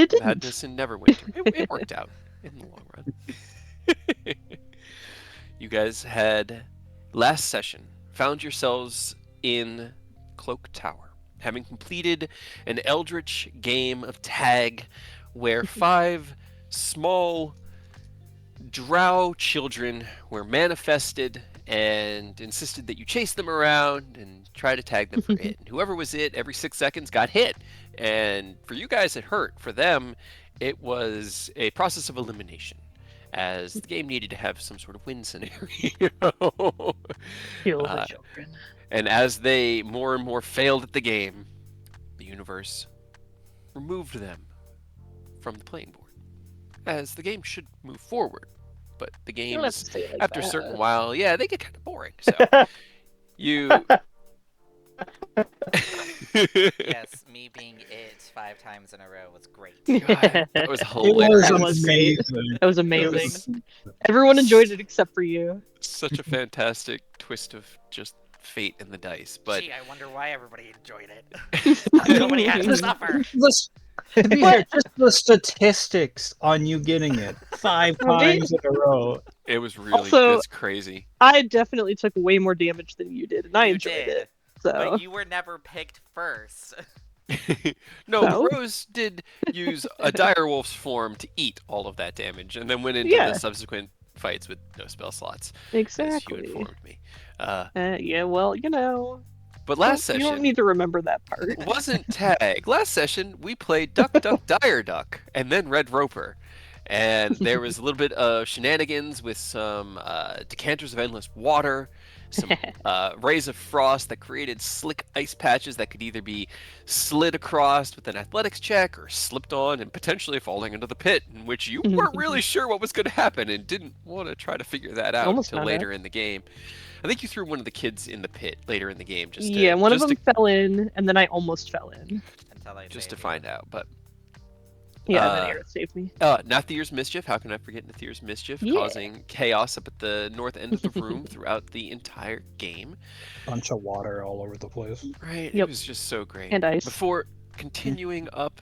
it didn't. madness in Neverwinter. It worked out in the long run. You guys had last session found yourselves in Cloak Tower, having completed an eldritch game of tag where 5 small drow children were manifested and insisted that you chase them around and try to tag them for it. And whoever was it every 6 seconds got hit. And for you guys, it hurt. For them, it was a process of elimination, as the game needed to have some sort of win scenario. Kill the uh, children. and as they more and more failed at the game, the universe removed them from the playing board, as the game should move forward. But the You don't have to games, say it like after a certain that. while, yeah, they get kind of boring. So you. Yes, me being it 5 times in a row was great. God, that was It hilarious. That was great. amazing. That was It amazing. was- Everyone enjoyed it except for you. Such a fantastic twist of just fate and the dice. But Gee, I wonder why everybody enjoyed it. Nobody had to suffer. To be fair, just the statistics on you getting it 5 Right? times in a row. it was really Also- it's crazy. I definitely took way more damage than you did, and I You enjoyed did, it. So but you were never picked first. No, So? Rose did use a direwolf's form to eat all of that damage, and then went into Yeah. the subsequent fights with no spell slots, as you exactly. informed me. Yeah, well, you know, But last you don't session need to remember that part. wasn't tag. Last session we played Duck Duck Dire Duck, and then Red Roper. And there was a little bit of shenanigans with some decanters of endless water, some rays of frost that created slick ice patches that could either be slid across with an athletics check or slipped on and potentially falling into the pit, in which you weren't really sure what was going to happen and didn't want to try to figure that out Almost until found out. later in the game. I think you threw one of the kids in the pit later in the game just to, Yeah, one of just them fell in, and then I almost fell in. Until I just to saved find out. But Yeah, and then Aerith saved me. Nathir's Mischief. How can I forget Nathir's Mischief? Yeah. Causing chaos up at the north end of the room throughout the entire game. Bunch of water all over the place. Right? It Yep. was just so great. And ice. Before continuing up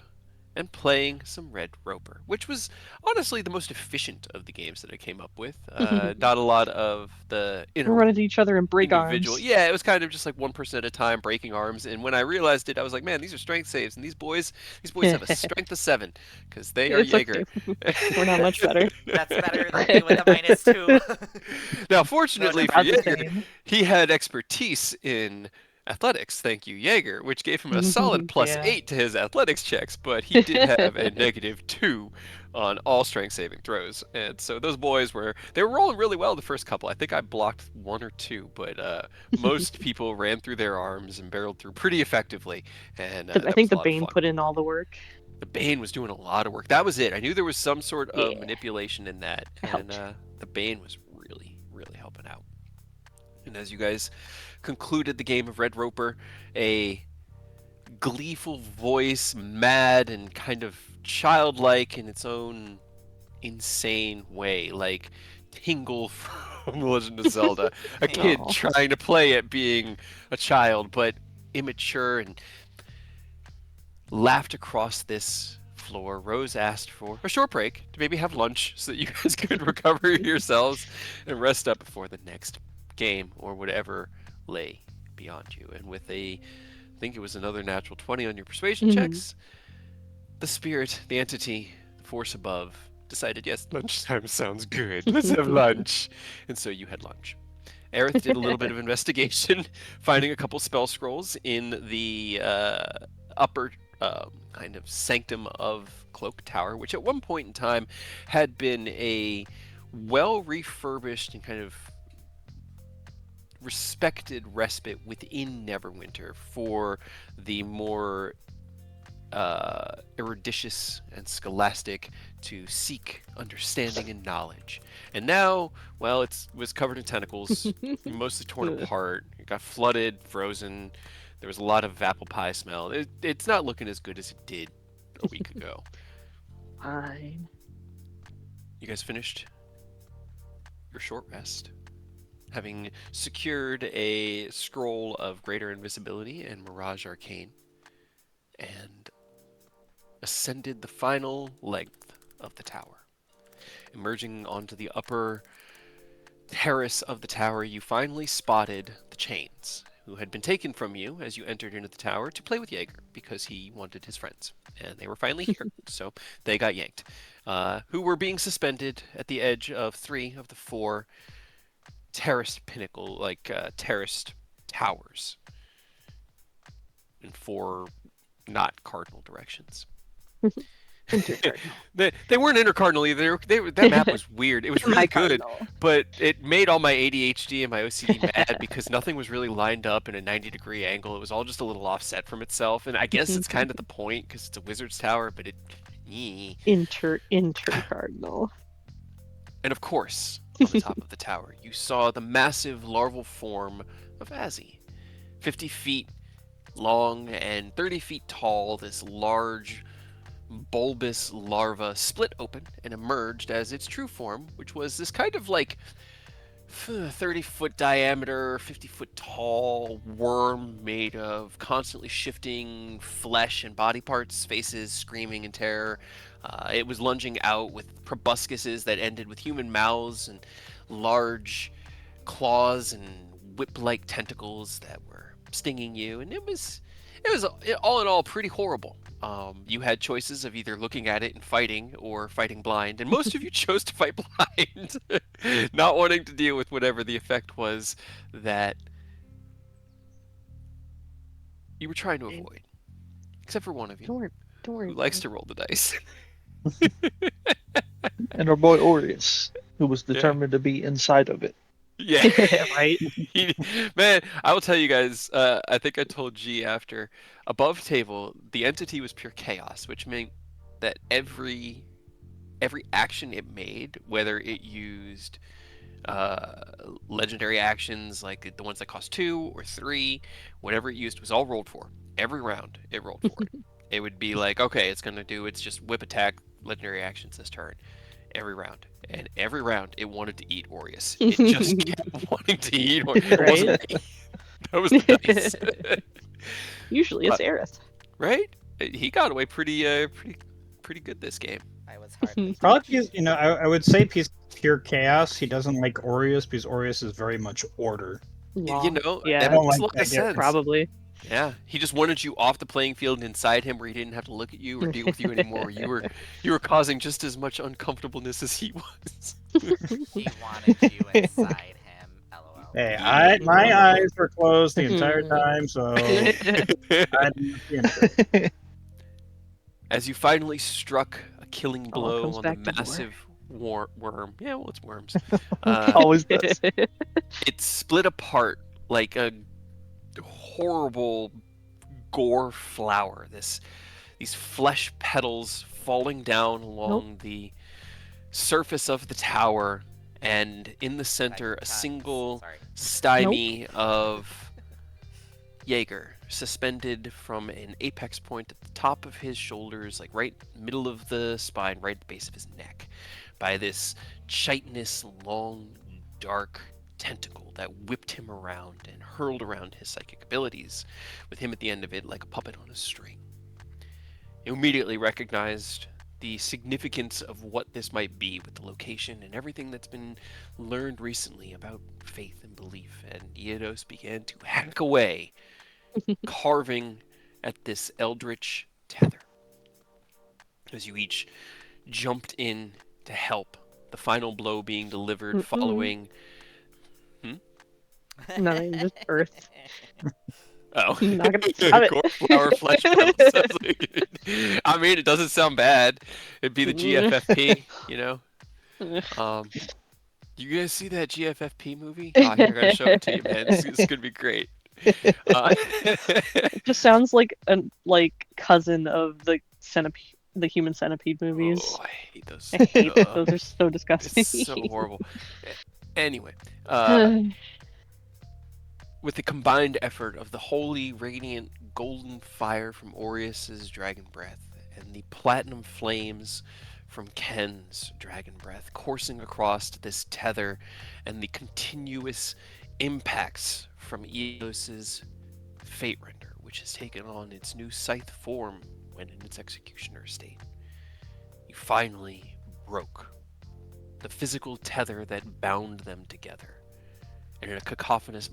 and playing some Red Roper, which was honestly the most efficient of the games that I came up with. Not a lot of the We run into each other and break individual. arms. Yeah, it was kind of just like one person at a time breaking arms. And when I realized it, I was like, man, these are strength saves, and these boys have a strength of 7 because they are It's Jaeger. okay. We're not much better. That's better than me with a -2. Now, fortunately for About the Jaeger, same. he had expertise in athletics, thank you, Jaeger, which gave him a solid plus Yeah. 8 to his athletics checks, but he did have a -2 on all strength saving throws. And so those boys were rolling really well the first couple. I think I blocked 1 or 2, but most people ran through their arms and barreled through pretty effectively. And I that think was a the lot of Bane fun. put in all the work. The Bane was doing a lot of work. That was it. I knew there was some sort of Yeah. manipulation in that, It and helped. the Bane was really, really helping out. And as you guys concluded the game of Red Roper, a gleeful voice, mad and kind of childlike in its own insane way, like Tingle from Legend of Zelda, a kid Aw. trying to play at being a child, but immature, and laughed across this floor. Rose asked for a short break to maybe have lunch so that you guys could recover yourselves and rest up before the next game or whatever lay beyond you. And with I think it was another natural 20 on your persuasion Mhm. checks, the spirit, the entity, the force above decided, yes, lunchtime sounds good. Let's have lunch. And so you had lunch. Aerith did a little bit of investigation, finding a couple spell scrolls in the upper kind of sanctum of Cloak Tower, which at one point in time had been a well refurbished and kind of respected respite within Neverwinter for the more eruditious and scholastic to seek understanding and knowledge. And now, well, it was covered in tentacles, mostly torn apart. It got flooded, frozen. There was a lot of apple pie smell. It's not looking as good as it did a week ago. Fine. You guys finished your short rest, having secured a scroll of Greater Invisibility and Mirage Arcane. And ascended the final length of the tower. Emerging onto the upper terrace of the tower, you finally spotted the chains, who had been taken from you as you entered into the tower to play with Jaeger because he wanted his friends. And they were finally here, so they got yanked. Who were being suspended at the edge of 3 of the 4 terraced pinnacle, terraced towers in 4 not cardinal directions. Intercardinal. They weren't intercardinal either. That map was weird. It was really good, Semi-cardinal. but it made all my ADHD and my OCD mad because nothing was really lined up in a 90-degree angle. It was all just a little offset from itself, and I guess it's kind of the point because it's a wizard's tower, but it. Intercardinal. And of course, on the top of the tower, you saw the massive larval form of Azzy, 50 feet long and 30 feet tall. This large bulbous larva split open and emerged as its true form, which was this kind of like 30-foot diameter, 50-foot tall worm made of constantly shifting flesh and body parts, faces screaming in terror. It was lunging out with proboscises that ended with human mouths and large claws and whip-like tentacles that were stinging you, and it was all in all pretty horrible. You had choices of either looking at it and fighting or fighting blind, and most of you chose to fight blind, not wanting to deal with whatever the effect was that you were trying to avoid. Except for one of you, Don't worry. who likes to roll the dice. And our boy Aureus, who was determined to be inside of it. Yeah. Right? Man, I will tell you guys, I think I told G after, above table, the entity was pure chaos, which meant that every action it made, whether it used legendary actions like the ones that cost 2 or 3, whatever it used was all rolled for. Every round it rolled for it. It would be like, okay, it's going to do its just whip attack legendary actions this turn. Every round. And every round it wanted to eat Aureus. It just kept wanting to eat Aureus. It wasn't me. That was the dice. Usually it's Aerith. Right? He got away pretty good this game. I was hardly. Probably because, I would say he's pure chaos. He doesn't like Aureus because Aureus is very much order. You know, yeah, that I don't makes a like lot that of sense. probably. Yeah, he just wanted you off the playing field and inside him, where he didn't have to look at you or deal with you anymore. You were causing just as much uncomfortableness as he was. He wanted you inside him. LOL. Hey, my eyes were closed the entire time, so I didn't see anything. As you finally struck a killing All blow comes on back the to war. massive worm. Yeah, well, it's worms. Always does. It split apart like a horrible gore flower. These flesh petals falling down along the surface of the tower, and in the center, a single Sorry. stymie of Jaeger suspended from an apex point at the top of his shoulders, like right middle of the spine, right at the base of his neck, by this chitinous, long, dark tentacle that whipped him around and hurled around his psychic abilities, with him at the end of it like a puppet on a string. You immediately recognized the significance of what this might be with the location and everything that's been learned recently about faith and belief, and Eodos began to hack away, carving at this eldritch tether. As you each jumped in to help, the final blow being delivered following... Nothing, just Earth. Oh. Not gonna stop it. Cornflower flesh petals. Sounds like I mean, it doesn't sound bad. It'd be the GFFP, you know? You guys see that GFFP movie? Oh, I gotta show it to you, man. It's gonna be great. It just sounds like a cousin of the centipede, the human centipede movies. Oh, I hate those. I hate those. Are so disgusting. It's so horrible. Anyway, with the combined effort of the holy, radiant, golden fire from Aureus's dragon breath and the platinum flames from Ken's dragon breath coursing across this tether, and the continuous impacts from Eos's fate render, which has taken on its new scythe form when in its executioner state. You finally broke the physical tether that bound them together, and in a cacophonous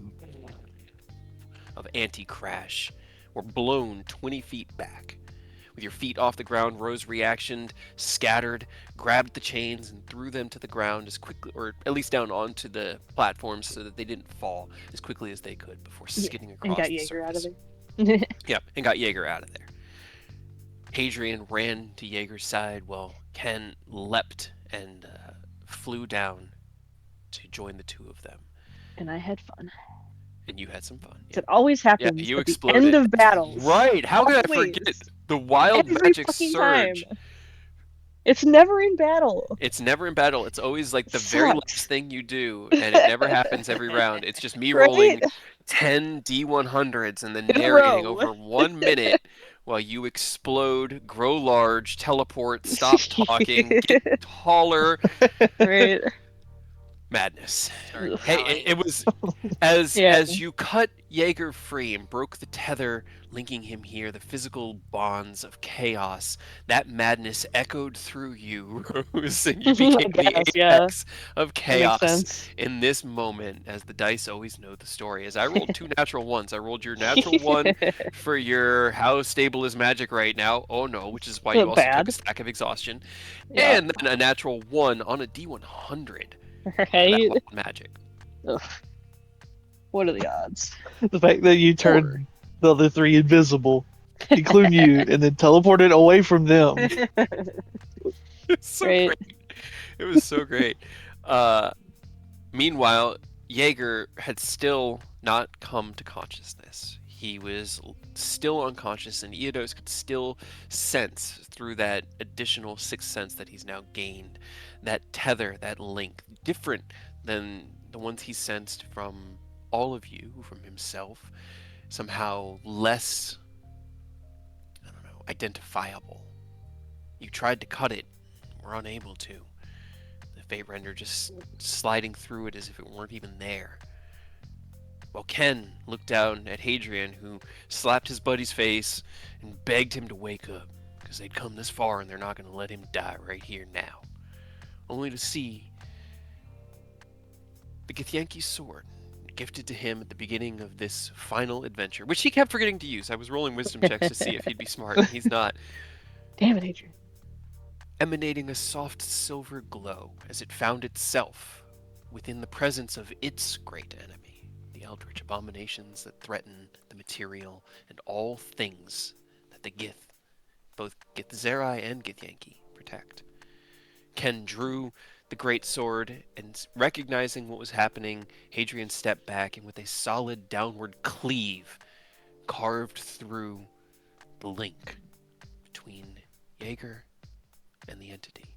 of anti-crash, were blown 20 feet back. With your feet off the ground, Rose reactioned, scattered, grabbed the chains, and threw them to the ground as quickly, or at least down onto the platforms so that they didn't fall as quickly as they could before skidding And across got the Jaeger out of surface. there. Yep, and got Jaeger out of there. Hadrian ran to Jaeger's side while Ken leapt and flew down to join the two of them. And I had fun. And you had some fun. It always Yeah, happens you at the exploded. end of battles. Right. How could I Always. forget the wild Every magic fucking surge? time. It's never in battle. It's never in battle. It's always like the It very sucks. last thing you do, and it never happens every round. It's just me Right? rolling 10 D100s and then In a narrating row. over 1 minute while you explode, grow large, teleport, stop talking, get taller. Right. Madness. Start Hey, yelling. it was as Yeah. you cut Jaeger free and broke the tether linking him here, the physical bonds of chaos, that madness echoed through you, Rose, and you became the guess, yeah. apex of That makes chaos sense. in this moment, as the dice always know the story. As I rolled 2 natural ones, I rolled your natural one for your how stable is magic right now. Oh no, which is why you also took Bad. a stack of exhaustion, Yeah. and then a natural 1 on a D100 for that Right? wild magic. Ugh. What are the odds? The fact that you turned the other three invisible, including you, and then teleported away from them. It's so Right. great. It was so great. Meanwhile, Jaeger had still not come to consciousness. He was still unconscious, and Eodos could still sense through that additional sixth sense that he's now gained, that tether, that link, different than the ones he sensed from all of you, from himself, somehow less, I don't know, identifiable. You tried to cut it, were unable to. The Fate Render just sliding through it as if it weren't even there. While Ken looked down at Hadrian, who slapped his buddy's face and begged him to wake up, because they'd come this far and they're not going to let him die right here now. Only to see the Githyanki sword gifted to him at the beginning of this final adventure, which he kept forgetting to use. I was rolling wisdom checks to see if he'd be smart, and he's not. Damn it, Adrian. Emanating a soft silver glow as it found itself within the presence of its great enemy, the eldritch abominations that threaten the material and all things that the Gith, both Githzerai and Githyanki, protect. Ken drew the great sword, and recognizing what was happening, Hadrian stepped back and with a solid downward cleave carved through the link between Jaeger and the entity.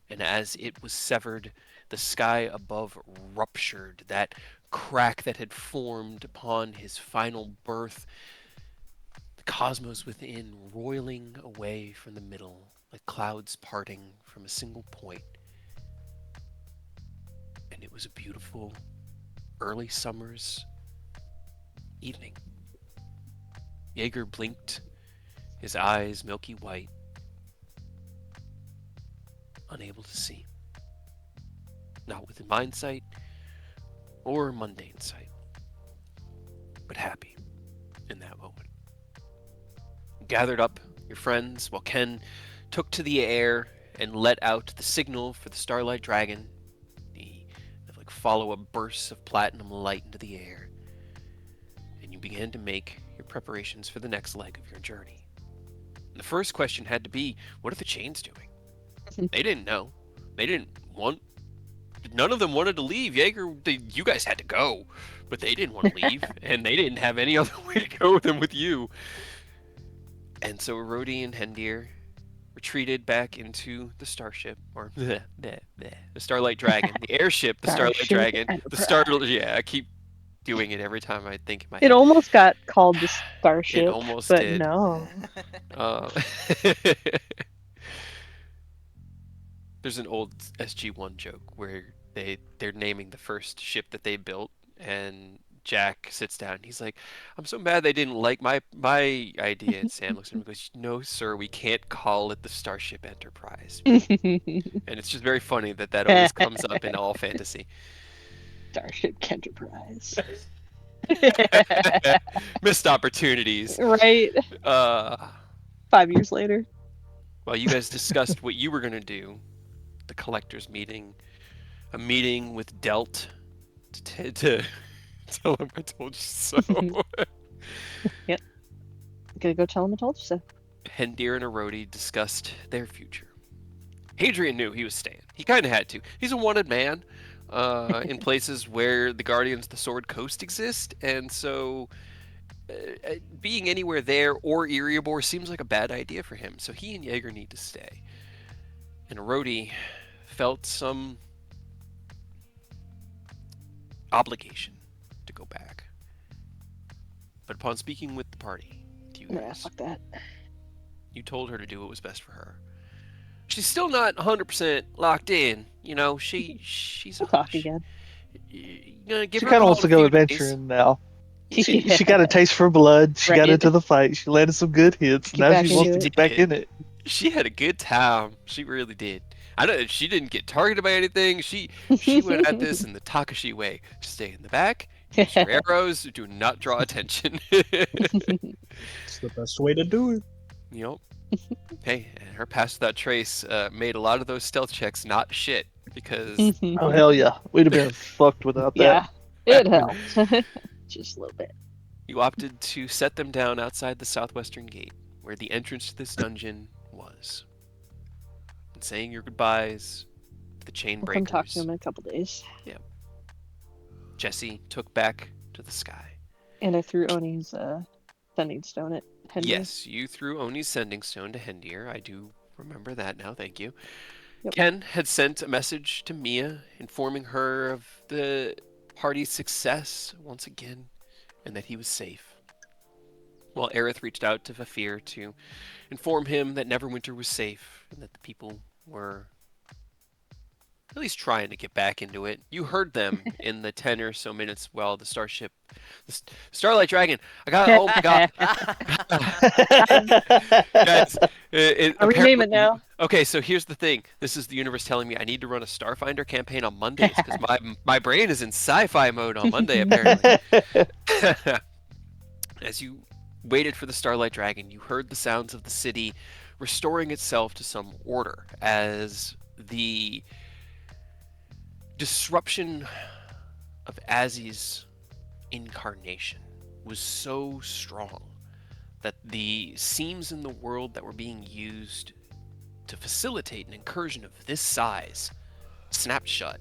And as it was severed, the sky above ruptured, that crack that had formed upon his final birth, the cosmos within roiling away from the middle, like clouds parting from a single point. And it was a beautiful early summer's evening. Jaeger blinked, his eyes milky white, unable to see. Not with mind sight or mundane sight, but happy in that moment. Gathered up your friends while Ken took to the air and let out the signal for the Starlight Dragon. He like follow a burst of platinum light into the air, and you began to make your preparations for the next leg of your journey. And the first question had to be, what are the chains doing? They didn't know. They didn't want. None of them wanted to leave. Jaeger, you guys had to go, but they didn't want to leave, and they didn't have any other way to go than with you. And so Rhodey and Hendir retreated back into the starship, or the Starlight Dragon, the airship, the Starlight Starship Dragon, the Starlight. Yeah, I keep doing it every time I think in my head. It almost got called the Starship, It almost but did. no. There's an old SG-1 joke where they're naming the first ship that they built, and Jack sits down. He's like, "I'm so mad they didn't like my idea." And Sam looks at him and goes, "No, sir, we can't call it the Starship Enterprise." And it's just very funny that always comes up in all fantasy. Starship Enterprise. Missed opportunities. Right. Uh, 5 years later. Well, you guys discussed what you were gonna do. The collectors meeting, a meeting with Delt to tell him I told you so. Yep. Gonna go tell him I told you so. Hendir and Erodi discussed their future. Hadrian knew he was staying. He kind of had to. He's a wanted man in places where the Guardians of the Sword Coast exist, and so being anywhere there or Erebor seems like a bad idea for him. So he and Jaeger need to stay. And Erodi felt some obligation to go back. But upon speaking with the party, to you Yeah, guys, fuck that. you told her to do what was best for her. She's still not 100% locked in. You know, she's We'll talk again. You gonna give She her a kind of call wants in to a go few adventuring now. She Yeah. got a taste for blood. She got Right. into the fight. She landed some good hits. Get Now back she wants into to it. get back in it. She had a good time. She really did. I know she didn't get targeted by anything. She went at this in the Takashi way. Stay in the back. Use your arrows. Do not draw attention. It's the best way to do it. Yep. Hey, and her pass without trace made a lot of those stealth checks not shit because Oh hell yeah, we'd have been fucked without that. Yeah, it helped. Just a little bit. you opted to set them down outside the southwestern gate, where the entrance to this dungeon was. And saying your goodbyes to the chain We'll come breakers, talk to him in a couple days. Jesse took back to the sky. And I threw Oni's sending stone at Henry. Yes, you threw Oni's sending stone to Hendir. I do remember that now, thank you. Yep. Ken had sent a message to Mia informing her of the party's success once again and that he was safe. While Aerith reached out to Vafir to inform him that Neverwinter was safe and that the people were at least trying to get back into it. You heard them in the 10 or so minutes while the starship, Starlight Dragon. Oh my god. Guys, I'll rename it now. Okay, so here's the thing. This is the universe telling me I need to run a Starfinder campaign on Mondays because my brain is in sci-fi mode on Monday, apparently. As you waited for the Starlight Dragon, you heard the sounds of the city restoring itself to some order as the disruption of Azzy's incarnation was so strong that the seams in the world that were being used to facilitate an incursion of this size snapped shut.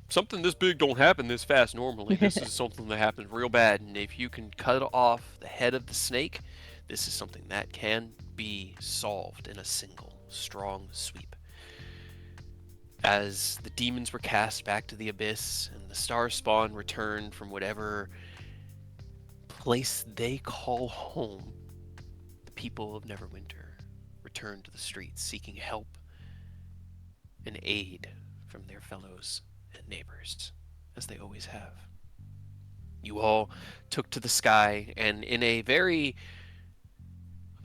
Something this big don't happen this fast normally. This is something that happens real bad, and if you can cut off the head of the snake, this is something that can be solved in a single strong sweep. As the demons were cast back to the abyss and the star spawn returned from whatever place they call home, the people of Neverwinter returned to the streets seeking help and aid from their fellows and neighbors, as they always have. You all took to the sky, and in a very,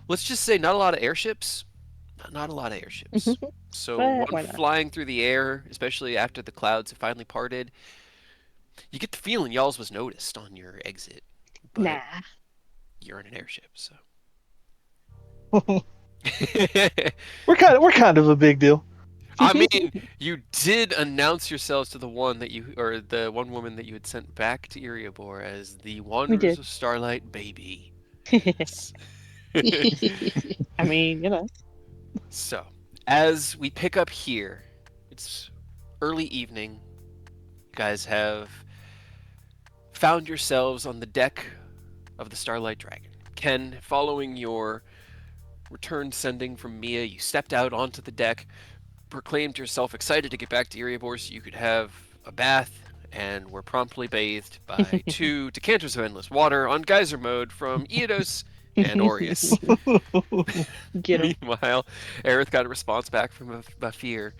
let's just say, not a lot of airships. Not a lot of airships. So Why one not? flying through the air, especially after the clouds have finally parted, you get the feeling y'all's was noticed on your exit. But Nah. you're in an airship, so. We're kind of a big deal. I mean, you did announce yourselves to the one woman that you had sent back to Erebor as the Wanderers did. of Starlight baby. I mean, you know. So, as we pick up here, it's early evening. You guys have found yourselves on the deck of the Starlight Dragon. Ken, following your return sending from Mia, you stepped out onto the deck, proclaimed yourself excited to get back to Erebor so you could have a bath, and were promptly bathed by 2 decanters of endless water on geyser mode from Eodos and Aureus. Get him. Meanwhile, Aerith got a response back from Vafir,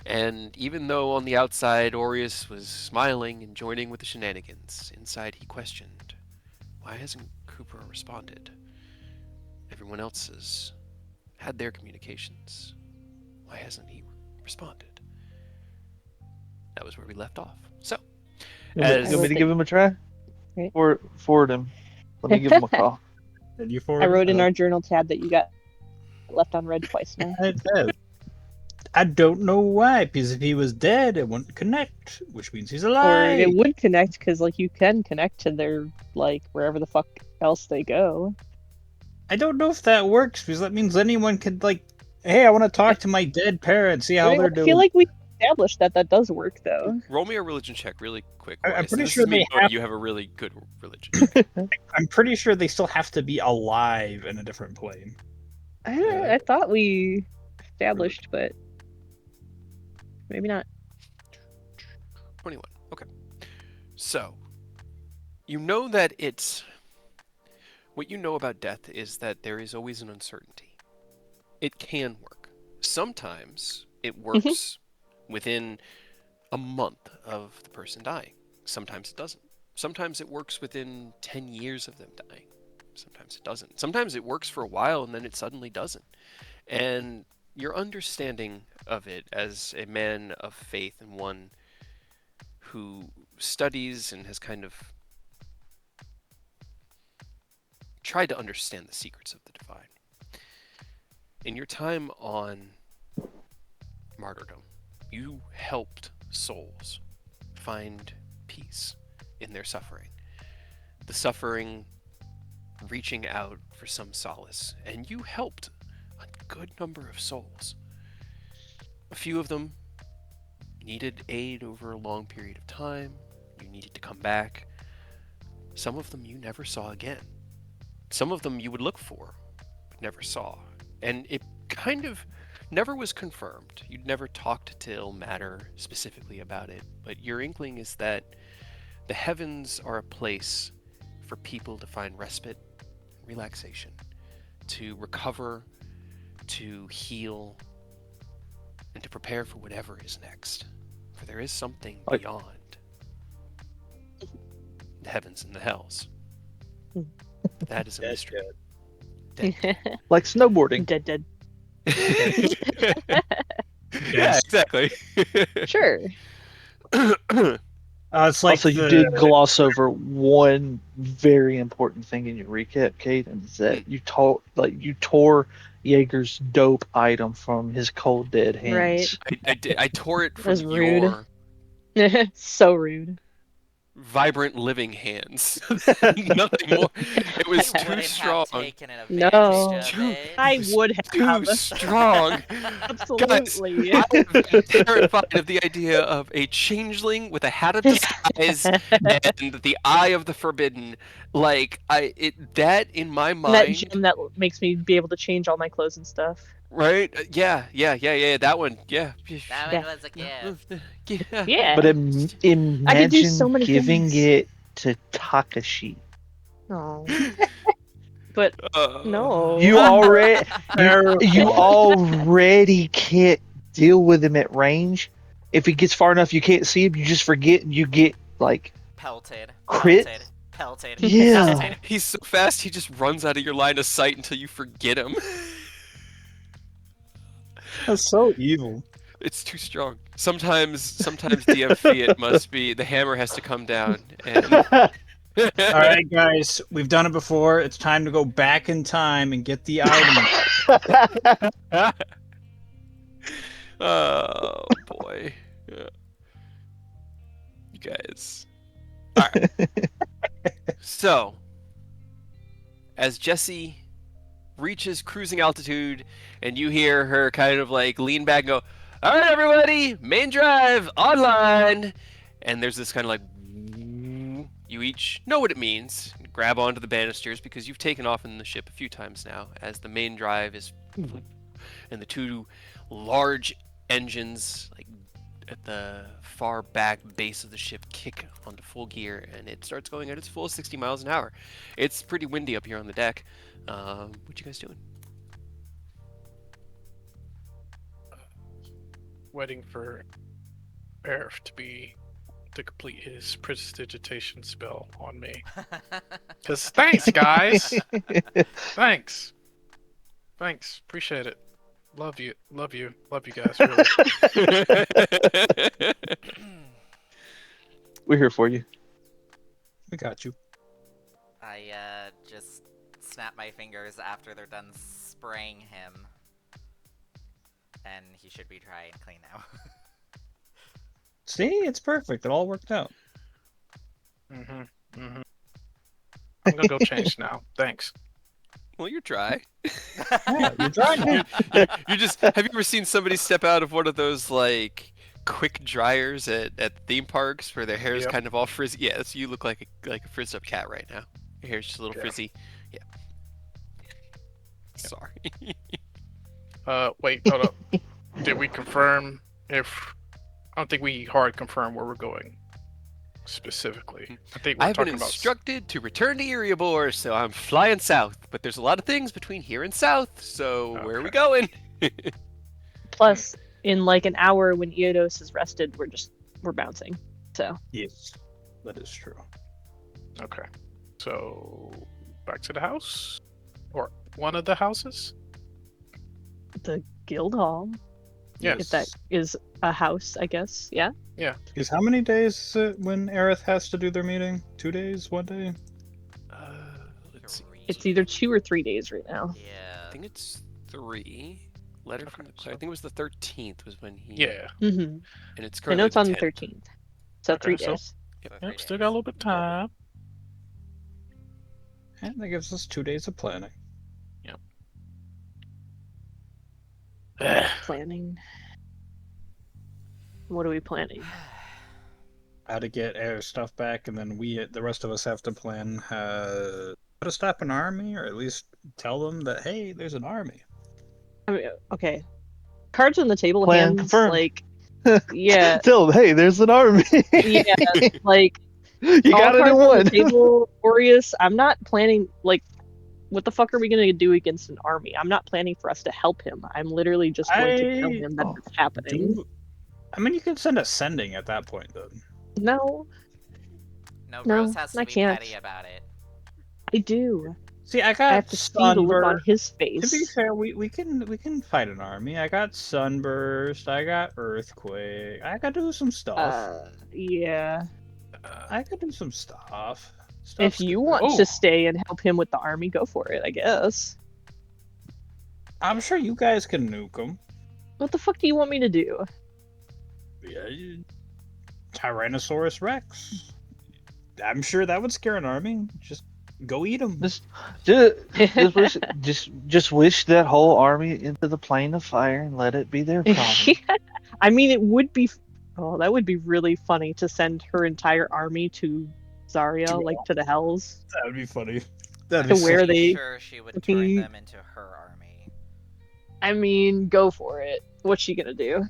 And even though on the outside Aureus was smiling and joining with the shenanigans, inside he questioned, why hasn't Cooper responded? Everyone else has had their communications. Why hasn't he responded? That was where we left off. So, You as want me to give him a try? Right. Forward him. Let me give him a call. Did you I forward wrote it? in our journal tab that you got left unread twice now. It says, I don't know why, because if he was dead, it wouldn't connect, which means he's Or alive. it would connect because like you can connect to their like wherever the fuck else they go. I don't know if that works, because that means anyone could, like, hey, I want to talk to my dead parents, see how I they're feel doing. like we established that does work though. roll me a religion check really quick. I'm Royce. pretty This sure is me they knowing have- you have a really good religion check. I'm pretty sure they still have to be alive in a different plane. I thought we established, but maybe not. 21. Okay. So, you know that it's... What you know about death is that there is always an uncertainty. It can work. Sometimes it works within a month of the person dying. Sometimes it doesn't. Sometimes it works within 10 years of them dying. Sometimes it doesn't. Sometimes it works for a while and then it suddenly doesn't. And your understanding of it as a man of faith and one who studies and has kind of tried to understand the secrets of the divine. In your time on martyrdom, you helped souls find peace in their suffering. The suffering reaching out for some solace, and you helped a good number of souls. A few of them needed aid over a long period of time. You needed to come back. Some of them you never saw again. Some of them you would look for, but never saw. And it kind of never was confirmed. You'd never talked to Ilmater specifically about it, but your inkling is that the heavens are a place for people to find respite, relaxation, to recover, to heal, and to prepare for whatever is next. For there is something beyond the heavens and the hells. But that is a Dead, mystery. Like snowboarding. Dead. Yeah, exactly. Sure. It's like Also, you did gloss over one very important thing in your recap, Caden, is that you tore Jaeger's dope item from his cold dead hands. I tore it from was rude. your So rude. vibrant living hands. Nothing more. It was I too wouldn't strong. have taken an No. advantage of Too- it. I would Too have. strong. Absolutely. Guys, I have been terrified of the idea of a changeling with a hat of disguise and the eye of the forbidden. Like that in my that mind, gem that makes me be able to change all my clothes and stuff. right? Yeah. That one, yeah. That Yeah. one was a gift. Yeah. Yeah. But I could do imagine so many giving things. it to Takashi. Oh. But no. You already can't deal with him at range. If he gets far enough, you can't see him. You just forget, and you get like Pelted. Crit? Pelted. Yeah. Pelted. He's so fast, he just runs out of your line of sight until you forget him. That's so evil. It's too strong. Sometimes DM Fiat must be the hammer has to come down. And... All right, guys, we've done it before. It's time to go back in time and get the item. Oh boy. Yeah. You guys. Alright. So, as Jessie reaches cruising altitude and you hear her kind of like lean back and go, alright everybody, main drive online, and there's this kind of like, you each know what it means. Grab onto the banisters because you've taken off in the ship a few times now as the main drive is, and the two large engines like at the far back base of the ship kick onto full gear and it starts going at its full 60 miles an hour. It's pretty windy up here on the deck. What you guys doing? waiting for Aerith to complete his prestidigitation spell on me. Cause thanks, guys. Thanks. Appreciate it. Love you guys. Really. We're here for you. We got you. I just snap my fingers after they're done spraying him. And he should be dry and clean now. See, it's perfect. It all worked out. I'm gonna go change now. Thanks. Well, you're dry. Yeah, you're dry now. You just have you ever seen somebody step out of one of those like quick dryers at theme parks where their hair is Yep. kind of all frizzy? Yeah, that's, you look like a frizzed up cat right now. Your hair's just a little Yeah. frizzy. Yeah. Sorry. Wait, hold up. Did we confirm if? I don't think we hard confirmed where we're going specifically. I think we're I've been talking about. instructed to return to Erebor, so I'm flying south. But there's a lot of things between here and south, so where are we Okay. going? Plus, in like an hour when Eodos is rested, we're bouncing. So Yes, that is true. Okay, so back to the house, or one of the houses. the guild hall, Yes. if that is a house, I guess. Yeah. Is how many days is it when Aerith has to do their meeting? 2 days? 1 day? Let's see. It's either 2 or 3 days right now. I Yeah. think it's 3. Letter from the so- I think it was the 13th was when he. Yeah. Mm-hmm. And it's I currently know it's on the 10th. 13th. So Okay, 3 so- days. So 3 Yep. Still got a little bit of time. And that gives us 2 days of planning. Planning. What are we planning? How to get Aerith's stuff back, and then the rest of us, have to plan how to stop an army, or at least tell them that, hey, there's an army. I mean, okay. Cards on the table, Plan hands confirmed. like, yeah, Tell them, hey, there's an army. yeah, like You all got it cards in on one. the table. Aureus, I'm not planning like. What the fuck are we gonna do against an army? I'm not planning for us to help him. I'm literally just going to tell him that Oh, it's happening. I mean, you could send a sending at that point, though. No, No, No, Rose has to I be can't. petty about it. I do. See, I got I have to see the look on Sunburst. his To be face. fair, we can fight an army. I got Sunburst. I got Earthquake. I could do some stuff. Yeah. I could do some stuff. If Stuff's you good. want Oh. to stay and help him with the army, go for it. I guess. I'm sure you guys can nuke them. What the fuck do you want me to do? Yeah, Tyrannosaurus Rex. I'm sure that would scare an army. Just go eat them. Just wish that whole army into the plane of fire and let it be their problem. I mean, it would be. Oh, that would be really funny to send her entire army to Zarya, like to the Hells. That would be funny. That'd To be where so- they- Sure, she would fucking- turn them into her army. I mean, go for it. What's she gonna do?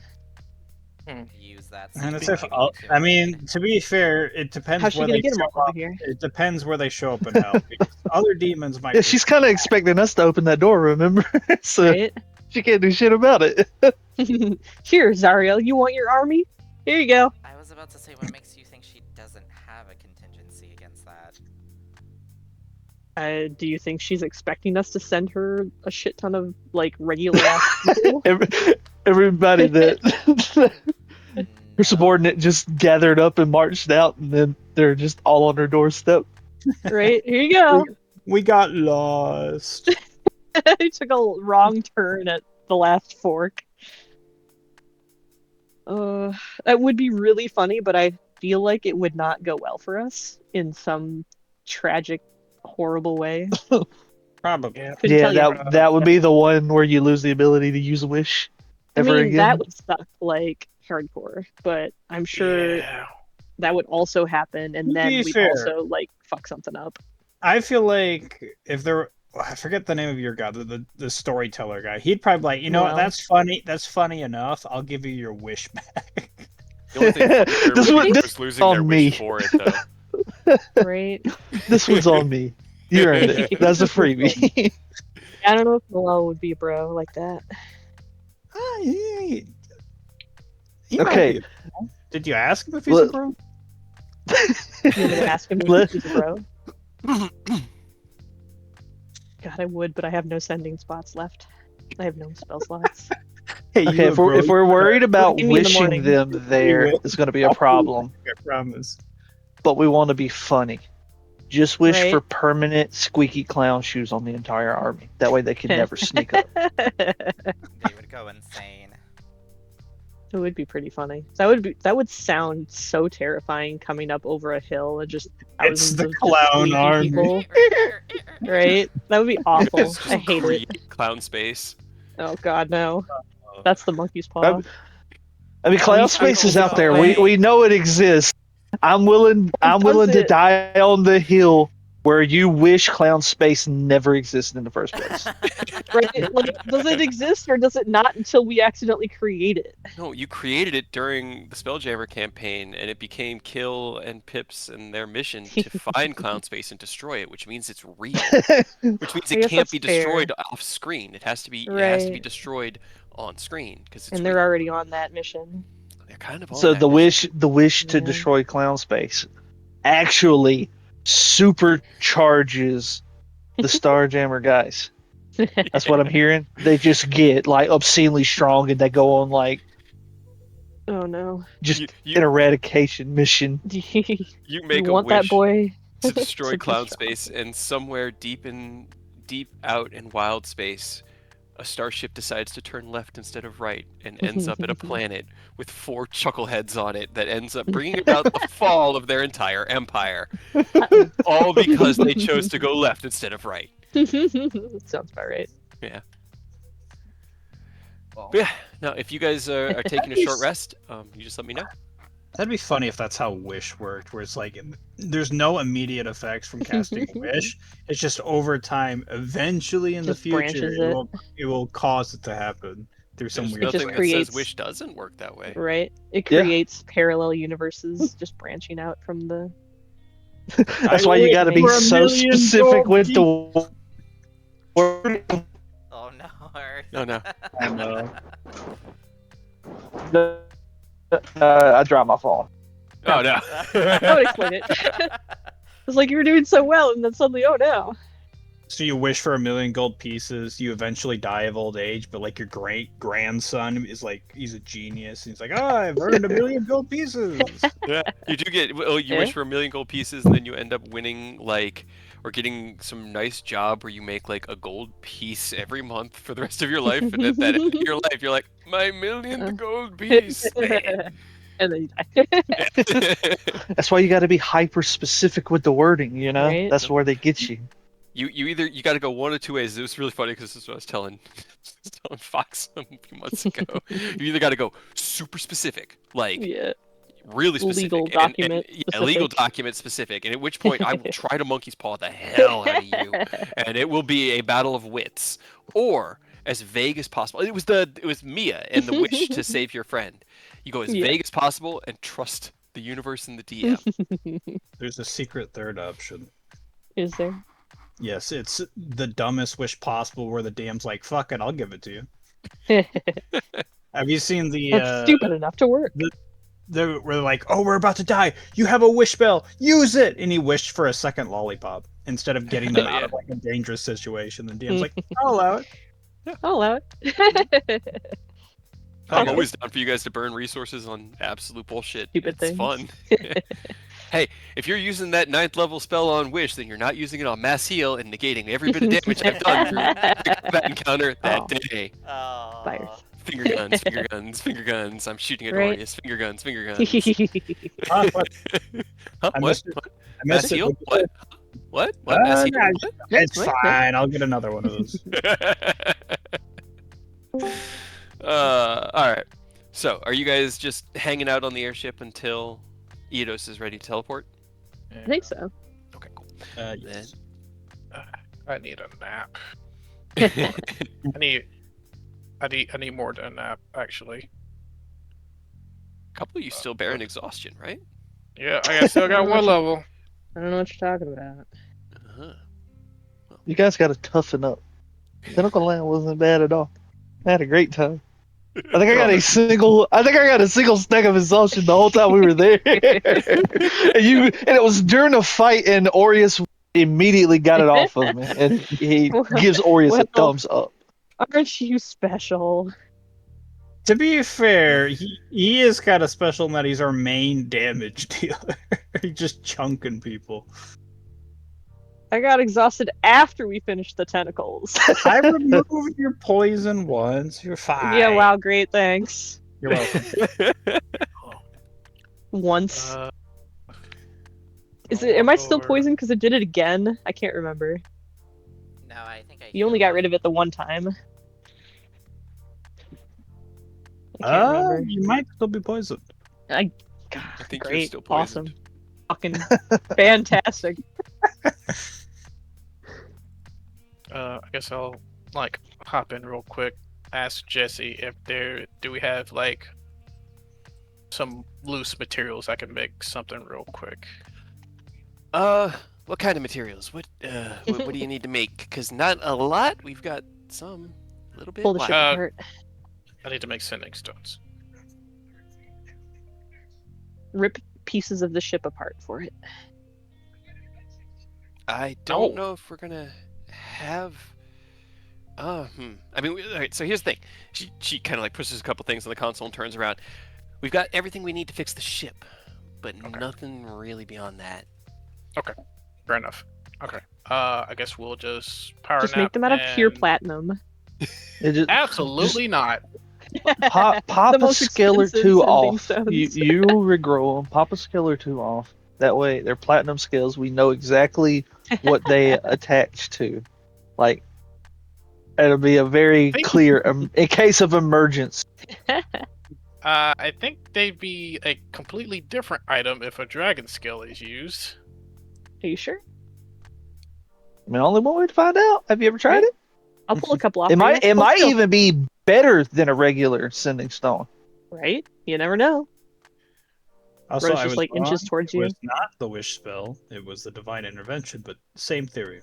Use that. And it's same if, army to I mean, to be fair, it depends How's she where gonna they get them show all over up. here? It depends where they show up in hell. Because other demons might. Yeah, she's kind of expecting us to open that door, remember? So Right? she can't do shit about it. Here, Zariel, you want your army? Here you go. I was about to say, what makes you think she doesn't have a contingency against that? Do you think she's expecting us to send her a shit ton of like regular ass people? Everybody that her No. subordinate just gathered up and marched out, and then they're just all on her doorstep. Right? Here you go. We got lost. It took a wrong turn at the last fork. That would be really funny, but I feel like it would not go well for us in some tragic, horrible way. Probably. Yeah. Couldn't Yeah, tell you. that would be the one where you lose the ability to use a wish I ever mean, again. that would suck like hardcore, but I'm sure Yeah. that would also happen, and To then be we'd fair- also like fuck something up. I feel like if there, I forget the name of your guy, the storyteller guy. He'd probably be like, you know what, Well. that's funny. That's funny enough. I'll give you your wish back. The only thing there This would be one- was losing on their me. wish for it, though. Right? This one's on me. You earned it. That's a freebie. I don't know if Noel would be a bro like that. Ah, yeah. He might Okay. be a bro. Did you ask him if he's a Look- bro? You gonna ask him if Let- he's a bro? God, I would, but I have no sending spots left. I have no spell slots. Hey, Okay, you a bro? if we're worried about Give me in the wishing morning. them there, will. it's going to be a problem. I promise. But we want to be funny. Just wish Right. for permanent squeaky clown shoes on the entire army. That way they can never sneak up. They would go insane. It would be pretty funny. That would sound so terrifying coming up over a hill and just It's thousands the of just clown squeaky army. people. Right? That would be awful. It's just I hate it. create clown space. Oh god, no. That's the monkey's paw. I mean, clown space is out there. We know it exists. I'm willing to it? die on the hill where you wish clown space never existed in the first place. Right? Like, does it exist or does it not until we accidentally create it? No, you created it during the Spelljammer campaign, and it became Kill and Pips and their mission to find clown space and destroy it, which means it's real. Which means I it guess can't be that's fair. destroyed off screen. It has to be Right. destroyed on screen because it's And they're real. already on that mission. They're kind of on So that the mission. wish to Yeah. destroy clown space actually supercharges the Starjammer guys. That's what I'm hearing. They just get like obscenely strong and they go on like Oh no. just You an eradication mission. you make you a want wish that boy? to destroy to clown destroy. space, and somewhere deep out in wild space, a starship decides to turn left instead of right and ends up at a planet with 4 chuckleheads on it that ends up bringing about the fall of their entire empire. All because they chose to go left instead of right. Sounds about right. But yeah, now if you guys are taking a short rest, you just let me know. That'd be funny if that's how Wish worked, where it's like there's no immediate effects from casting a Wish. It's just over time. Eventually, in Just the future, branches it. it will cause it to happen through some There's weird. It just nothing way. that creates- says Wish doesn't work that way. Right? It Yeah. creates parallel universes just branching out from the. That's why you got to be For a so specific with the word. Oh no. No, no. I know. I dropped my phone. Oh no. That would explain it. It's like you were doing so well, and then suddenly, oh no. So you wish for 1,000,000 gold pieces. You eventually die of old age, but like your great grandson is like he's a genius. And he's like, oh, I've earned 1,000,000 gold pieces. Yeah, you do get. Well, you Eh? wish for 1,000,000 gold pieces, and then you end up winning like, or getting some nice job where you make like a gold piece every month for the rest of your life, and at that end of your life, you're like, my 1,000,000th gold piece. And then you die. That's why you got to be hyper specific with the wording. You know, Right. that's where they get you. You got to go one of two ways. It was really funny because this is what I was telling Fox a few months ago. You either got to go super specific, like Yeah. really specific, Legal and- document yeah, legal specific. document specific, and at which point I will try to monkey's paw the hell out of you, and it will be a battle of wits, or as vague as possible. It was Mia and the wish to save your friend. You go as Yeah. vague as possible and trust the universe and the DM. There's a secret third option. Is there? Yes, it's the dumbest wish possible, where the DM's like, "Fuck it, I'll give it to you." Have you seen the? That's stupid enough to work. They're like, "Oh, we're about to die. You have a wish spell. Use it." And he wished for a second lollipop instead of getting them out of like a dangerous situation. The DM's like, "I'll allow it." I'll allow it. I'm Okay. always down for you guys to burn resources on absolute bullshit. Stupid It's things. fun. Hey, if you're using that 9th level spell on Wish, then you're not using it on Mass Heal and negating every bit of damage I've done through the combat encounter that Oh. day. Oh. Fires. Finger guns, finger guns, finger guns. I'm shooting at Right. Orius. Finger guns, finger guns. Ah, what? Huh? I What? missed it. What? I Mass missed it. Heal? What? What? What? Mass Heal? no, What? It's What? fine. I'll get another one of those. All right. So, are you guys just hanging out on the airship until Eidos is ready to teleport? I think so. Okay, cool. Yes. I need a nap. I need more than a nap, actually. Couple of you still bearing exhaustion, right? Yeah, I still got one level. I don't know what you're talking about. Uh-huh. You guys got to toughen up. Cynical Land wasn't bad at all. I had a great time. I think I got a single stack of exhaustion the whole time we were there. and it was during a fight, and Aureus immediately got it off of me, and he gives Aureus a Well, thumbs up. Aren't you special? To be fair, he is kind of special in that he's our main damage dealer. He's just chunking people. I got exhausted after we finished the tentacles. I removed your poison once. You're fine. Yeah, wow, great, thanks. You're welcome. Once. Am I still poisoned because it did it again? I can't remember. No, I think I. You only got rid of it the one time. I can't remember. You might still be poisoned. God, I think great, you're still poisoned. awesome, fucking fantastic. I guess I'll hop in real quick. Ask Jesse if do we have some loose materials I can make something real quick. What kind of materials? What do you need to make? Because not a lot. We've got some, a little bit. Pull the ship apart. I need to make sending stones. Rip pieces of the ship apart for it. I don't know if we're gonna have. I mean, all right. So here's the thing. She kind of pushes a couple things on the console and turns around. We've got everything we need to fix the ship, but nothing really beyond that. Okay, fair enough. Okay, I guess we'll just power Just nap make them out of pure and- platinum. Absolutely not. Pop The a most skill or expensive two sending off. stones. You regrow them. Pop a skill or two off. That way, they're platinum skills. We know exactly what they attach to. It'll be a very clear in case of emergence. I think they'd be a completely different item if a dragon skill is used. Are you sure? I mean, only one way to find out. Have you ever tried it? I'll pull a couple off. It might Hold still. even be better than a regular sending stone. Right? You never know. Also, Rose I just was inches wrong. towards It you. was not the wish spell. It was the divine intervention, but same theory.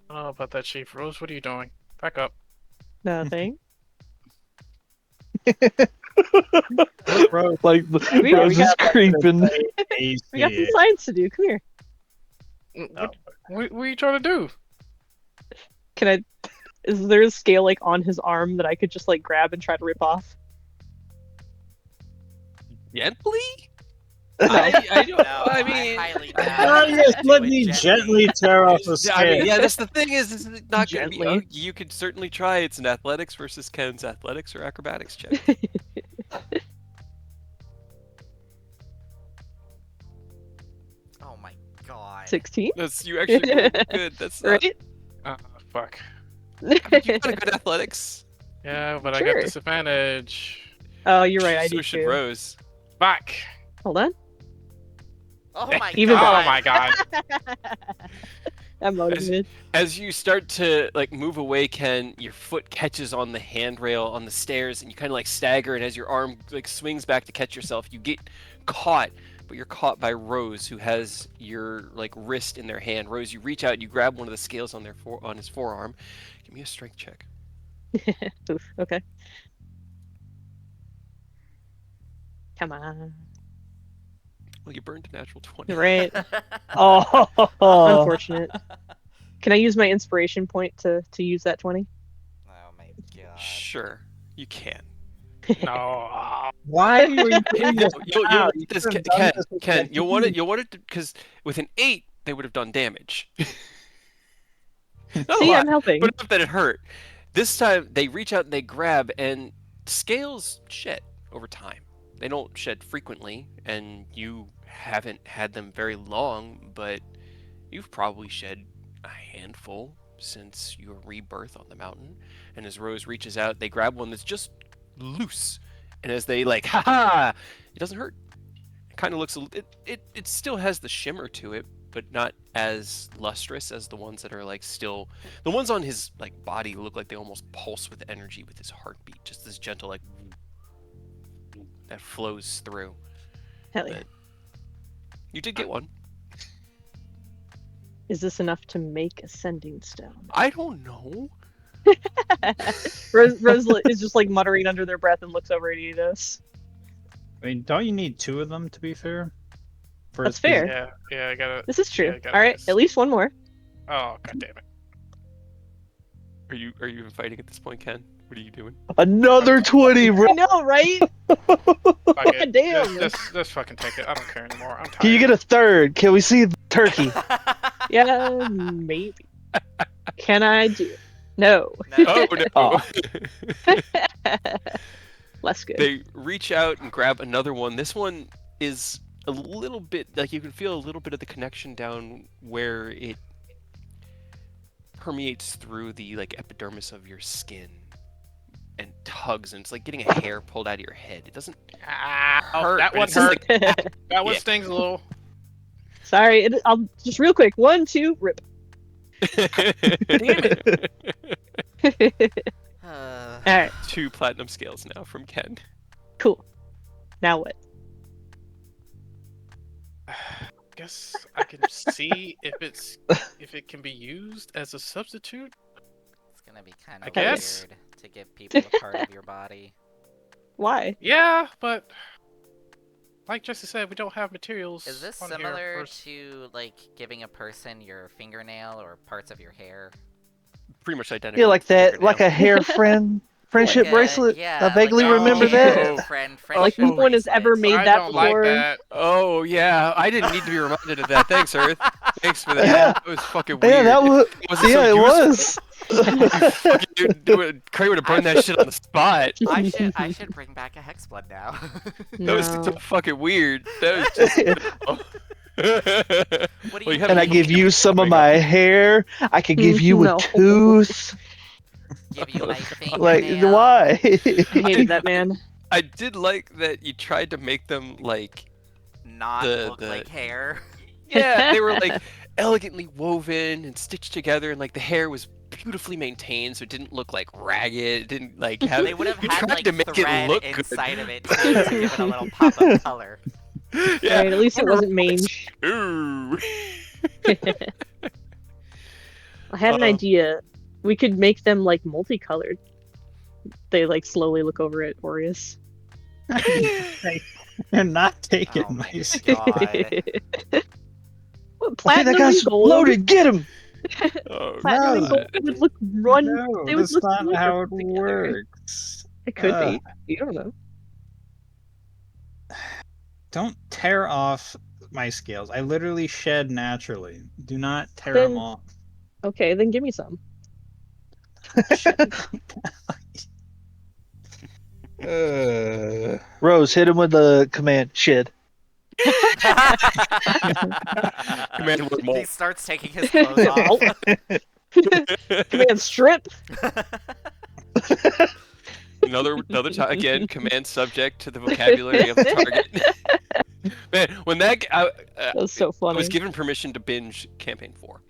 I don't know about that, Chief. Rose, what are you doing? Back up. Nothing. Rose, Like We Rose is got that creeping. AC. We got some science to do. Come here. What are you trying to do? Can I? Is there a scale on his arm that I could just grab and try to rip off? Gently? No, I don't. no, I mean, highly Oh, doubt yes, you let would me gently tear off the I mean, scale. yeah, that's the thing is it's not going to be. Gently. You could certainly try. It's an athletics versus Ken's athletics or acrobatics check. Oh my god. 16. That's you actually rolled good. That's not, Right? Fuck. I mean, you've got a good athletics. Yeah, but I Sure. got disadvantage. Oh, you're right. I So do should too. Rose. Fuck. Hold on. Oh my Even god. Oh my god. I'm motivated. As you start to move away, Ken, your foot catches on the handrail on the stairs, and you kind of stagger. And as your arm swings back to catch yourself, you get caught. But you're caught by Rose, who has your wrist in their hand. Rose, you reach out, you grab one of the scales on on his forearm. Give me a strength check. Oof, okay. Come on. Well, you burned a natural 20. Right. Oh, Unfortunate. Can I use my inspiration point to use that 20? Oh my god. Sure, you can. No. Why were you doing this? You'll now? want You this, could've done this with Ken. that You'll want it because with an 8 they would have done damage. Not a See, lot, I'm helping. but enough that it hurt. This time they reach out and they grab, and scales shed over time. They don't shed frequently, and you haven't had them very long, but you've probably shed a handful since your rebirth on the mountain. And as Rose reaches out, they grab one that's just loose, and as they ha, it doesn't hurt. It kind of looks it still has the shimmer to it, but not as lustrous as the ones that are still. The ones on his body look like they almost pulse with energy with his heartbeat, just this gentle that flows through. Hell yeah. But you did get one. Is this enough to make a sending stone? I don't know. Rose is just like muttering under their breath and looks over at Eidos. I mean, don't you need 2 of them to be fair? That's fair. Yeah, I gotta. This is true. Yeah, I got All right, this. at least one more. Oh, god damn it. Are you even fighting at this point, Ken? What are you doing? Another 20, bro. I know, right? Fuck it. Damn. Just fucking take it. I don't care anymore. I'm tired. Can you get a third? Can we see the turkey? Yeah, maybe. Can I do it? No. Oh no! Oh. Less good. They reach out and grab another one. This one is a little bit like you can feel a little bit of the connection down where it permeates through the like epidermis of your skin and tugs, and it's like getting a hair pulled out of your head. It doesn't hurt. that but one it's just hurt. like- That one Yeah. stings a little. Sorry, I'll just real quick. 1, 2, rip. Damn it! Uh, Alright, 2 platinum scales now from Ken. cool. Now what? Guess I can see if it can be used as a substitute. it's gonna be kind I of guess. weird to give people a part of your body. Why? Yeah, but like Jesse said, we don't have materials. Is this on here similar for- to like giving a person your fingernail or parts of your hair? Pretty much identical. Yeah, like to that, fingernail. like a hair friendship Like a- bracelet. yeah, I vaguely like a remember friendship that. friendship Like, no one has ever bracelet. made I that don't like before. that. Oh yeah, I didn't need to be reminded of that. Thanks, Earth. Thanks for that. That was fucking weird. Yeah, that was. wasn't Yeah, so it useful. was. Craig would have burned that shit on the spot. I should bring back a hex blood now. That was so No. fucking weird. That was just. What do Well, you have And I to give look you at some of it. my hair. I could give you No. a tooth. give you my fingernail? Like, why? I hated that man. I did like that you tried to make them like. Not The- look the- like hair. Yeah, they were like elegantly woven and stitched together, and like the hair was beautifully maintained, so it didn't look like ragged. It didn't like have. They would have you had tried like to make it thread look good. inside of it too, to give it a little pop of color. Yeah. Right, at least it wasn't mange. Ooh. I had an Uh-oh. idea. We could make them like multicolored. They like slowly look over at Aureus. And not taking Oh my my skill. God. What, Okay, platinum that guy's and gold? loaded. Get him. Oh, Platinum and No. gold would look run. No, they would that's look not really how it good together. works. It could Uh. be. You don't know. Don't tear off my scales. I literally shed naturally. Do not tear Then- them off. Okay, then give me some. Rose, hit him with the command. Shed. Command word He molt. starts taking his clothes off. Command strip. Another time again. Command subject to the vocabulary of the target. Man, when that That was so I funny. was given permission to binge campaign 4.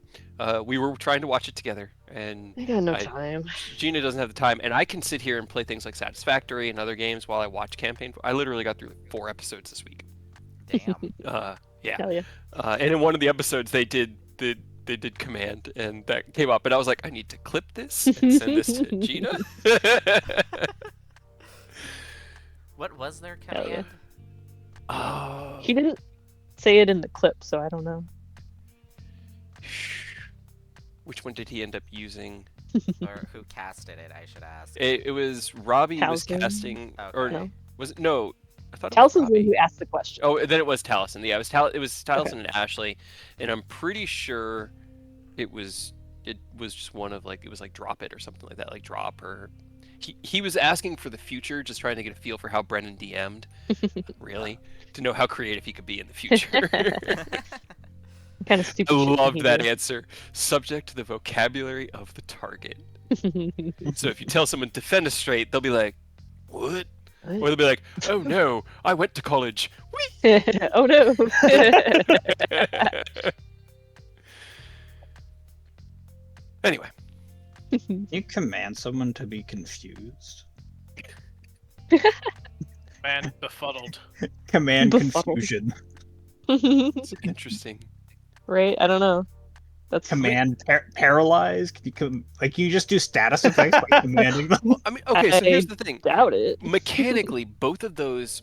We were trying to watch it together, and I got no I- time. Gina doesn't have the time, and I can sit here and play things like Satisfactory and other games while I watch campaign. I literally got through 4 episodes this week. Damn. Yeah. Hell yeah. And in one of the episodes, they did command, and that came up, and I was like, I need to clip this and send this to Gina. What was their Hell yeah. command? Oh. He didn't say it in the clip, so I don't know. Which one did he end up using? Or who casted it, I should ask. It was Robbie was Towson? casting, or Okay. No. was it? No, I thought it was Talson's the one Robbie. who asked the question. Oh, then it was Taliesin. Yeah, it was Taliesin and Ashley, and I'm pretty sure it was just one of like it was like Drop It or something like that, like Drop or he was asking for the future, just trying to get a feel for how Brennan DM'd, really, to know how creative he could be in the future. Kind of stupid. I shit loved he that did. answer. Subject to the vocabulary of the target. So if you tell someone defenestrate, they'll be like, "What?" Or they'll be like, "Oh no, I went to college." Oh no. Anyway, You command someone to be confused. Man, befuddled. Command Befuddled. confusion. it's interesting. Right? I don't know. That's command paralyze? Can you just do status effects by commanding them? Well, I mean, okay, so here's the thing. doubt it. Mechanically, both of those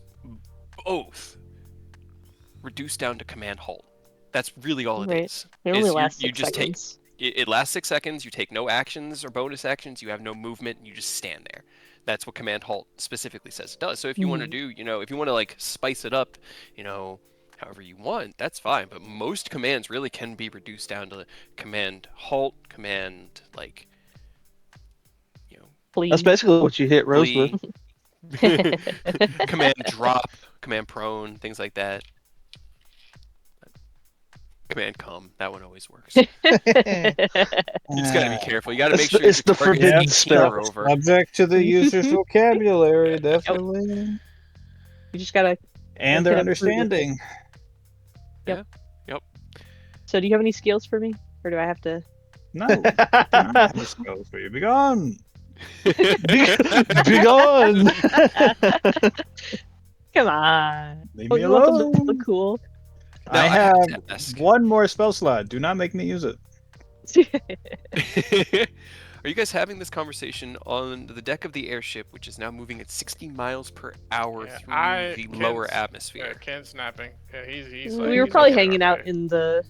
reduce down to command halt. That's really all it Right. is. It only Is lasts you 6 just take seconds. it lasts 6 seconds. You take no actions or bonus actions. You have no movement. And you just stand there. That's what command halt specifically says it does. So if you want to do, if you want to like spice it up, however you want, that's fine. But most commands really can be reduced down to command halt, command like, Please. That's basically what you hit Rose flee, with. command drop, command prone, things like that. Command come, that one always works. You just gotta be careful. You gotta make sure it's your the target's forbidden 18 spell. or over. Subject to the user's vocabulary, definitely. You just gotta. And Make their it a prudent. understanding. Yep. Yep. So, do you have any skills for me, or do I have to? No, do not have a spell for you. Be gone. Be gone. Come on. Leave Oh, me you want them to alone. look cool. No, I have have to ask. one more spell slot. Do not make me use it. Are you guys having this conversation on the deck of the airship, which is now moving at 60 miles per hour Yeah, through the lower Ken's- atmosphere? Yeah, Ken's snapping. Yeah, he's we like, were he's probably like, hanging out okay. in the,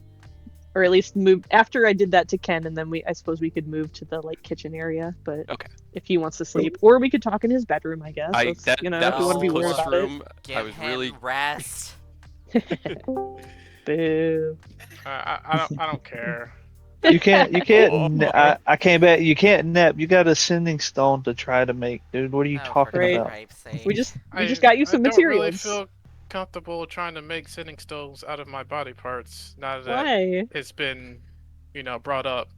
or at least move after I did that to Ken, and then I suppose we could move to the like kitchen area. But Okay. if he wants to sleep, or we could talk in his bedroom, I guess. That's, That if you was want to the be weird closest about room. Give I was him really rest. it. Boo. I don't care. You can't. I can't bet you can't nap. You got a sending stone to try to make, dude. What are you Oh, talking for Right. about? Christ's sake. We just got you some I don't really materials. feel comfortable trying to make sitting stones out of my body parts now that Why? it's been, brought up.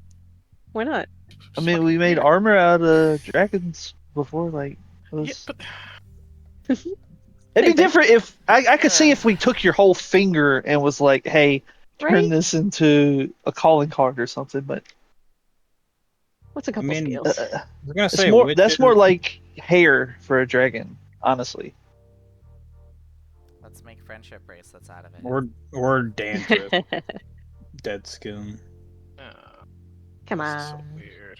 Why not? I mean, we made armor out of dragons before. Like, it was... Yeah, but it'd be different if I could see if we took your whole finger and was like, "Hey, turn Right? this into a calling card or something." But What's a couple mean, scales? I was gonna it's say more. That's witches- more like hair for a dragon, honestly. Let's make friendship bracelets out of it. or dandruff, dead skin. Come this is so on. weird.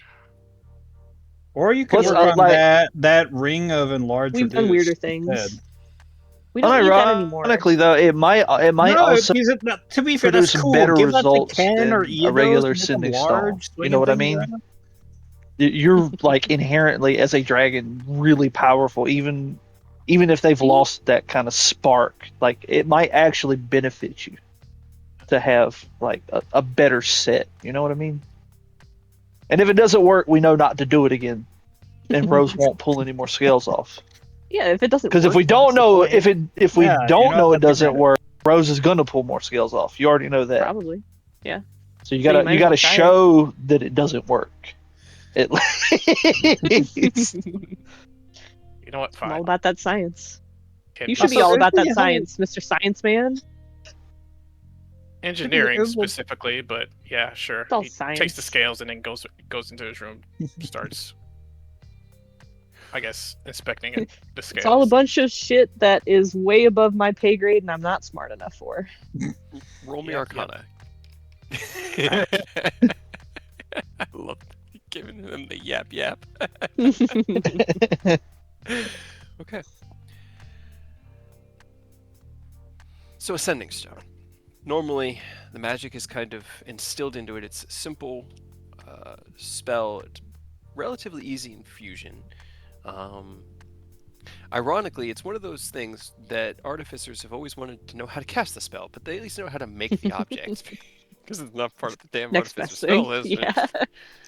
Or you could Plus, work on like- that ring of enlarged. We've done reduce weirder things. instead. We don't need that anymore. Ironically, though, it might No, also no, to be fair, that's produce cool. better Give that to results Ken than or a Evos, regular make them sending large, stone. You know what I swinging mean? things around. You're like inherently as a dragon really powerful, even if they've lost that kind of spark. Like it might actually benefit you to have like a better set. You know what I mean? And if it doesn't work, we know not to do it again, and Rose won't pull any more scales off. Yeah, if it doesn't. Because if work, we don't what's the know point? if we Yeah, don't you're not know it about to doesn't grab it. work, Rose is gonna pull more scales off. You already know that. Probably. Yeah. So you So you gotta might you as gotta well try it. show that it doesn't work. At least. You know what? I'm all Fine. about that science. Ken, You should be Also, all about that yeah. science, Mr. Science Man. engineering Herbal. specifically, but yeah, sure. It's all He takes science. the scales and then goes into his room, starts, I guess, inspecting it, the scales. It's all a bunch of shit that is way above my pay grade and I'm not smart enough for. Roll me Yep, Arcana. I love giving them the yap. Okay. So Ascending Stone. Normally, the magic is kind of instilled into it. It's a simple spell. It's relatively easy in fusion. Ironically, it's one of those things that artificers have always wanted to know how to cast the spell, but they at least know how to make the objects because it's not part of the damn Next artificer best spell thing. list.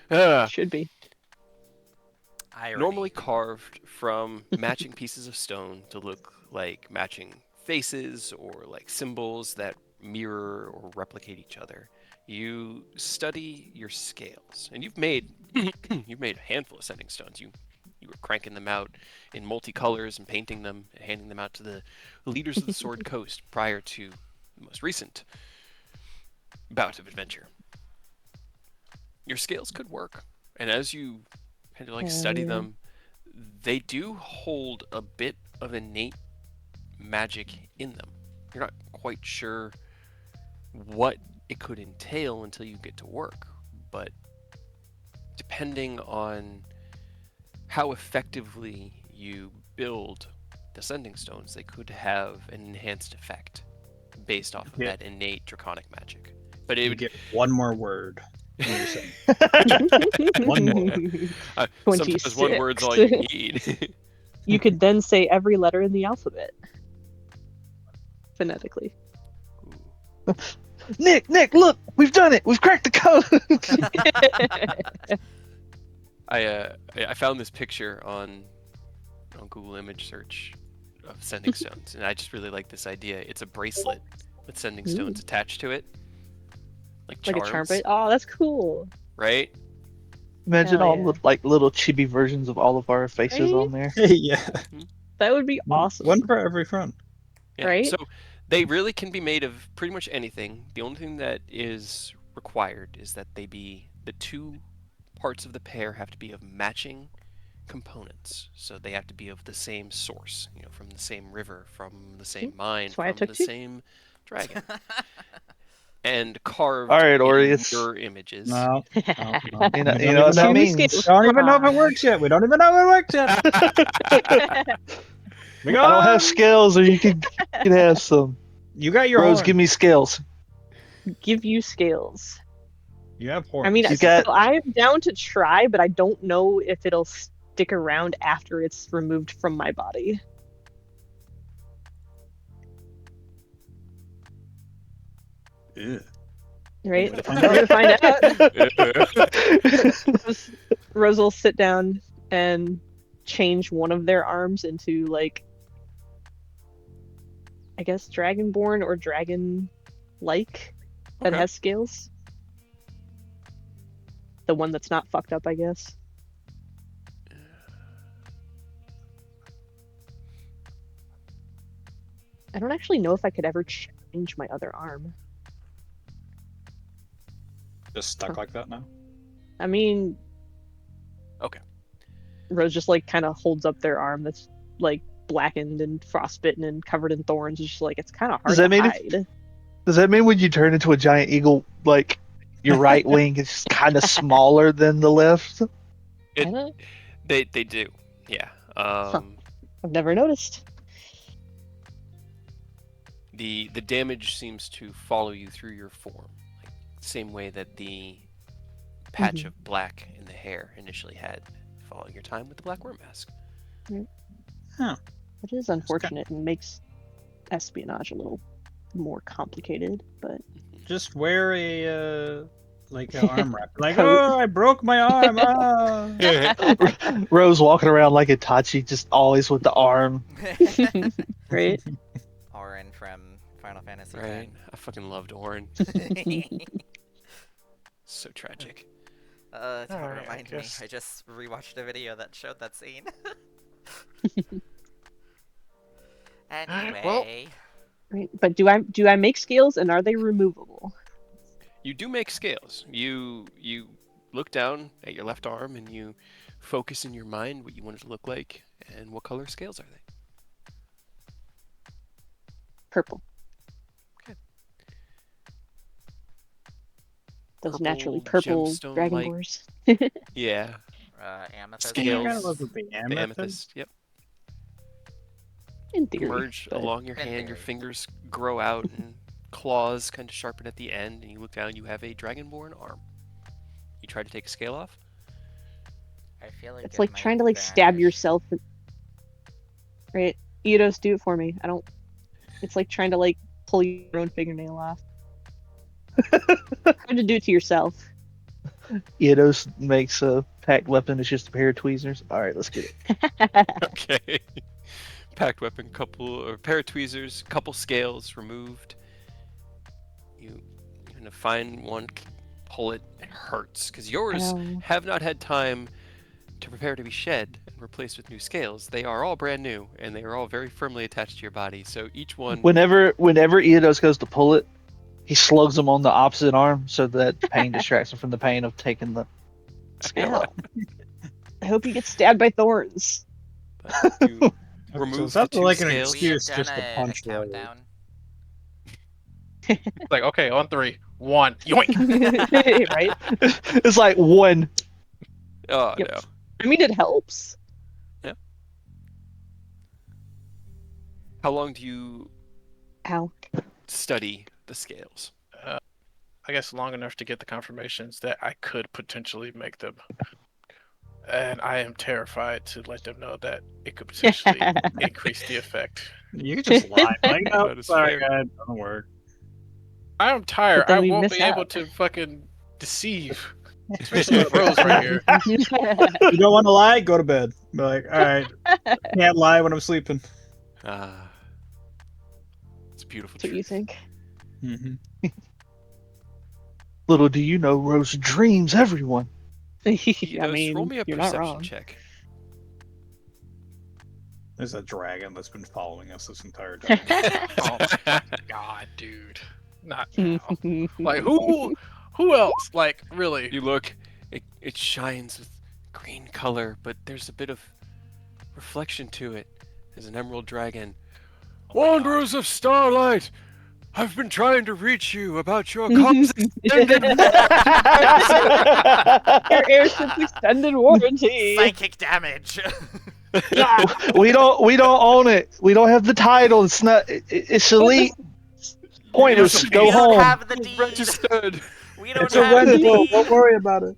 Yeah. Should be. Irony. Normally carved from matching pieces of stone to look like matching faces or like symbols that mirror or replicate each other. You study your scales, and you've made a handful of sending stones. You were cranking them out in multicolors and painting them and handing them out to the leaders of the Sword Coast prior to the most recent bout of adventure. Your scales could work, and as you kind of like study them, they do hold a bit of innate magic in them. You're not quite sure what it could entail until you get to work. But depending on how effectively you build the sending stones, they could have an enhanced effect based off of Yeah. that innate draconic magic. But it You would get one more word. when you're saying- One more. sometimes one word's all you need. You could then say every letter in the alphabet phonetically. Nick, look, we've done it. We've cracked the code. I found this picture on Google image search of sending stones, and I just really like this idea. It's a bracelet with sending stones attached to it, like charms, Like a charm, oh, that's cool. right? Imagine Hell all yeah. the little chibi versions of all of our faces Right? on there. Yeah. That would be awesome. One for every front. Yeah. Right? So they really can be made of pretty much anything. The only thing that is required is that they be the two parts of the pair have to be of matching components. So they have to be of the same source, from the same river, from the same mine, That's why I from took the two. same dragon, and carved All right, in Aureus. your images. No. You know, We you don't know what that even means. Scales. Don't even know if it Come works yet. We don't even know if it works yet. I don't have scales, or you could have some. You got your Rose, horn. give me scales. Give you scales. You have horns. I mean, You so got- I'm down to try, but I don't know if it'll stick around after it's removed from my body. Ew. Right? We're We're gonna gonna find out. Rose will sit down and change one of their arms into, like, I guess dragonborn or dragon-like that Okay. has scales. The one that's not fucked up, I guess. I don't actually know if I could ever change my other arm. Just stuck like that now. I mean, Okay. Rose just like kind of holds up their arm that's like blackened and frostbitten and covered in thorns. It's just like it's kind of hard Does that to mean hide. Does that mean when you turn into a giant eagle, like your right wing is just kind of smaller than the left? It- Kinda? They do, yeah. I've never noticed. The damage seems to follow you through your form, like same way that the patch of black in the hair initially had follow your time with the black worm mask. It is unfortunate and makes espionage a little more complicated, but Just wear a like an arm wrap. Like, oh, I broke my arm. Ah. Rose walking around like Itachi, just always with the arm. right? Orin from Final Fantasy Right? I fucking loved Orin. X. So tragic. Don't Alright, I remind me. guess- I just rewatched a video that showed that scene. Anyway, Right. But do I make scales and are they removable? You do make scales. You look down at your left arm and you focus in your mind what you want it to look like and what color scales are they. Purple. Okay. Those Purple, naturally purple gemstone-like. dragonborns. Yeah. amethyst. Scales. Kind of love the The amethyst. amethyst. Yep. In theory. Merge but- along your In hand, your theory. fingers grow out and claws kind of sharpen at the end, and you look down, you have a dragonborn arm. You try to take a scale off? I feel like It's it like might trying to like stab vanish. yourself. Right? Eidos, do it for me. I don't. It's like trying to like pull your own fingernail off. Hard to do it to yourself. Eidos makes a packed weapon. It's just a pair of tweezers. All right, let's get it. Okay. Packed weapon, pair of tweezers, couple scales removed. You kind of find one, pull it, it hurts because yours Ow. have not had time to prepare to be shed and replaced with new scales. They are all brand new and they are all very firmly attached to your body. So each one, Whenever Eidos goes to pull it, he slugs him on the opposite arm so that pain distracts him from the pain of taking the scale Ow. out. I hope you get stabbed by thorns. but you So remove it's the not two like an scales. We have excuse done just to a punch Rose. countdown. Like, okay, on 3. 1. Yoink! Right? It's like one. Oh Yep. no. I mean, it helps. How long do you Ow. study the scales? I guess long enough to get the confirmations that I could potentially make them. And I am terrified to let them know that it could potentially increase the effect. You could just lie. Like, no, That is sorry, fair. guys, doesn't work. I'm tired. But then I we won't miss be able out. to fucking deceive. Especially with Rose right here. You don't want to lie? Go to bed. Be like, all right, can't lie when I'm sleeping. Ah, it's a beautiful That's what you truth. think. Mm-hmm. Little do you know, Rose dreams everyone. I Eidos, mean, roll me a you're not perception wrong. check. There's a dragon that's been following us this entire time. Oh my god, dude. Not now. Like who else? Like really? You look, it shines with green color, but there's a bit of reflection to it. There's an emerald dragon. Wanderers of starlight, I've been trying to reach you about your comms extended Your airship's extended warranty. Psychic damage. we don't own it. We don't have the title. It's not. It's elite. Pointless. You Go we don't home. have the deed. registered. We don't It's a have the rental. deed. Don't worry about it.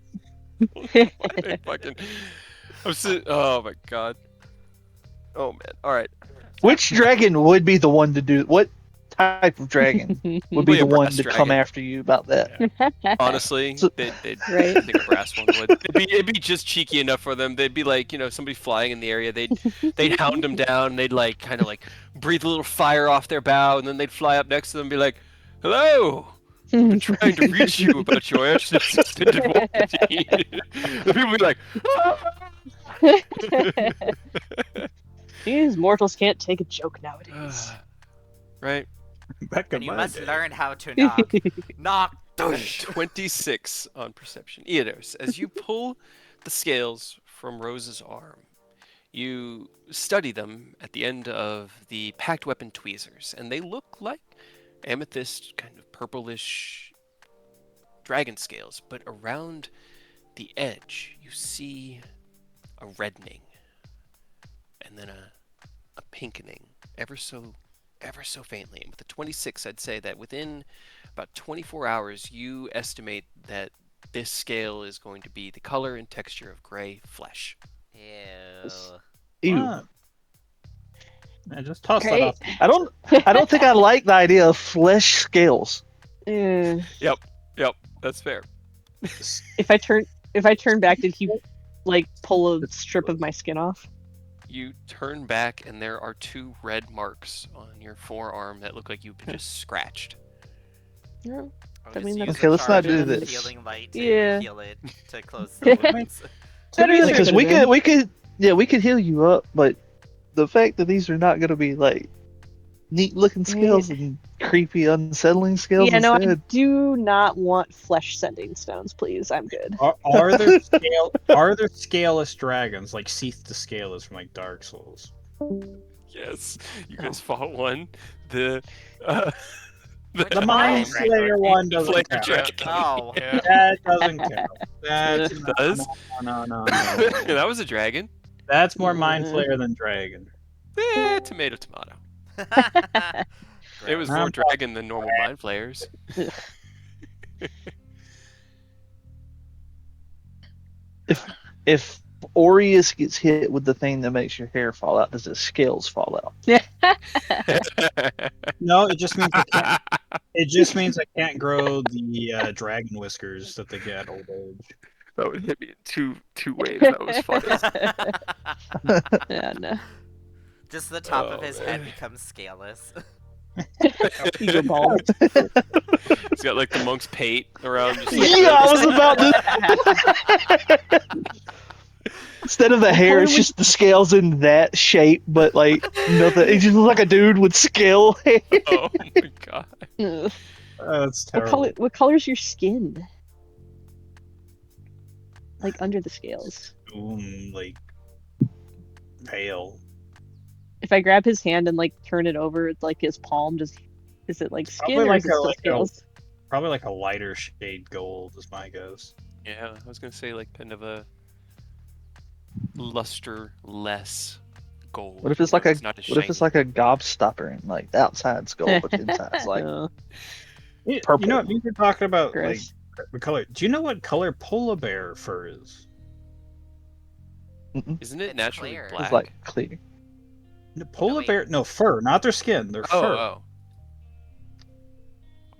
Fucking, oh my god. Oh man. All right. Which dragon would be the one to do? What type of dragon would be Probably a the one brass to come dragon. after you about that? Honestly, So- they'd Right. I think a brass one would. It'd be just cheeky enough for them. They'd be like, somebody flying in the area. They'd hound them down. They'd like kind of like breathe a little fire off their bow, and then they'd fly up next to them and be like, "Hello, I've been trying to reach you about your airship's extended warranty." The people would be like, These mortals can't take a joke nowadays. right? Back in And you my must day. learn how to knock. Knock. Douche. 26 on perception. Eidos, as you pull the scales from Rose's arm, you study them at the end of the packed weapon tweezers, and they look like amethyst, kind of purplish dragon scales, but around the edge you see a reddening and then a pinkening ever so faintly. And with the 26, I'd say that within about 24 hours you estimate that this scale is going to be the color and texture of gray flesh. Ew. Ew. Ah. I just toss that Great. off. I don't think I like the idea of flesh scales. Eh. Yep, that's fair. If I turn back, did he like pull a strip of my skin off? You turn back and there are 2 red marks on your forearm that look like you've been just scratched. No. I'll I just mean, use that's- Okay, the let's not charge do of the this. Healing light to Yeah. heal it to close the wounds. Better than it Because could've been. we could heal you up, but the fact that these are not going to be like neat looking scales and creepy unsettling scales Yeah, no, I instead. do not want flesh sending stones, please. I'm good. Are there scaleless dragons like Seath the Scaleless from like Dark Souls? Yes, you guys fought one. The The Mind Dragon. Slayer one Flame doesn't count. dragon. Oh. Yeah. That doesn't count. That's It does. no. That was a dragon. That's more Mind Flayer than dragon. Tomato. It Gross. was more dragon than normal mind flayers. If Aureus gets hit with the thing that makes your hair fall out, does his scales fall out? No, it just means I can't. It just means I can't grow the dragon whiskers that they get at old age. That would hit me in two ways. That was funny. Yeah, no. Just the top of Oh, his man. head becomes scaleless. You go bald. He's got like the monk's pate around. Just like Yeah, I was about to. Instead of the hair, it's just the scales in that shape, but like nothing. It just looks like a dude with scale hair. Oh my god. Ugh. That's What terrible. color's your skin? Like under the scales. Like pale. If I grab his hand and like turn it over, like his palm, just is it like skin Probably or like is it a- still like a- scales? Probably like a lighter shade gold is my guess. Yeah, I was gonna say like kind of a luster-less gold. What if it's you like know, a it's not as what if it's shiny. like a gobstopper and like the outside's gold but the inside's like You purple? know what? We were talking about like Gross. the color. Do you know what color polar bear fur is? Isn't it It's naturally clear. black? It's like clear. The polar wait. bear, no fur, not their skin, their oh, fur. oh.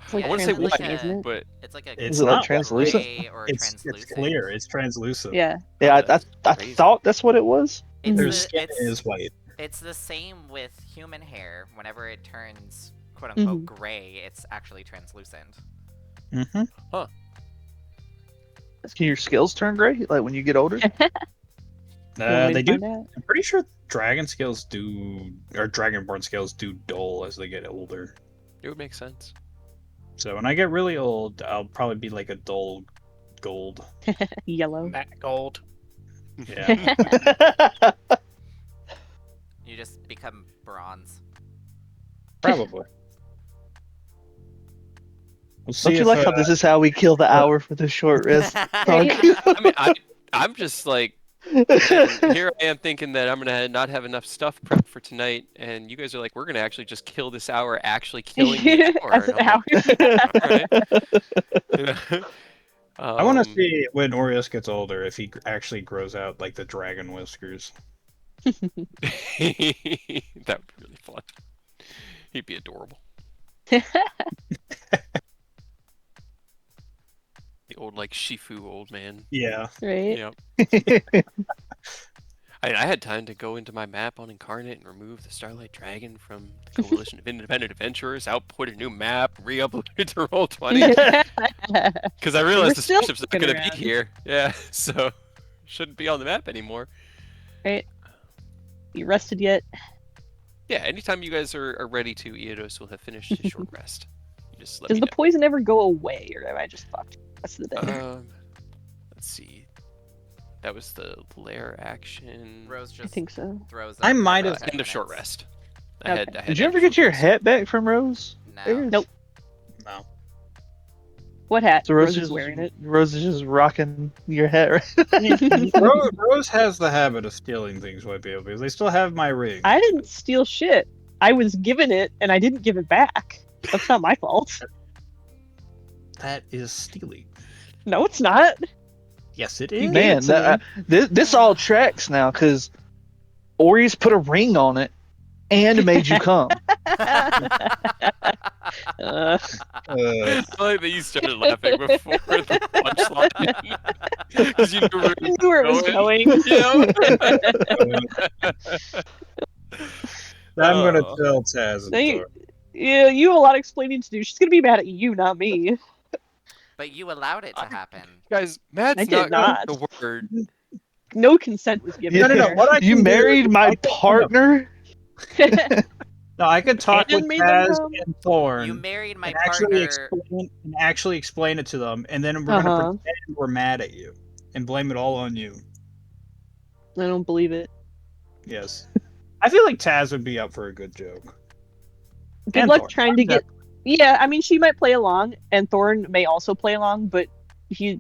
It's like I want to say it's translucent, white, isn't it? but It's like a It's Is it like not translucent? gray or It's translucent. clear. It's translucent. Yeah. Yeah, Oh, I that's crazy. thought that's what it was. It's Their Mhm. skin is white. It's the same with human hair. Whenever it turns quote unquote gray, it's actually translucent. Mm-hmm. Can your skills turn gray like when you get older? You want me They to do. find out? I'm pretty sure dragon scales do, or dragonborn scales do dull as they get older. it would make sense. So when I get really old, I'll probably be like a dull gold. Yellow. Matte gold. Yeah. You just become bronze. Probably. We'll see Don't you if, like how this is how we kill the hour for the short rest? I mean, I'm just like, man, here I am thinking that I'm gonna not have enough stuff prepped for tonight, and you guys are like, we're gonna actually just kill this hour, actually killing the hour. As And an I'm like, hour. all right. You know? I want to Um, see when Orius gets older if he actually grows out like the dragon whiskers. that would be really fun. He'd be adorable. The old like Shifu old man. Yeah. Right? Yep. I had time to go into my map on Incarnate and remove the Starlight Dragon from the Coalition of Independent Adventurers, output a new map, re-upload it to Roll20, because I realized the still spaceship's not fucking going to around. be here. Yeah, so shouldn't be on the map anymore. Right? You rested yet? Yeah, anytime you guys are ready to, Eodos will have finished his short rest. You just let Does me the poison ever go away, or am I just fucked the rest of the day? know. Let's see. That was the lair action. Rose I just think so. throws. I up might every have- 10 End of short minutes. rest. Okay. I had Did you end ever of get short your rest. hat back from Rose? No. Nope. No. What hat? So Rose Rose is is wearing it. Rose is just rocking your hat, right? Rose has the habit of stealing things, white people, because they still have my ring. I didn't steal shit. I was given it, and I didn't give it back. That's not my fault. That is stealing. No, it's not. Yes, it You is. gave it Man, to me. this all tracks now because Ori's put a ring on it and made you come. Uh, I like that you started laughing before the punchline. Because you knew where I knew where it was going. I'm gonna Oh. tell Taz and Now you, Thor. yeah, you have a lot of explaining to do. She's gonna be mad at you, not me. But you allowed it to happen. Guys, Matt's I did not. the word. No consent was given. No, No, there. what I You can do married is I my can- partner? No, I could talk And with made them Taz come? and Thorn You married my and actually partner. explain it to them, and then we're gonna Uh-huh. pretend we're mad at you and blame it all on you. I don't believe it. Yes. I feel like Taz would be up for a good joke. Good And luck Thorn. trying to get. Yeah, I mean, she might play along, and Thorn may also play along, but it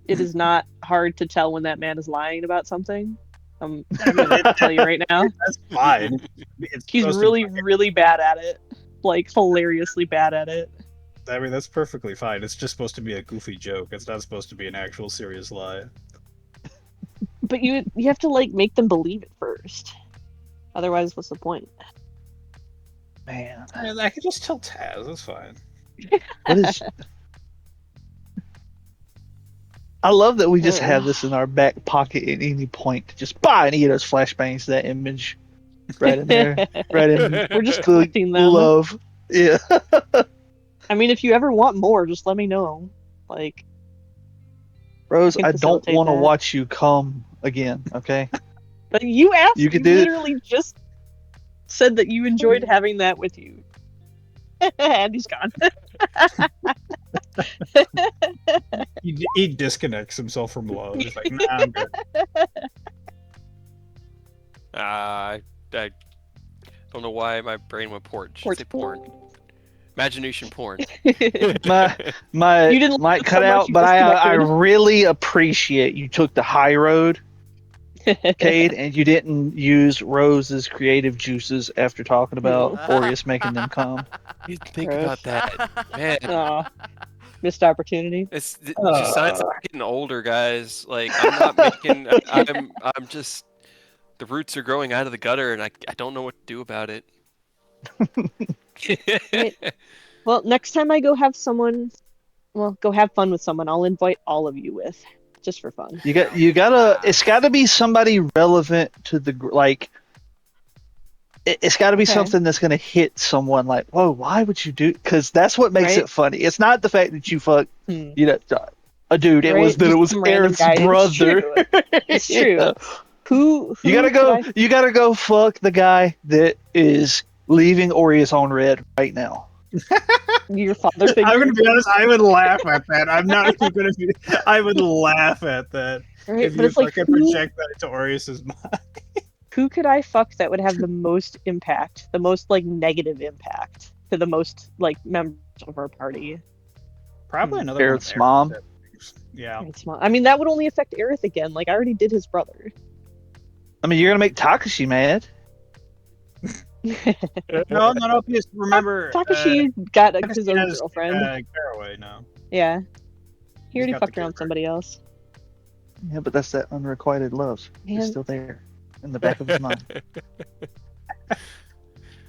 is not hard to tell when that man is lying about something. I'm gonna tell you right now. That's fine. It's He's supposed to really, really bad at it. Like, hilariously bad at it. I mean, that's perfectly fine. It's just supposed to be a goofy joke. It's not supposed to be an actual serious lie. But you have to, like, make them believe it first. Otherwise, what's the point? Man, I could just tell Taz. That's fine. what is? I love that we just have this in our back pocket at any point to just buy and eat us flashbangs that image right in there, right in. We're just the collecting them. love. Yeah. I mean, if you ever want more, just let me know. Like, Rose, can I don't facilitate want to that. watch you come again. Okay. but you asked. You You, could do it. literally just said that you enjoyed having that with you. And he's gone. He disconnects himself from love. He's like, nah, I'm good. I don't know why my brain went porn. Should say porn. Imagination porn. My You didn't might like cut so much out, you but I disconnected. really appreciate you took the high road, Cade, and you didn't use Rose's creative juices after talking about Aureus making them come. You think Gross. about that, man. Aw, missed opportunity. It just signs like I'm getting older, guys. Like I'm not making. I'm just. The roots are growing out of the gutter, and I don't know what to do about it. Right. Well, next time I go have someone, well, go have fun with someone, I'll invite all of you with, just for fun. You gotta. It's got to be somebody relevant to the like. It's got to be Okay. something that's gonna hit someone. Like, whoa, why would you do? Because that's what makes Right. it funny. It's not the fact that you fuck, Hmm. a dude. It Right, was that just it was some random Aerith's guy. It's brother. true. It's true. Yeah. Who You gotta could go. I- You gotta go fuck the guy that is leaving Aureus on red right now. Your father figure. I'm gonna be honest. I would laugh at that. I'm not even gonna be. I would laugh at that Right, if but you it's like fucking project that into Aureus's mind. who could I fuck that would have the most impact, the most like negative impact to the most like members of our party? Probably another one. of Aerith's mom. siblings. Yeah. It's not. I mean, that would only affect Aerith again. Like I already did his brother. I mean, you're gonna make Takashi mad. No, if you just remember. Takashi got his Takashi own has, girlfriend. Caraway now. Yeah, he already got the fucked around kid, somebody else. Yeah, but that's that unrequited love. Man. It's still there in the back of his mind.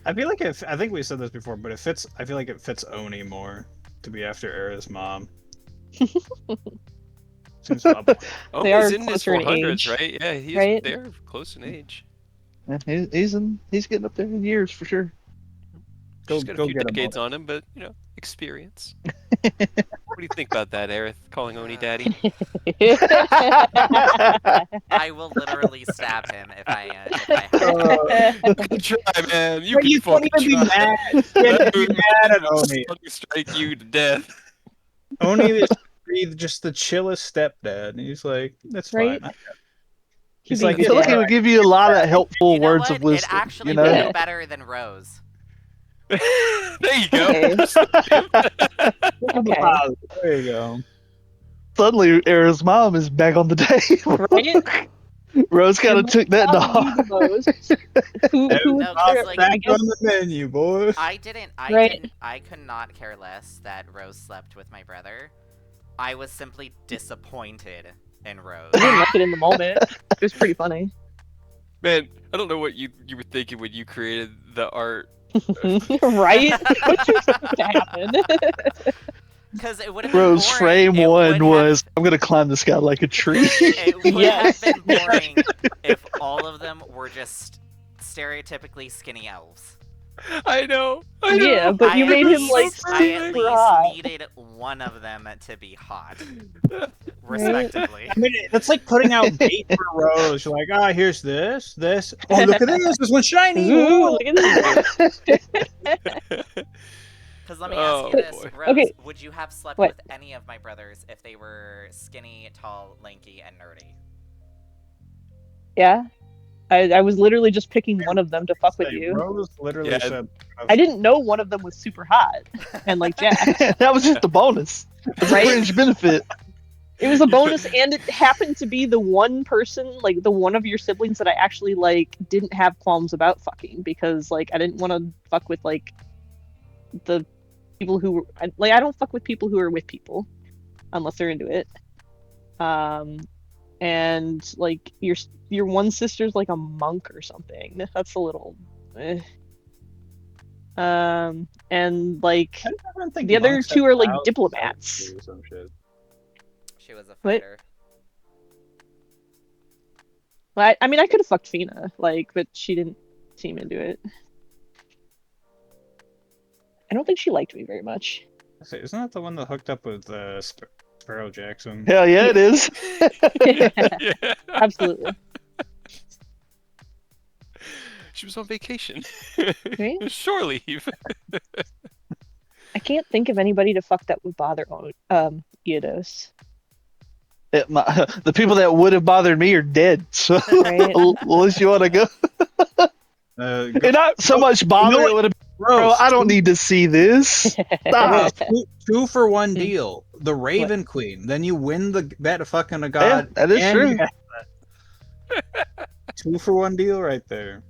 I feel like I think we said this before, but it fits. I feel like it fits Oni more to be after Aerith's mom. Seems up. Oh, They he's are in his closer in 400s, age, right? Yeah, he's right? they're close in age. Yeah, he's getting up there in years for sure. Just got a go few get him, decades Oni. on him, but experience. What do you think about that, Aerith? Calling Oni daddy? I will literally stab him if I have to. You can try, man. You But can you can't fucking even be try. mad. You can't be mad at Oni. Fucking strike you to death. Oni is just the chillest stepdad. And he's like, that's Right? fine. He'd He's be like, a I good feel like dad. it would give you a lot of helpful You know words what? of wisdom. It actually you know? would Yeah. be better than Rose. There you go. Okay. Okay. Wow, there you go. Suddenly, Aerith's mom is back on the table. Right? Rose kind of Your took that mom would be dog. the most. Who was No, there? it's like- Back I guess on the menu, boy. I Right. could not care less that Rose slept with my brother. I was simply disappointed in Rose. I didn't like it in the moment. It was pretty funny. Man, I don't know what you were thinking when you created the art. Right? What you expect to happen? Because it would have been Rose boring. frame It one would have- was, I'm gonna climb this guy like a tree. It would Yes. have been boring if all of them were just stereotypically skinny elves. I know. I know. Yeah, but you I made at him like least- I at super least hot. needed one of them to be hot, respectively. I mean, that's like putting out bait for Rose. You're like, here's this. Oh, look at this one's shiny. Ooh, Ooh. look at this. Because let me Oh, ask you this, boy. Rose, Okay. would you have slept What? with any of my brothers if they were skinny, tall, lanky, and nerdy? Yeah. I was literally just picking one of them to fuck with Hey, you. Rose literally Yeah. said. I didn't know one of them was super hot and like Jack. That was just a bonus. It's Right? a fringe benefit. It was a bonus, and it happened to be the one person, like the one of your siblings that I actually like didn't have qualms about fucking because like I didn't want to fuck with like the people who were like I don't fuck with people who are with people unless they're into it. And like your one sister's like a monk or something. That's a little. And like I don't think the other monks two have are like vows diplomats. or some shit. She was a What? fighter. Well, I mean, I could have fucked Fina, like, but she didn't seem into it. I don't think she liked me very much. Isn't that the one that hooked up with Sparrow Jackson? Hell yeah, it is. Yeah. Absolutely. She was on vacation. Right? Shore leave. I can't think of anybody to fuck that would bother Eodos. The people that would have bothered me are dead. So Right. unless you want to go, Go- and not so much bother. You know It would have Bro, I don't need to see this. Stop. Two for one deal. The Raven Queen. Then you win the bet fucking a Yeah, god. that is and true. you get that. 2 for 1 deal right there.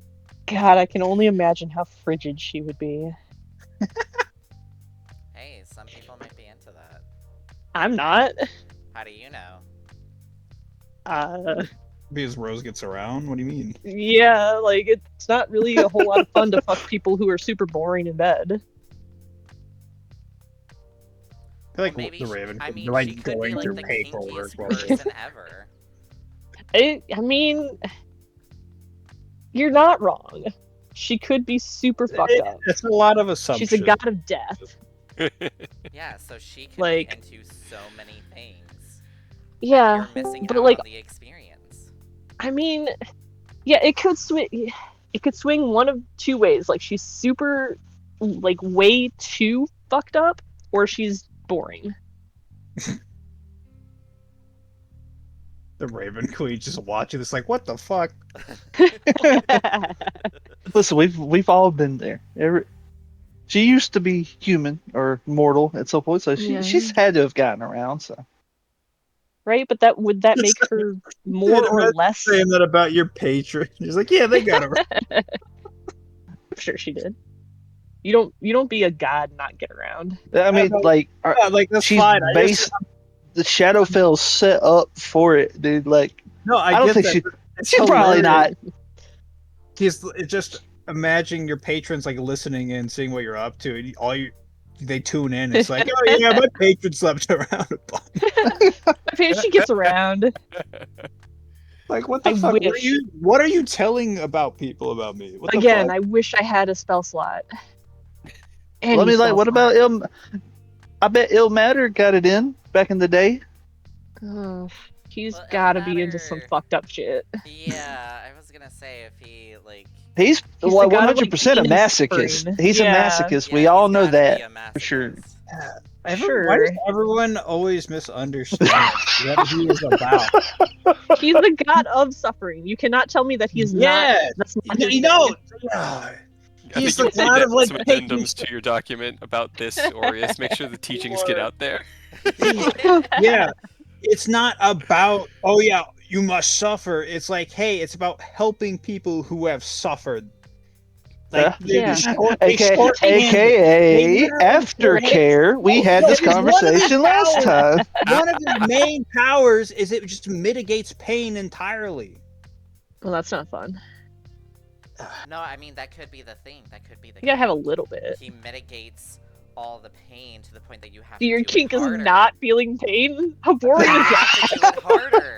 God, I can only imagine how frigid she would be. Hey, some people might be into that. I'm not. How do you know? Because Rose gets around? What do you mean? Yeah, like it's not really a whole lot of fun to fuck people who are super boring in bed. I feel like Well, maybe the she- Raven I Queen, mean, they're like she could be going like through the paperwork. kinkiest while person ever. I mean, you're not wrong. She could be super fucked up. It's a lot of assumptions. She's a god of death. Yeah, so she could Like- be into so many things. Yeah, You're missing but out like, on the experience. I mean, yeah, it could swing. It could swing one of two ways. Like she's super, like way too fucked up, or she's boring. The Raven Queen just watching this, like, what the fuck? Listen, we've all been there. She used to be human or mortal at some point, so Yeah. she's had to have gotten around. So Right, but would that make her more or imagine less? Saying that about your patron. He's like, yeah, they got it. I'm sure she did. You don't be a god and not get around. I mean, no, like, Yeah, like, that's she's fine. I based. The Shadowfell's set up for it, dude. Like, No, I I don't get think that. she. but it's She's probably not. hilarious. It's just imagine your patrons like listening and seeing what you're up to, and they tune in. It's like, oh yeah, my patron slept around a bunch. I mean, she gets around. Like, what the I fuck? wish. What are you telling about people about me? What the Again, fuck? I wish I had a spell slot. Well, I mean, like, what about I bet Il Matter got it in back in the day. Oh, he's Well, gotta no be into some matter- fucked up shit. Yeah, I was gonna say if he like. He's the like god of, like, 100% a pain and masochist. suffering. He's Yeah. a masochist. Yeah, We all he's know gotta be that a for sure. masochist. Why Sure. does everyone always misunderstand what he is about? He's the god of suffering. You cannot tell me that he's not. Yeah, That's not you his know. thing. Yeah. I He's think the you need god of, like, some taking- addendums to your document about this, Aureus. Make sure the teachings get out there. Yeah, it's not about, oh yeah, you must suffer. It's like, hey, it's about helping people who have suffered. Like, Yeah. AKA They aftercare. We had this It is one of his conversation last time. One of his main powers is it just mitigates pain entirely. Well, that's not fun. No, I mean that could be the thing. That could be the. You gotta have a kink. little bit. He mitigates all the pain to the point that you have. Your to do kink it is harder. not feeling pain. How boring You is that? have to do it harder.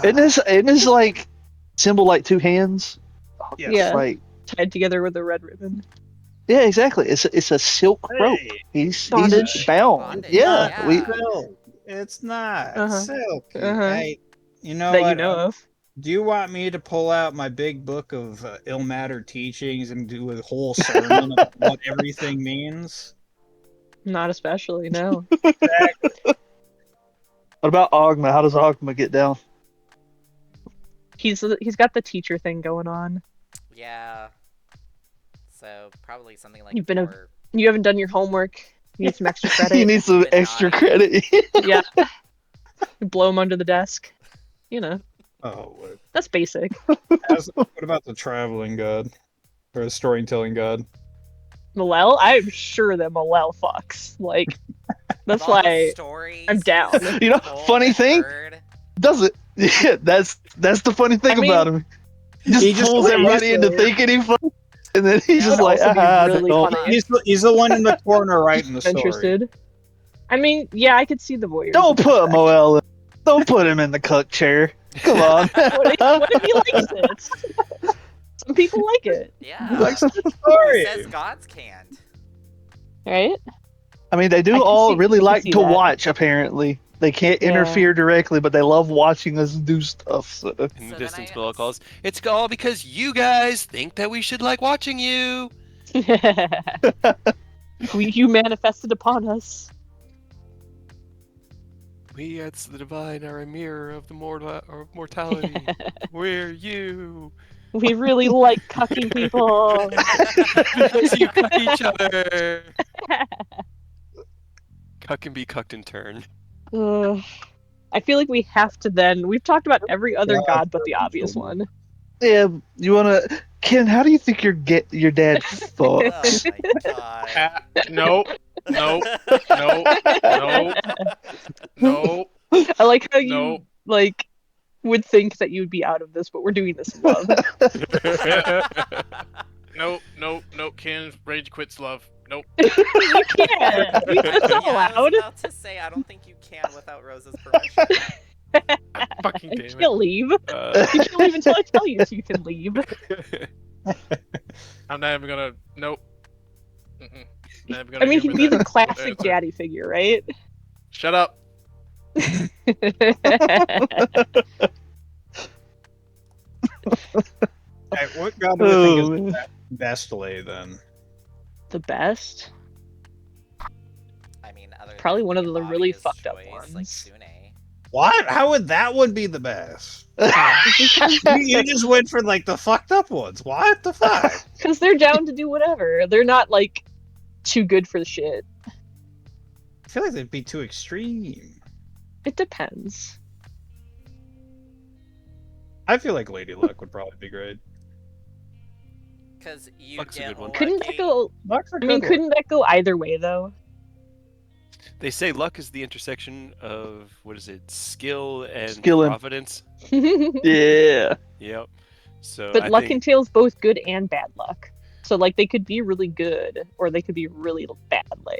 Isn't this like symbol like two hands? Yes. Yeah. Like, Tied together with a red ribbon. yeah, exactly. It's a silk rope. Hey, He's Bondage. bound. Bondage, Yeah, yeah. we silk. It's not silky. Uh-huh. Hey, you know That what? you know of. Do you want me to pull out my big book of ill matter teachings and do a whole sermon about what everything means? Not especially, no. What about Ogma? How does Ogma get down? He's got the teacher thing going on. Yeah. So probably something like You've been a- more. You haven't done your homework. You need some extra credit. You need some Bit extra naughty. credit. Yeah. Blow him under the desk. You know, Oh, what? that's basic. What about the traveling god? Or the storytelling god? Malel? I'm sure that Malel fucks. Like, that's With all the why stories I'm down. he's You know, told funny and thing? heard. Does it? Yeah, that's the funny thing I mean, about him. He he just just pulls plays everybody into it. thinking he fun, and then he's That just would like, also be ah, really don't. funny. He's the one in the corner writing the story. Interested. I mean, yeah, I could see the voyeur. Don't put Moel in. Don't put him in the cuck chair. Come on. What if he likes it? Some people like it, Yeah. He likes the Who Story. says gods can't? right? I mean, they do I can all see- really I can like see to that. watch. Apparently, they can't Yeah. interfere directly, but they love watching us do stuff. So. In the So then distance, I- Bella calls. It's all because you guys think that we should like watching you. You manifested upon us. We, as the divine, are a mirror of the mortality. We're you. We really like cucking people. Because you cuck each other. Cuck and be cucked in turn. Ugh. I feel like we have to then. We've talked about every other God, god but the obvious one. Yeah, you wanna Ken? How do you think your dad fucked? Oh my god. Nope. Nope. Nope. Nope. Nope. I like how you Nope. like would think that you'd be out of this, but we're doing this in love. Nope. Nope. Nope. Ken rage quits love. Nope. You can't. It's not Yeah, I was allowed. about to say I don't think you can without Rose's permission. Fucking You damn can't leave. You can't leave until I tell you so you can leave. I'm not even gonna. Nope. Mm-mm. Not even I gonna mean, give he'd me be the that classic answer. daddy figure, right? Shut up. Hey, what god do we think is Oh, the man. best lay then? The best? I mean, other Probably than one of the really obvious fucked up choice, ones. like Sune. What? How would that one be the best? You just went for like the fucked up ones. What the fuck? Because they're down to do whatever. They're not like too good for the shit. I feel like they'd be too extreme. It depends. I feel like Lady Luck would probably be great. Because you Luck's a get good one. Couldn't that lucky. go? Luck's a I mean, good one. couldn't that go either way though? They say luck is the intersection of what is it? Skill and Skill and- providence. Yeah. Yep. So But I luck think entails both good and bad luck. So like they could be really good or they could be really badly.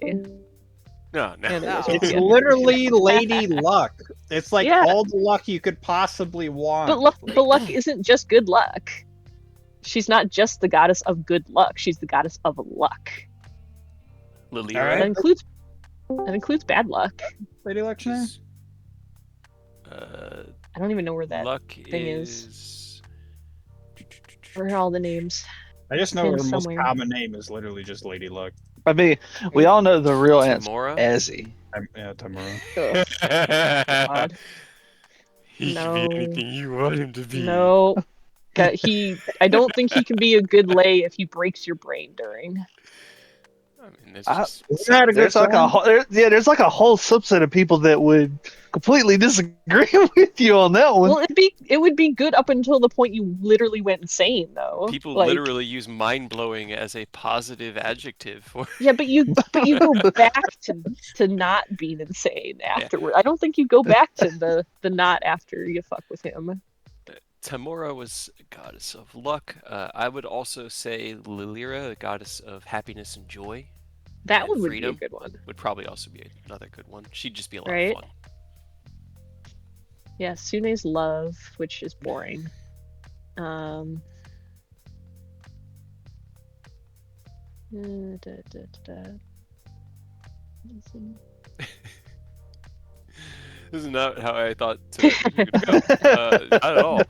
no. And No. It's Yeah. literally Lady Luck. It's like Yeah. all the luck you could possibly want. But luck isn't just good luck. She's not just the goddess of good luck. She's the goddess of luck. Lilira Alright. That includes bad luck. Lady Luck's name? is I don't even know where that. luck thing is. Where are all the names? I just know Pin her most somewhere. common name is literally just Lady Luck. I mean, we all know the real answer. Tamora. Azzy. Yeah, Tamara. Ugh, God. He No. can be anything you want him to be. No. I don't think he can be a good lay if he breaks your brain during. I mean, it's I- just Isn't that a good There's like a song? whole, there's like a whole subset of people that would completely disagree with you on that one. Well, it would be good up until the point you literally went insane, though. people Like, literally use mind blowing as a positive adjective for. Yeah, but you go back to not being insane afterward. I don't think you go back to the not after you fuck with him. Tamora was a goddess of luck. I would also say Lilira, a goddess of happiness and joy. That And one would freedom. be a good one. Would probably also be another good one. She'd just be a lot Right. of fun. Yeah, Sune's love, which is boring. Da, da, da, da. This is not how I thought it would go. Not at all.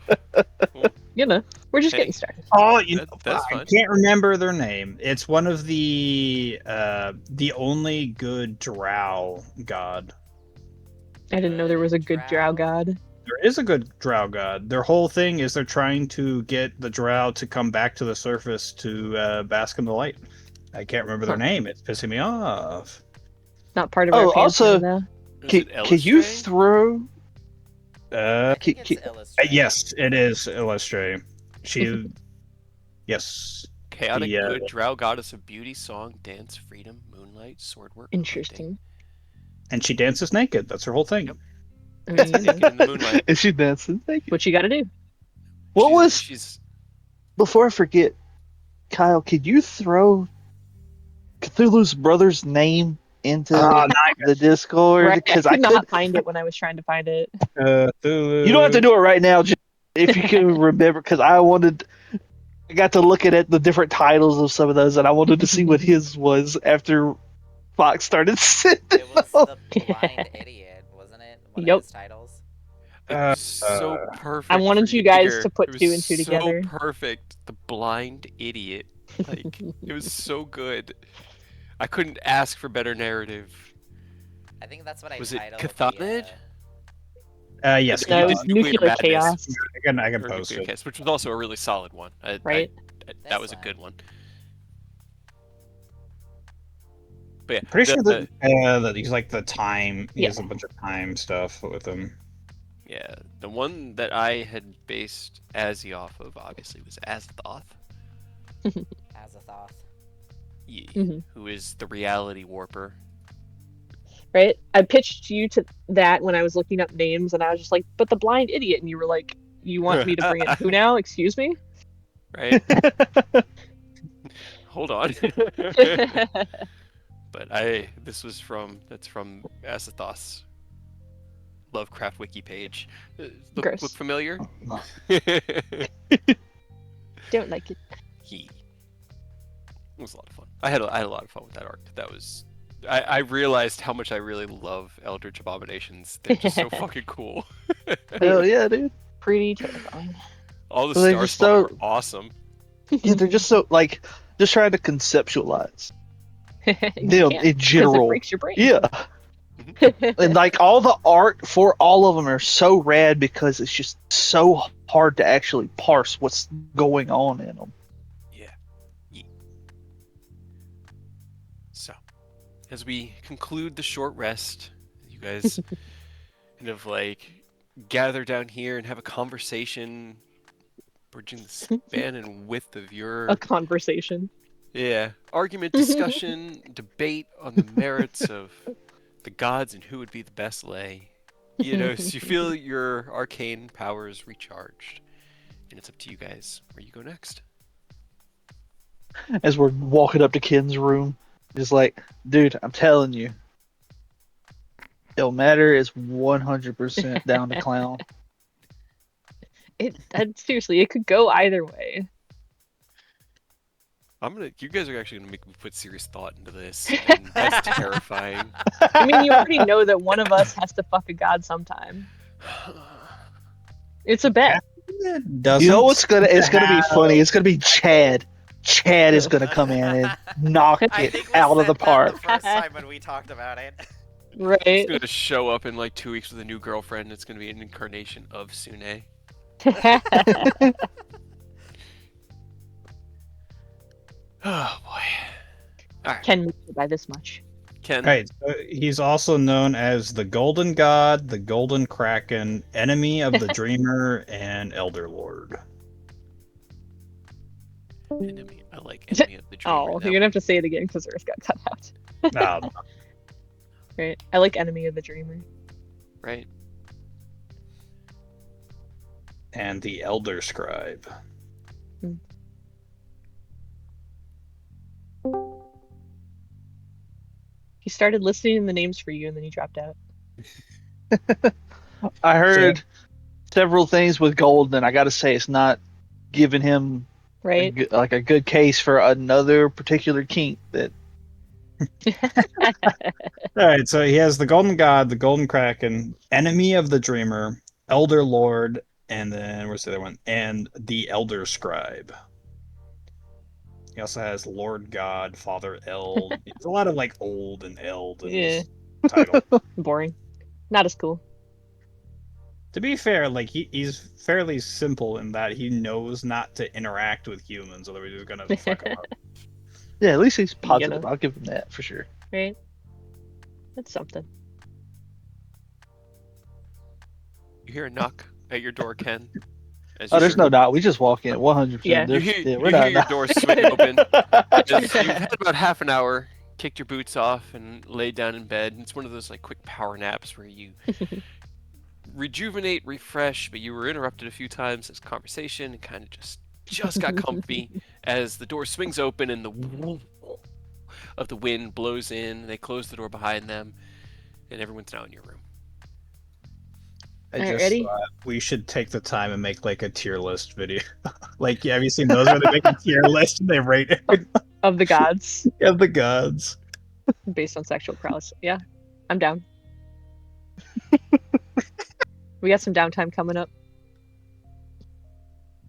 You know, we're just Hey. getting started. Oh, That's I fine. can't remember their name. It's one of the only good drow god. I didn't know there was a good drow god. There is a good drow god. Their whole thing is they're trying to get the drow to come back to the surface to bask in the light. I can't remember their Huh. name. It's pissing me off. Not part of Oh, our pantheon, also- though. Is Can, it can you Elistray? throw? I think Can- it's illustrated. Yes, it is Illustre. She, yes. Chaotic the, good drow goddess of beauty, song, dance, freedom, moonlight, sword work. Interesting. And she dances naked. That's her whole thing. Yep. I hunting. mean, Naked in the moonlight. Is she dancing? Thank you. what you got to do? What was She's before I forget? Kyle, could you throw Cthulhu's brother's name into the Discord? Right, Because I I could could. not find it when I was trying to find it. You don't have to do it right now, just if you can remember. Because I got to look at the different titles of some of those, and I wanted to see what his was after Fox started sending. It was them. the blind idiot, wasn't it? One Yep. of his titles. it was so perfect. I wanted for you guys hear. to put It was two and two so together. Perfect. The blind idiot. Like it was so good. I couldn't ask for better narrative. I think that's what I Was it titled. Cathanid? Yes. And then No, you it did was nuclear Madness, chaos, I can or post Nuclear it. Chaos, which was also a really solid one. right? That was a good one. But yeah, Pretty sure that he's like the time. He Yeah. has a bunch of time stuff with him. yeah, the one that I had based Azzy off of obviously was Azathoth, Azathoth. Mhm. who is the reality warper. Right? I pitched you to that when I was looking up names, and I was just like, "But the blind idiot," and you were like, "You want me to bring in who now? Excuse me." Right? Hold on. But that's from Azathoth's Lovecraft wiki page. Look Gross. familiar? Don't like it. It was a lot of fun. I had a lot of fun with that arc. I realized how much I really love Eldritch Abominations. They're just so fucking cool. Hell yeah, dude. Pretty terrifying. All the Well, they're star just spawns so- were awesome. Yeah, they're just so like just trying to conceptualize You them can't, in 'cause it general. breaks your brain. Yeah, and like all the art for all of them are so rad because it's just so hard to actually parse what's going on in them. Yeah. So, as we conclude the short rest, you guys kind of like gather down here and have a conversation, bridging the span and width of your A conversation. argument, discussion, debate on the merits of the gods and who would be the best lay. You know, so you feel your arcane powers recharged, and it's up to you guys where you go next. As we're walking up to Ken's room, just like, dude, I'm telling you, Ilmater is 100% down to clown. Seriously, it could go either way. You guys are actually gonna make me put serious thought into this, and that's terrifying. I mean, you already know that one of us has to fuck a god sometime. It's a bet. It doesn't. You know what's gonna? It's gonna be have- funny. It's gonna be Chad. Chad is gonna come in and knock I it think we out of the said that park. the first time when we talked about it. He's Right? gonna show up in like 2 weeks with a new girlfriend. It's gonna be an incarnation of Sune. Oh boy. Can move it by this much. Ken. Right. So he's also known as the Golden God, the Golden Kraken, enemy of the Dreamer, and Elder Lord. Enemy. I like enemy of the dreamer. Oh, That you're gonna have to say it again because Earth got cut out. Um, Right? I like enemy of the dreamer. right? and the Elder Scribe. He started listing the names for you, and then he dropped out. I heard several things with Golden, and I gotta say, it's not giving him Right? like a good case for another particular kink that All right, so he has the Golden God, the Golden Kraken, enemy of the Dreamer, Elder Lord, and then where's the other one? And the Elder Scribe. He also has Lord God, Father Eld. It's a lot of like old and eld in his title. Boring. Not as cool. To be fair, like he's fairly simple in that he knows not to interact with humans, otherwise he's gonna fuck him up. yeah, at least he's positive. know. I'll give him that for sure. Right? That's something. You hear a knock at your door, Ken. As Oh, you there's no sort doubt. We just walk in 100%. Yeah. You hear, we're you not hear your door swing open. As you've had about half an hour, kicked your boots off, and laid down in bed. It's one of those like quick power naps where you rejuvenate, refresh, but you were interrupted a few times as conversation and kind of just got comfy as the door swings open and the woof of the wind blows in. They close the door behind them, and everyone's now in your room. I Alright, just ready? thought we should take the time and make like a tier list video. Like, yeah, have you seen those where they make a tier list and they rate Of the gods, of the gods? based on sexual prowess. Yeah, I'm down. We got some downtime coming up.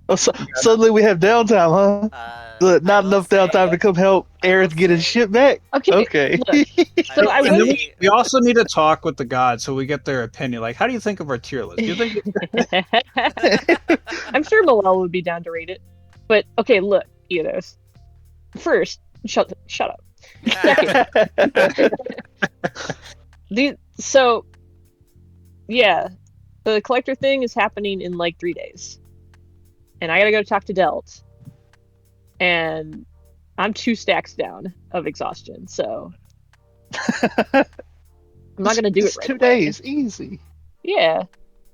Oh, suddenly we have downtime, huh? Not will enough downtime to come help I will Aerith get his say- shit back. Okay. Okay. Look, So I will And then will- say- we also need to talk with the gods so we get their opinion. Like, how do you think of our tier list? Do you think I'm sure Malel would be down to rate it. But okay, look, Eos. First, shut up. So yeah, the collector thing is happening in like 3 days. And I gotta go talk to Delt. And I'm 2 stacks down of exhaustion, so I'm not gonna do it Just right 2 away. days, easy. Yeah.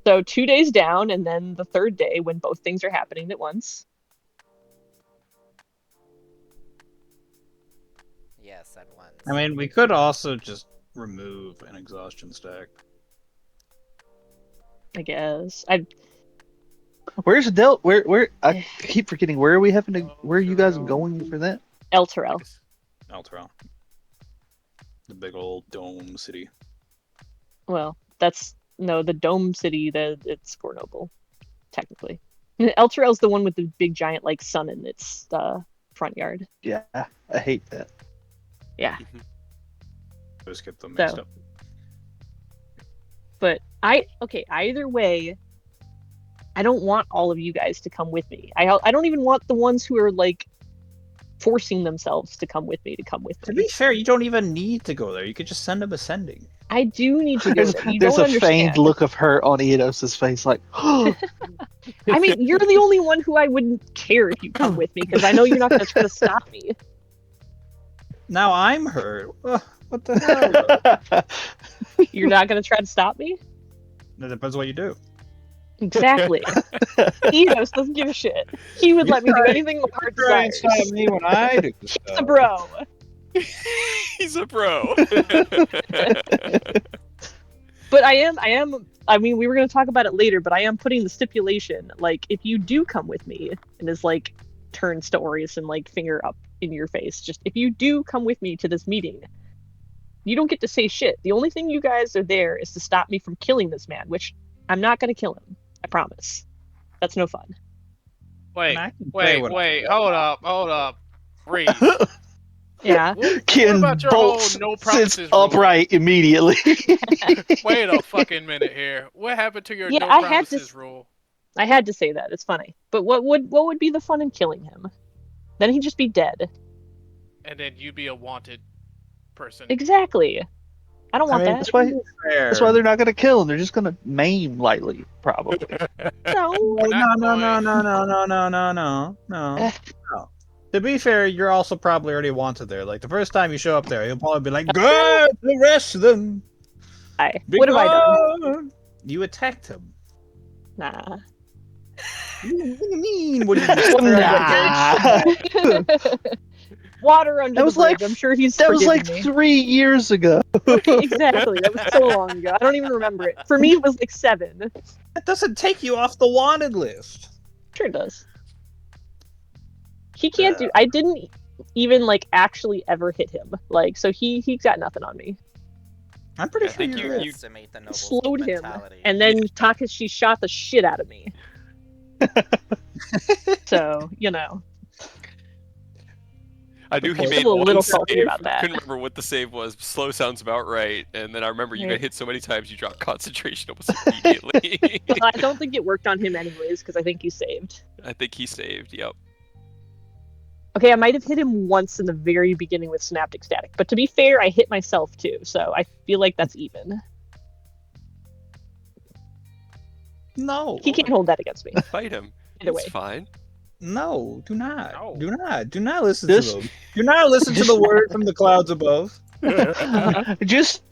So 2 days down, and then the 3rd day when both things are happening at once. Yes, at once. I mean, we could also just remove an exhaustion stack. I guess. Where's Del? Where? I keep forgetting. Where are we having to? Where are you guys going for that? El Terrell. Alteral. The big old dome city. Well, that's no the Dome City. It's Grenoble, technically. El Terrell's the one with the big giant like sun in its front yard. Yeah, I hate that. Yeah. Just get them mixed So- up. But either way, I don't want all of you guys to come with me. I don't even want the ones who are like forcing themselves to come with me. To be fair, you don't even need to go there. You could just send them ascending. I do need to go There's, there. You there's don't a understand. feigned look of hurt on Eidos' face, like, I mean, you're the only one who I wouldn't care if you come with me because I know you're not going to try to stop me. Now I'm hurt. Ugh, what the hell? You're not going to try to stop me? It depends what you do. Exactly. Enos doesn't give a shit. He would let me do anything my heart Try and desires. stop me when I do He's stuff. a bro. He's a pro. But I mean, we were going to talk about it later, but I am putting the stipulation, like, if you do come with me, and is like, turns to Orius and like, finger up in your face, just, if you do come with me to this meeting, you don't get to say shit. The only thing you guys are there is to stop me from killing this man, which I'm not going to kill him. I promise. That's no fun. Wait, And I can say what I want. hold up. Freeze. Yeah. What Ken about your whole bolts, no sits promises rule? upright immediately. Wait a fucking minute here. What happened to your Yeah, no I had to promises rule? I had to say that. It's funny. But what would be the fun in killing him? Then he'd just be dead. And then you'd be a wanted person. Exactly. I don't want that. That's why they're not gonna kill him. They're just gonna maim lightly, probably. No. No. To be fair, you're also probably already wanted there. Like the first time you show up there, you'll probably be like, "Good, arrest them." What have I done? done? You attacked him. Nah. What do you mean? What do you Nah. Water under That the was bridge. like- I'm sure he's That was forgiven like me. 3 years ago. Exactly. That was so long ago. I don't even remember it. For me, it was like 7. That doesn't take you off the wanted list. Sure it does. He can't do. I didn't even like actually ever hit him. Like, so he got nothing on me. I'm pretty I sure think you you- did. Underestimate the nobles' Slowed him, mentality. and then Takashi shot the shit out of me. So I knew he I'm made still a one little salty save. about that. Couldn't remember what the save was. Slow sounds about right. And then I remember you Yeah. got hit so many times you dropped concentration almost immediately. I don't think it worked on him anyways because I think he saved. I think he saved. Yep. Okay, I might have hit him once in the very beginning with Synaptic Static, but to be fair, I hit myself too, so I feel like that's even. No. He can't hold that against me. Fight him. Either It's way. fine. No, do not. No. Do not listen This- to them. Do not listen to the word from the clouds above. just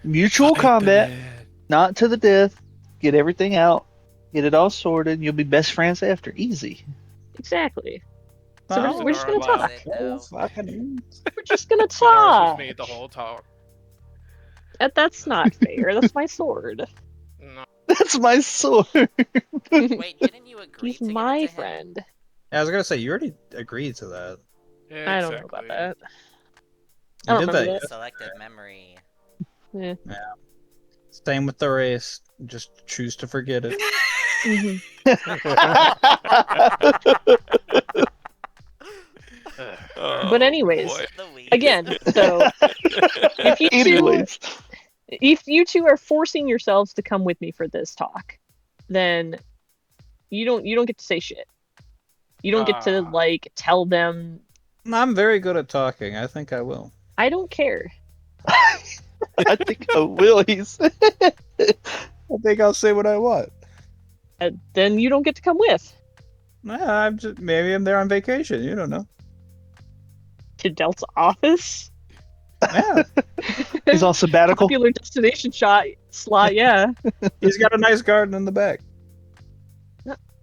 mutual combat, not to the death. Get everything out. Get it all sorted. You'll be best friends after. Easy. Exactly. So No. we're just gonna Alright, talk. No. Fucking- We're just gonna Ours talk. was me the whole talk. That's not fair. That's my sword. No. That's my sword. Wait, didn't you agree He's to give my it to him? friend. Yeah, I was gonna say you already agreed to that. Yeah, I don't know about that. You I don't did remember that. that. Selective memory. Yeah. Same with the race. Just choose to forget it. Mhm. But anyways, boy. The weeds. again, so if you two, Anyways, if you two are forcing yourselves to come with me for this talk, then you don't get to say shit. You don't get to like tell them. I'm very good at talking. I think I will. I don't care. I think I will. He's. I think I'll say what I want. Then you don't get to come with. Nah, maybe I'm there on vacation. You don't know. To Delta office. Yeah, He's on sabbatical. Popular destination slot, yeah. he's got a nice garden in the back.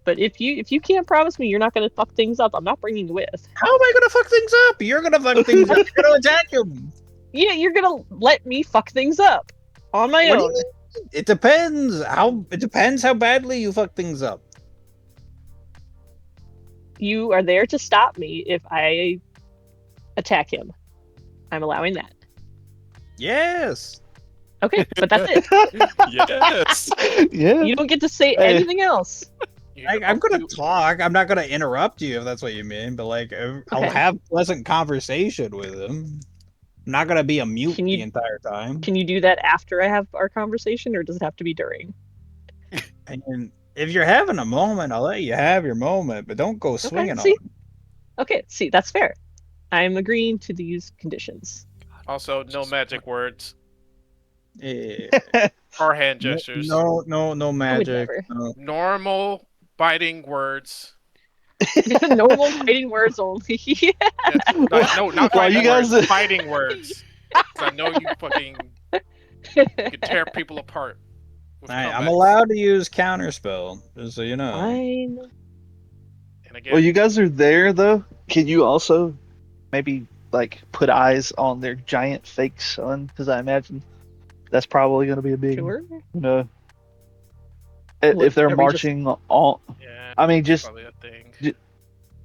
But if you can't promise me you're not gonna fuck things up, I'm not bringing you with. How am I gonna fuck things up? You're gonna fuck things up. You're gonna attack him. Yeah, you're gonna let me fuck things up on my What do own. you mean? It depends. It depends how badly you fuck things up. You are there to stop me if I attack him. I'm allowing that. Yes. Okay, but that's it. Yes. Yeah. You don't get to say Hey. anything else. I'm gonna talk. I'm not gonna interrupt you if that's what you mean. But like, I'll Okay. have pleasant conversation with him. I'm not gonna be a mute Can you- the entire time. Can you do that after I have our conversation, or does it have to be during? And if you're having a moment, I'll let you have your moment, but don't go swinging on see? me. Okay, see, that's fair. I'm agreeing to these conditions. Also, no magic words Yeah. or hand gestures. No magic. never. No. Normal biting words. Normal fighting words only. Yeah, no, not Well, fighting you guys- words. Fighting words. 'Cause I know you fucking you can tear people apart. with I'm comebacks. allowed to use counterspell, just so you know. Fine. And again, Well, you guys are there though. Can you also maybe like put eyes on their giant fake sun? Because I imagine that's probably going to be a big, Sure. you know, What, if they're are we just- marching on. yeah, I mean, just probably a thing.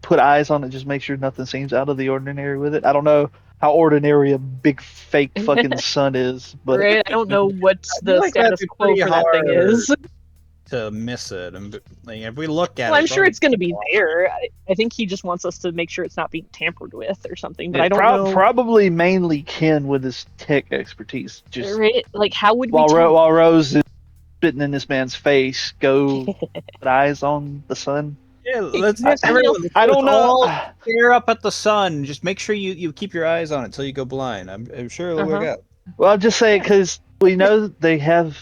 put eyes on it. Just make sure nothing seems out of the ordinary with it. I don't know how ordinary a big fake fucking sun is, but Right? I don't know what I the feel like that'd status be quo pretty for that thing hard. is. To miss it, and like, if we look at Well, it, I'm sure already- it's going to be there. I think he just wants us to make sure it's not being tampered with or something. But it I don't know. probably mainly Ken with his tech expertise. Just Right? Like, how would we while tell? while Rose is spitting in this man's face, go put eyes on the sun. Yeah, let's I- everyone. I don't know. All stare up at the sun. Just make sure you keep your eyes on it till you go blind. I'm sure it'll work Uh-huh. out. Well, I'm just saying because we know they have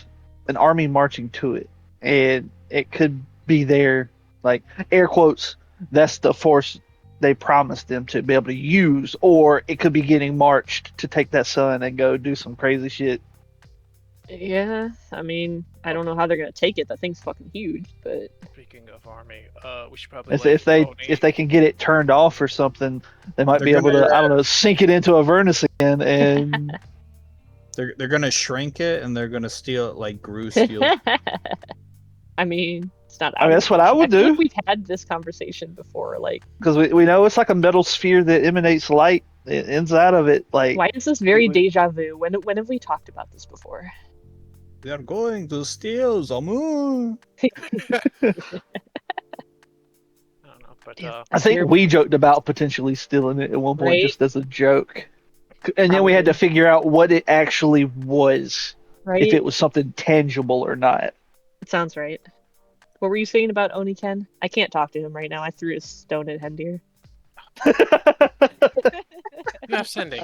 an army marching to it, and it could be there, like air quotes. That's the force they promised them to be able to use, or it could be getting marched to take that sun and go do some crazy shit. Yeah, I mean, I don't know how they're going to take it. That thing's fucking huge, but Speaking of army, we should probably If they can get it turned off or something, they might They're be able to, gonna- I don't know, sink it into Avernus again, and They're gonna shrink it and they're gonna steal it like Gru steals. I mean, it's not. I mean, that's what I would feel do. like we've had this conversation before. Like, because we know it's like a metal sphere that emanates light inside of it. Like, why is this very would- deja vu? When have we talked about this before? They are going to steal the moon. I don't know, but Yeah. I think You're- we joked about potentially stealing it at one point Right? just as a joke. And then we had to Probably. figure out what it actually was, Right? if it was something tangible or not. It sounds right. What were you saying about Oniken? I can't talk to him right now. I threw a stone at Hendir. you have sending.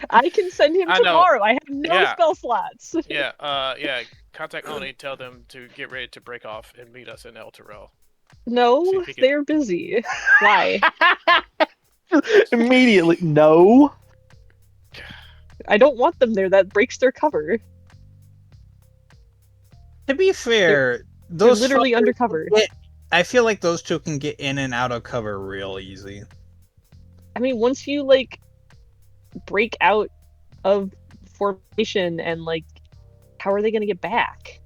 I can send him I know. tomorrow. I have no Yeah. spell slots. Yeah, yeah. Contact Oni. Tell them to get ready to break off and meet us in El Terrell. See No, if he can- they're busy. Why? Immediately, no. I don't want them there. That breaks their cover. To be fair, They're those literally fuckers- undercover. I feel like those two can get in and out of cover real easy. I mean, once you like break out of formation and like, how are they gonna get back?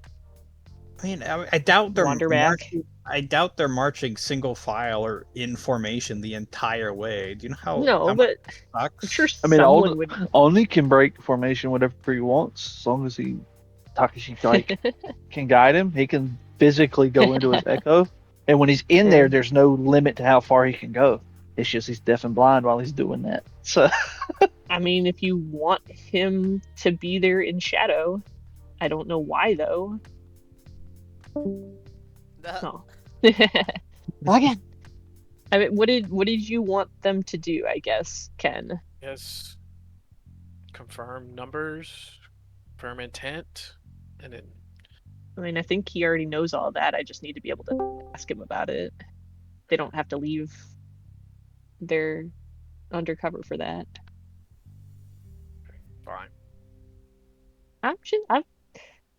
I mean, I doubt they're Wander back. marching. I doubt they're marching single file or in formation the entire way. Do you know how? No, how but much I'm sucks? sure I mean, someone would. Oni can break formation whatever he wants, as long as Takashi like can guide him. He can physically go into his echo, and when he's in there, there's no limit to how far he can go. It's just he's deaf and blind while he's doing that. So I mean, if you want him to be there in shadow, I don't know why though. No. Again. I mean, what did you want them to do? I guess, Ken. Yes. Confirm numbers, confirm intent, and then I mean, I think he already knows all that. I just need to be able to ask him about it. They don't have to leave their undercover for that. fine.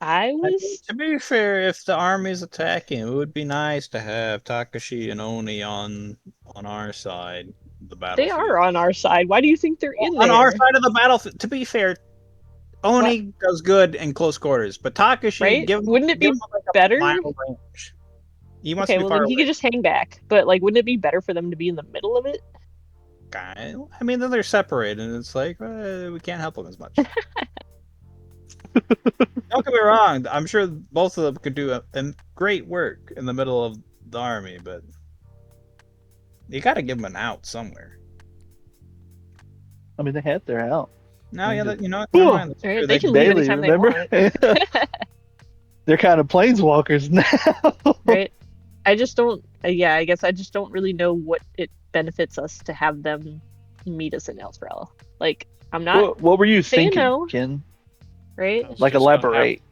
I was. To be fair, if the army's attacking, it would be nice to have Takashi and Oni on our side of the They battlefield. are on our side. Why do you think they're in On there? our side of the battlefield. To be fair, Oni does good in close quarters, but Takashi, Right? give him, Wouldn't it give be him like a better? mile range. He wants Okay, to be well far then he away. could just hang back. But like, wouldn't it be better for them to be in the middle of it? I mean, then they're separated, and it's like we can't help them as much. Don't get me wrong. I'm sure both of them could do a great work in the middle of the army, but you got to give them an out somewhere. I mean, they had their out. No, yeah, you know, Whew. never mind. That's Right, true. they can can- leave Bailey, anytime they remember? want. They're kind of planeswalkers now. Right? I just don't. Yeah, I guess I just don't really know what it benefits us to have them meet us in Elsbrella. Like, I'm not What were you saying thinking, no. Ken? right. I was Like just gonna elaborate.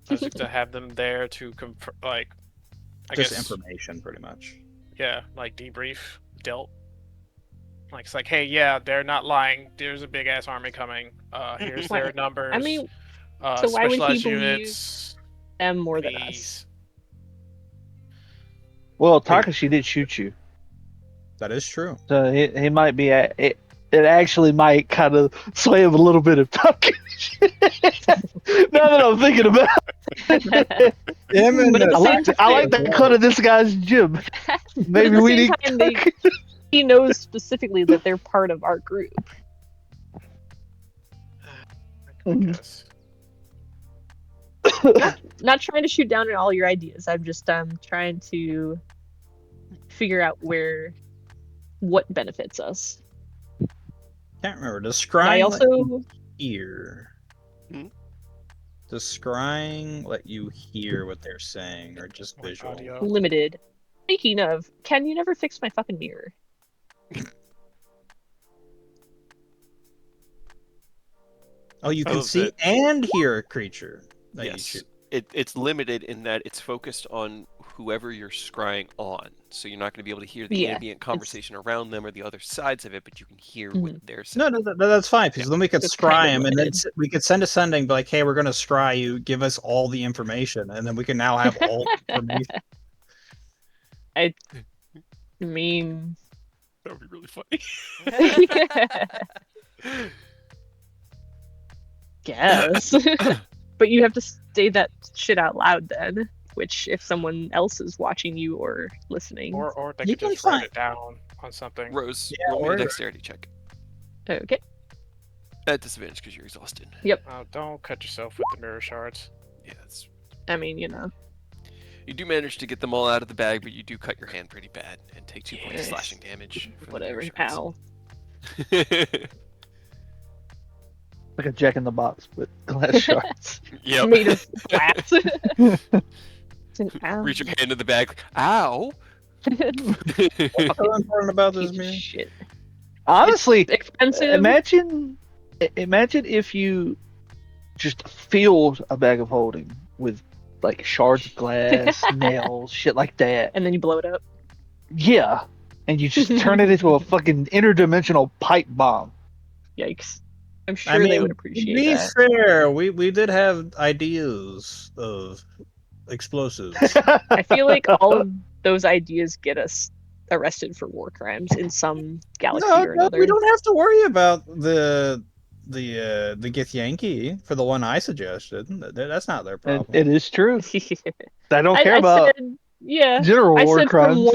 I was just to have them there to confirm, like, I just guess, information, pretty much. yeah, like debrief, dealt. Like it's like, hey, yeah, they're not lying. There's a big ass army coming. Here's their Right. numbers. I mean, so why would he specialized believe units, them more than us? fees. Well, Takashi did shoot you, That is true. so he might be at it. It actually might kind of sway him a little bit of Takashi. Now that I'm thinking about it. Him and But at the same I like the cut of this guy's jib. But Maybe at the we same need. time, he knows specifically that they're part of our group. I guess. Not trying to shoot down at all your ideas. I'm just trying to figure out what benefits us. Can't remember. Does I scrying also let you hear? Hmm? Does scrying let you hear what they're saying, or just Like visual? audio. limited. Speaking of, Ken, you never fixed my fucking mirror. Oh, you I can love see that. and hear a creature that you Yes, shoot. it's limited in that it's focused on whoever you're scrying on. So you're not going to be able to hear the Yeah, ambient conversation around them or the other sides of it, but you can hear Mhm. what they're saying. No, that's fine, because then we could It's scry kind of him, and then limited. we could send a sending, be like, hey, we're going to scry you, give us all the information, and then we can now have all the information. I mean, That would be really funny. guess. But you have to say that shit out loud then. Which, if someone else is watching you or listening, Or they You could can just be write fine. it down on something. Rose, Yeah, roll me a or- dexterity check. okay. At disadvantage because you're exhausted. Don't cut yourself with the mirror shards. Yeah, it's... I mean, you know, You do manage to get them all out of the bag, but you do cut your hand pretty bad and take 2 points of Yes. slashing damage. from the whatever. mirror Ow. shards. Like a Jack in the Box with glass shards. Yep. Made of glass. It's an ow. Reach your hand in the bag. Ow! What's so important about this Piece of mirror? shit. Honestly, Expensive. imagine if you just filled a bag of holding with like shards of glass, nails, shit like that. And then you blow it up. Yeah, and you just turn it into a fucking interdimensional pipe bomb. Yikes. I'm sure they would to appreciate be that. fair, we did have ideas of explosives. I feel like all of those ideas get us arrested for war crimes in some galaxy or another. we don't have to worry about the Githyanki for the one I suggested. That's not their problem. It is true. I don't care I about said, yeah. general I war said crimes. from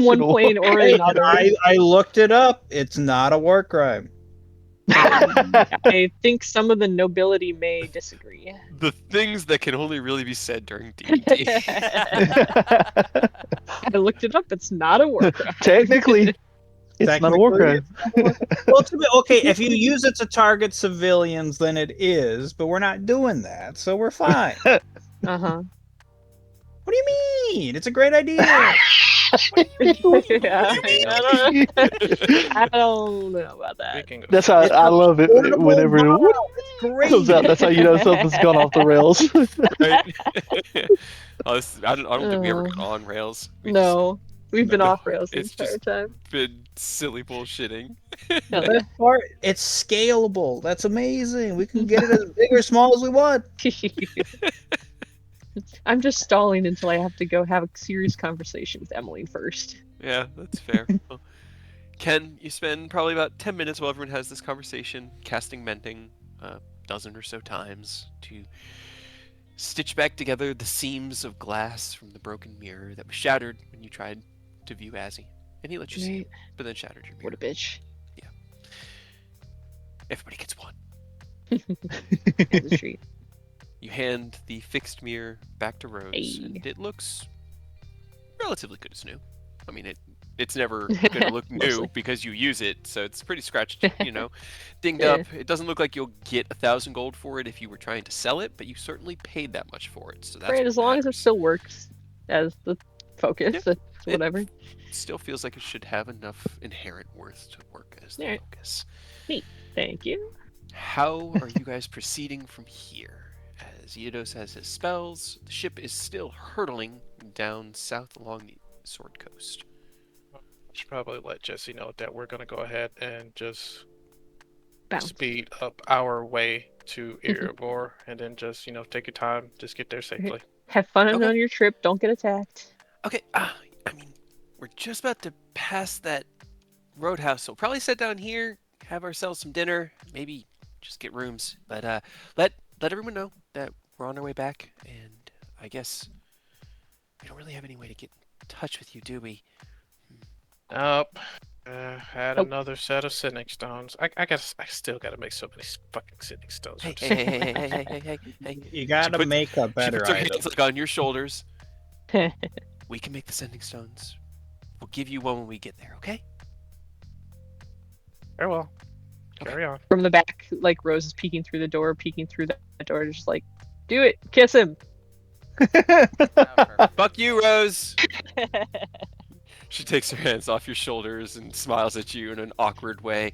one point or Hey, another. I looked it up. It's not a war crime. I think some of the nobility may disagree. The things that can only really be said during D&D. I looked it up. It's not a war crime. Technically, It's not a war crime. Well, okay, if you use it to target civilians, then it is, but we're not doing that, so we're fine. Uh-huh. What do you mean? It's a great idea. Yeah, I don't know about that. Speaking of That's how It's I love it affordable whenever bomb. it It's great. comes out. That's how you know something's gone off the rails. Right? I don't think we ever Oh. got on rails. We No, we've been No, off rails the it's entire just- time. just been silly bullshitting. No, That part, it's scalable. That's amazing. We can get it as big or small as we want. I'm just stalling until I have to go have a serious conversation with Emily first. Yeah, that's fair. Well, Ken, you spend probably about 10 minutes while everyone has this conversation, casting Mending a dozen or so times to stitch back together the seams of glass from the broken mirror that was shattered when you tried to view Azzy. And he let you see it, but then shattered your mirror. What a bitch. Everybody gets one. As a treat. You hand the fixed mirror back to Rose, Hey. and it looks relatively good as new. I mean, it's never going to look new Mostly. because you use it, so it's pretty scratched, dinged Yeah. up. It doesn't look like you'll get 1,000 gold for it if you were trying to sell it, but you certainly paid that much for it, so that's Right, what as long as it matters. still works as the focus, Yeah. that's whatever. Still feels like it should have enough inherent worth to work as the Alright. focus. Thank you. How are you guys proceeding from here? As Eidos has his spells, the ship is still hurtling down south along the Sword Coast. Should probably let Jesse know that we're gonna go ahead and just Bounce. speed up our way to Erebor, and then just take your time, just get there safely. Have fun Okay. on your trip. Don't get attacked. Okay, I mean, we're just about to pass that roadhouse, so we'll probably sit down here, have ourselves some dinner, maybe just get rooms. But let everyone know that we're on our way back, and I guess we don't really have any way to get in touch with you, do we? Nope. Had Nope. another set of sending stones. I guess I still gotta make so many fucking sending stones. Hey, I'm just- hey, hey, hey, hey, hey, hey, hey, hey. You gotta puts- make a She better puts her item. hands like on your shoulders. We can make the sending stones. We'll give you one when we get there, okay? Very well. Okay. Carry on. From the back, like Rose is peeking through the door, just like, do it, kiss him. Oh, perfect. Fuck you, Rose! She takes her hands off your shoulders and smiles at you in an awkward way.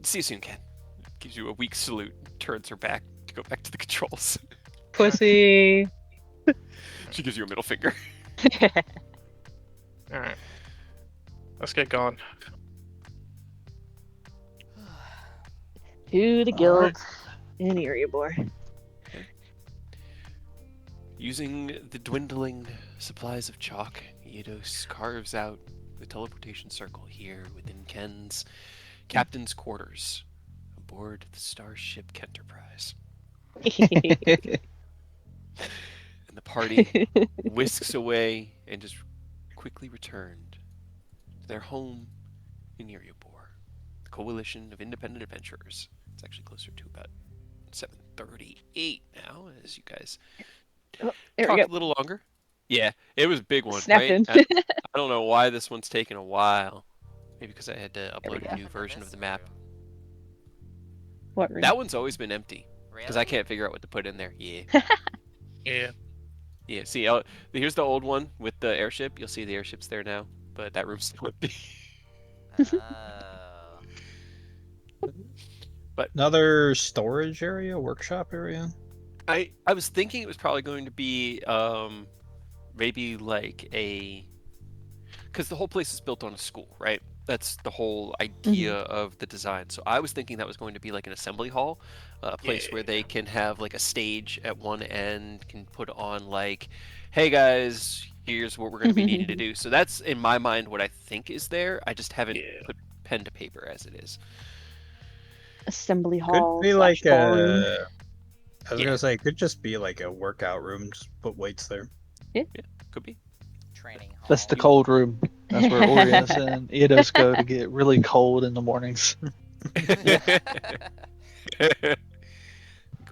See you soon, Ken. Gives you a weak salute, turns her back to go back to the controls. Pussy. She gives you a middle finger. All right. Let's get going. To the guild in Erebor. Using the dwindling supplies of chalk, Eidos carves out the teleportation circle here within Ken's captain's quarters aboard the starship Kenterprise. And the party whisks away and is quickly returned to their home in Erebor, the coalition of independent adventurers. It's actually closer to about 7:38 now, as you guys There we talk go. a little longer. Yeah, it was a big one, Snapping. right? I don't know why this one's taken a while. Maybe because I had to we upload go. a new version of the map. What room? That one's always been empty because I Really? can't figure out what to put in there. Yeah. Yeah. Yeah, see, here's the old one with the airship. You'll see the airship's there now, but that room's still empty. Oh. Another storage area, workshop area. I was thinking it was probably going to be maybe like because the whole place is built on a school, right? That's the whole idea of the design. So I was thinking that was going to be like an assembly hall, a place where they can have like a stage at one end, can put on like, hey guys, here's what we're going to be needing to do. So that's in my mind what I think is there. I just haven't put pen to paper as it is. Assembly Could hall. be / like ballroom. I was gonna say, it could just be like a workout room. Just put weights there. Could be. Training hall. That's the cold room. That's where Orius and Eidos go to get really cold in the mornings. Go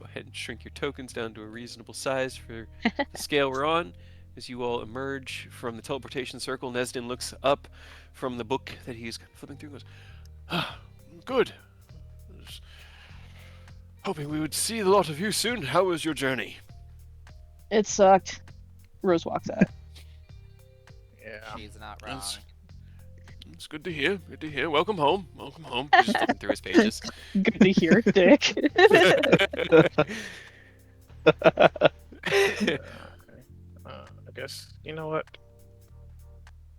ahead and shrink your tokens down to a reasonable size for the scale we're on, As you all emerge from the teleportation circle, Nesdin looks up from the book that he's flipping through and goes, ah, good. I was hoping we would see a lot of you soon. How was your journey? It sucked. Rose walks out. Yeah. She's not wrong. It's good to hear. Good to hear. Welcome home. Welcome home. Just flipping through his pages. Good to hear, Dick. I guess, you know what?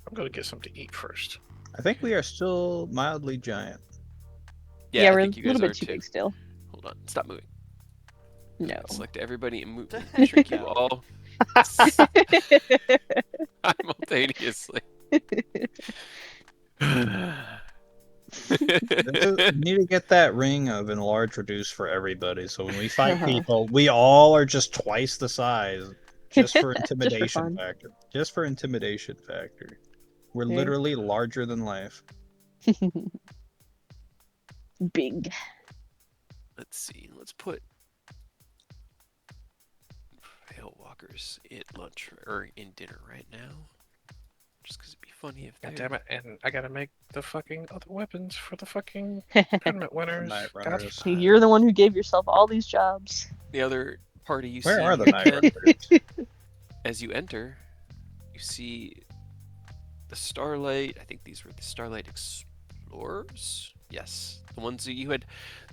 I'm gonna get something to eat first. I think we are still mildly giant. Yeah, I we're a think you guys little are bit too too. big still. Hold on. Stop moving. No. Select everybody and move. Shrink you all simultaneously. We need to get that ring of enlarge reduce for everybody. So when we fight people, we all are just twice the size, just for intimidation fun. factor. Just for intimidation factor. We're Yeah. literally larger than life. Big. Let's see. Let's put Walkers in lunch or in dinner right now. Just because it'd be funny if God they. damn it! And I gotta make the fucking other weapons for the fucking tournament winners. Night God, runners. You're the one who gave yourself all these jobs. The other party you Where see are the night again, runners? as you enter, you see the Starlight. I think these were the Starlight Explorers. Yes, the ones that you had.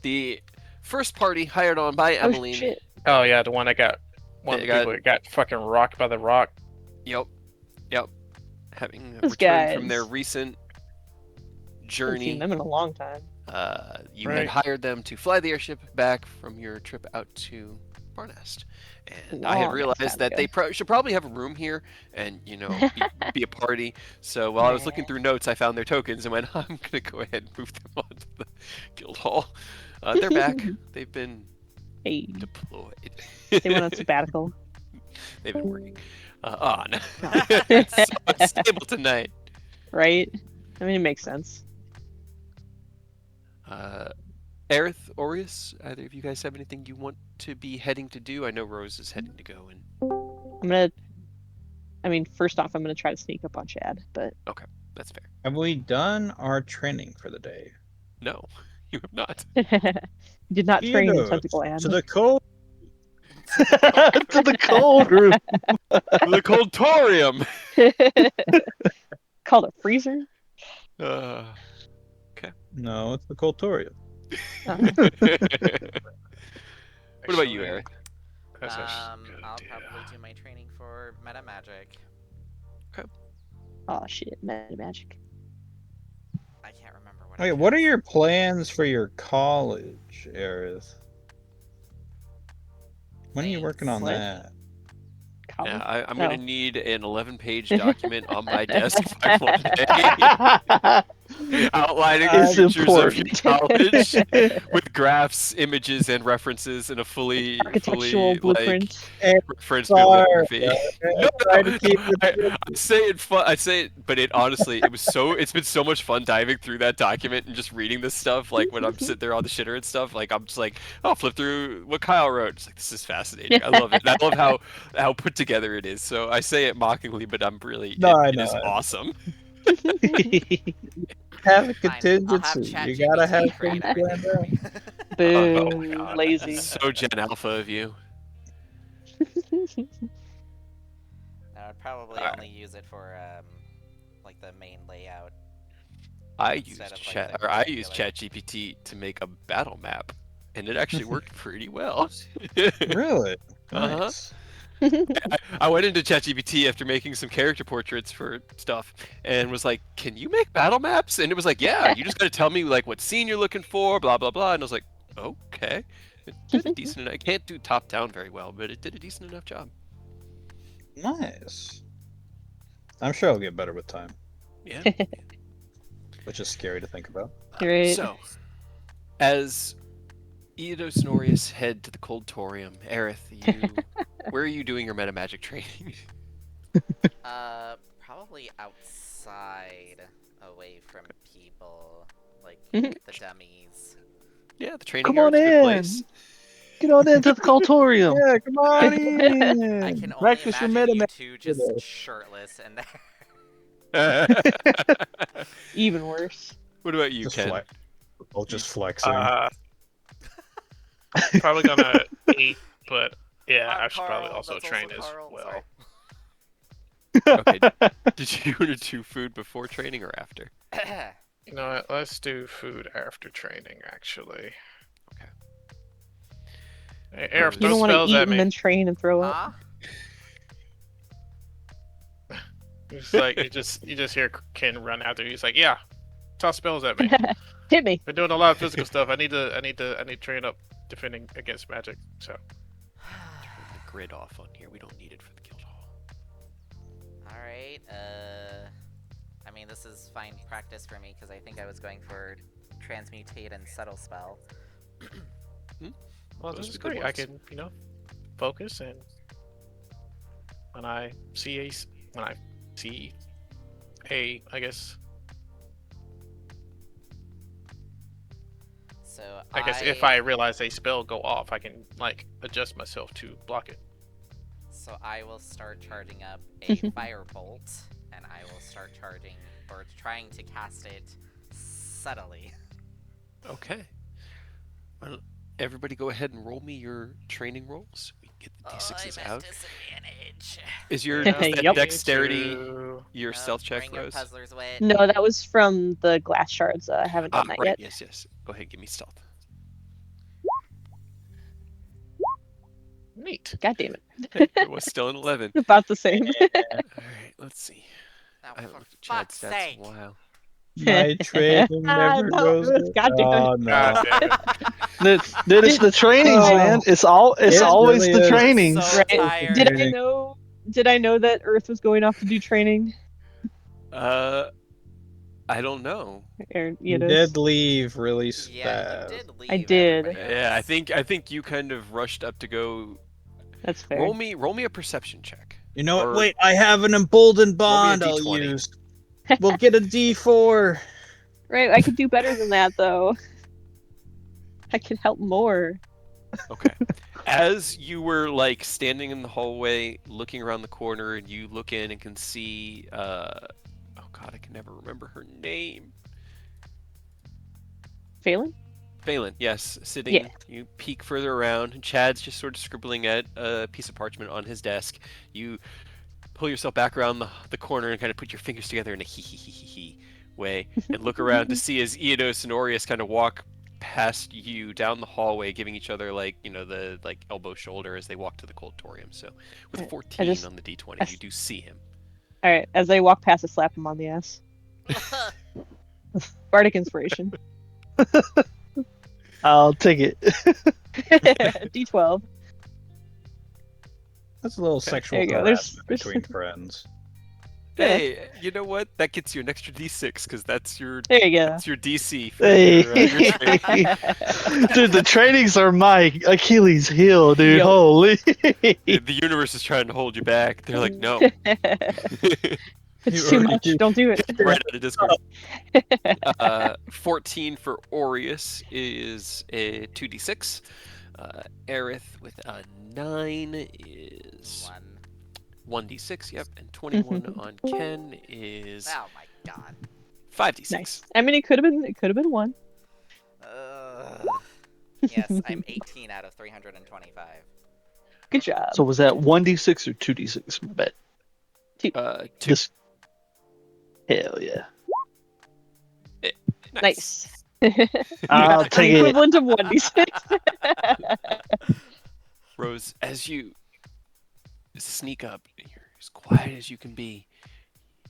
The first party hired on by Oh Emmeline. shit. Oh yeah, the one that got one of the They people that got fucking rocked by the rock. Yep. Having Those returned from their guys. recent Haven't journey, seen them in a long time. you Right. had hired them to fly the airship back from your trip out to Barnest. And I had Long realized time that ago. they should probably have a room here and, be a party. So while I was looking Nah. through notes, I found their tokens and went, I'm going to go ahead and move them onto the guild hall. They're back. They've been Hey, deployed. they went on sabbatical. They've been working on. It's so unstable tonight. Right? I mean, it makes sense. Aerith, Aureus, either of you guys have anything you want to be heading to do? I know Rose is heading to go, and First off, I'm gonna try to sneak up on Chad, but that's fair. Have we done our training for the day? No, you have not. did not train in Kudos Tentacle Land. to the code. To the cold room. The Coldtorium! Called a freezer? Uh, No, it's the Coltorium. Uh, what about you, Aerith? That's a I'll good idea. probably do my training for meta magic. oh shit, meta magic. I can't remember what. Okay, it what are is. your plans for your college, Aerith? When are you working on What? that? College? Yeah, I'm gonna Oh. need an 11-page document on my desk by Monday, outlining the It's features of your important. college with graphs, images, and references in a fully Architectural blueprint. reference Sorry, bibliography. No, Try to keep it I say it fun. I say it, but it honestly, it's been so much fun diving through that document and just reading this stuff. Like when I'm sitting there on the shitter and stuff, like I'm just like, oh, flip through what Kyle wrote. It's like this is fascinating. I love it. And I love how put together it is. So I say it mockingly, but I'm really No, I it know. is awesome. have a Fine, I'll have contingency. You gotta have ChatGPT things create a planned out. Boo, Oh my God. lazy. So Gen Alpha of you. I would probably Alright. only use it for like the main layout. I Instead used of, like, the I used regular. ChatGPT to make a battle map, and it actually worked pretty well. Really? Uh-huh. Nice. I went into ChatGPT after making some character portraits for stuff, and was like, "Can you make battle maps?" And it was like, "Yeah, you just got to tell me like what scene you're looking for, blah blah blah." And I was like, "Okay." It did a decent enough. I can't do top down very well, but it did a decent enough job. Nice. I'm sure I'll get better with time, Yeah. which is scary to think about. Right. So, as Eidos and Aureus head to the Coldtorium, Aerith, where are you doing your meta magic training? Probably outside, away from people, like Mhm. the dummies. Yeah, the training Come yard's on a good in. place. Get on into the cultorium. Yeah, come on I in. can only Practice your imagine you meta two just shirtless in what there. Even worse. about you, Just Ken? flex. Both just flexing. Probably gonna eat, but yeah, I'm I should probably Carl, also that's train also as Carl, well. sorry. Okay. Did you want to do food before training or after? You know what? Let's do food after training, actually. Okay. Hey, Aerith, You throw don't want to spells eat at and me. then train and throw up. Huh? It's like you just hear Ken run after you. He's like, "Yeah, toss spells at me." Hit me. Been doing a lot of physical stuff. I need to train up defending against magic. So Turn the grid off on here. We don't need it for the guild hall. Alright, I mean, this is fine practice for me, because I think I was going for Transmutate and Subtle Spell. well, Those this is are good great. I ones. can focus, and when I see I guess So I guess if I realize a spell go off, I can like adjust myself to block it. So I will start charging up a Firebolt, and I will start charging, or trying to cast it subtly. Okay. Well, everybody go ahead and roll me your training rolls. We can get the d6s I'm at out. disadvantage. Is your Yeah, is that Yep. dexterity to- your stealth check, Bring your Rose? puzzler's wit. No, that was from the glass shards. I haven't done that Right. yet. Yes. Go ahead, give me stealth. Neat. God damn it. It was still an 11. About the same. All right, let's see. Now, I haven't for looked at Chad's fuck's stats sake. in a while. My training never No, goes. God damn it. Oh no! God damn it. Dude, it's the trainings, Oh. man. It's always really the is. trainings. So Right. tired. Did I know that Earth was going off to do training? I don't know. Or, You know, did leave really Yeah, fast. you did leave. I did. everybody Yeah, else. I think you kind of rushed up to go. That's fair. Roll me a perception check. You know what? Or- Wait, I have an emboldened Roll me a bond I'll D20. use. We'll get a D4. Right, I could do better than that though. I could help more. Okay. As you were like standing in the hallway, looking around the corner, and you look in and can see. Oh God, I can never remember her name. Phelan? Phelan, yes, sitting. Yeah. You peek further around, and Chad's just sort of scribbling at a piece of parchment on his desk. You pull yourself back around the corner and kind of put your fingers together in a hee way, and look around to see as Eodos and Aureus kind of walk past you down the hallway, giving each other like the like elbow shoulder as they walk to the cultorium. So with Right. 14 on the d20, you do see him. Alright, as I walk past, I slap him on the ass. Bardic inspiration. I'll take it. D12. That's a little Okay. sexual There you go. harassment There's- between friends. Yeah. Hey, you know what? That gets you an extra d6 because that's your There you go. that's your DC. For Hey. your training. Dude, the trainings are my Achilles heel, dude. Yo. Holy. The universe is trying to hold you back. They're like, no. It's You too already much. do. Don't do it. Right out of Discord. 14 for Aureus is a 2d6. Aerith with a 9 is 1d6, yep. And 21 on Ken is Oh my god. 5d6. Nice. I mean, it could have been one. Yes, I'm 18 out of 325. Good job. So was that 1d6 or 2d6? My bet. 2. Just hell yeah. Nice. I'll take it. Equivalent of 1d6. Rose, as you sneak up, you're as quiet as you can be.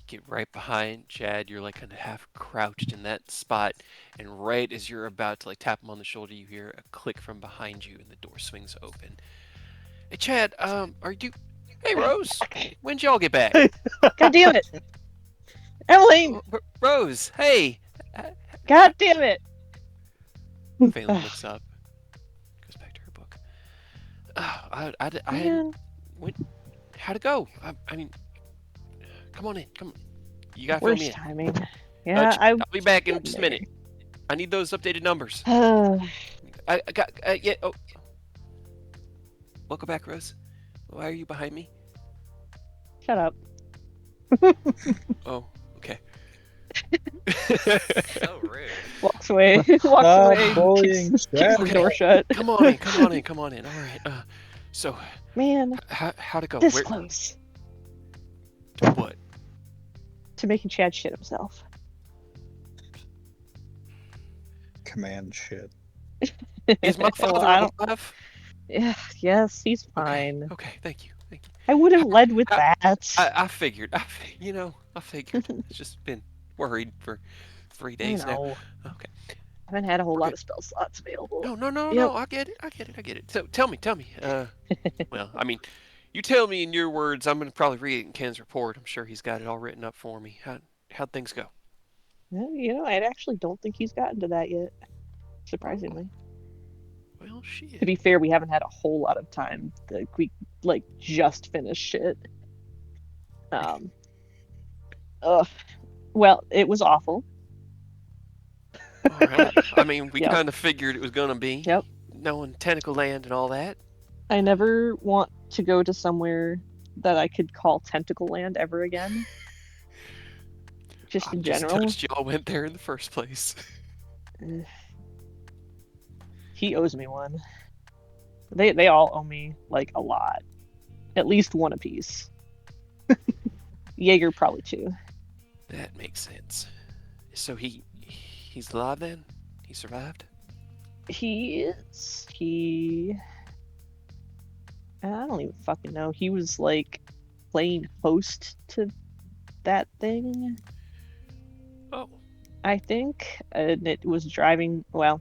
Get right behind Chad. You're like kind of half crouched in that spot, and right as you're about to like tap him on the shoulder, you hear a click from behind you, and the door swings open. Hey, Chad, are you? Hey, Rose, when'd y'all get back? God damn it. Emily, Rose, hey. god damn it. Phelan looks up, goes back to her book. Man. How'd it go? I mean, come on in. Come on. You gotta fill me Worst in. timing. Yeah, I'll be back in just a minute. I need those updated numbers. I. I got yeah. Oh, Welcome back, Rose. Why are you behind me? Shut up. Oh, okay. So rude. Walks away. Walks Stop away. bullying Keeps the Okay. door shut. Come on in, come on in, come on in. All right. So, Man, how'd it go? this Where? close What? to making Chad shit himself. Command shit. Is my Well, father I don't. alive? Yeah, yes, he's Okay. fine. Okay. Thank you. Thank you. I would have led with I- that. I figured. I figured. It's just been worried for 3 days now. No, Okay. I haven't had a whole We're lot good. of spell slots available. No. I get it. I get it. So tell me. Well, I mean, you tell me in your words. I'm gonna probably read it in Ken's report. I'm sure he's got it all written up for me. How'd things go? Well, I actually don't think he's gotten to that yet. Surprisingly. Well, To shit. be fair, we haven't had a whole lot of time. We just finished shit. Um. Ugh. Well, it was awful. All right. I mean, we Yep. kind of figured it was gonna be. Yep. Knowing Tentacle Land and all that. I never want to go to somewhere that I could call Tentacle Land ever again. Just in I'm just general. touched y'all went there in the first place. He owes me one. They all owe me like a lot. At least one apiece. Jaeger probably two. That makes sense. So he's alive then? He survived? He I don't even fucking know. He was like playing host to that thing, Oh. I think, and it was driving, well,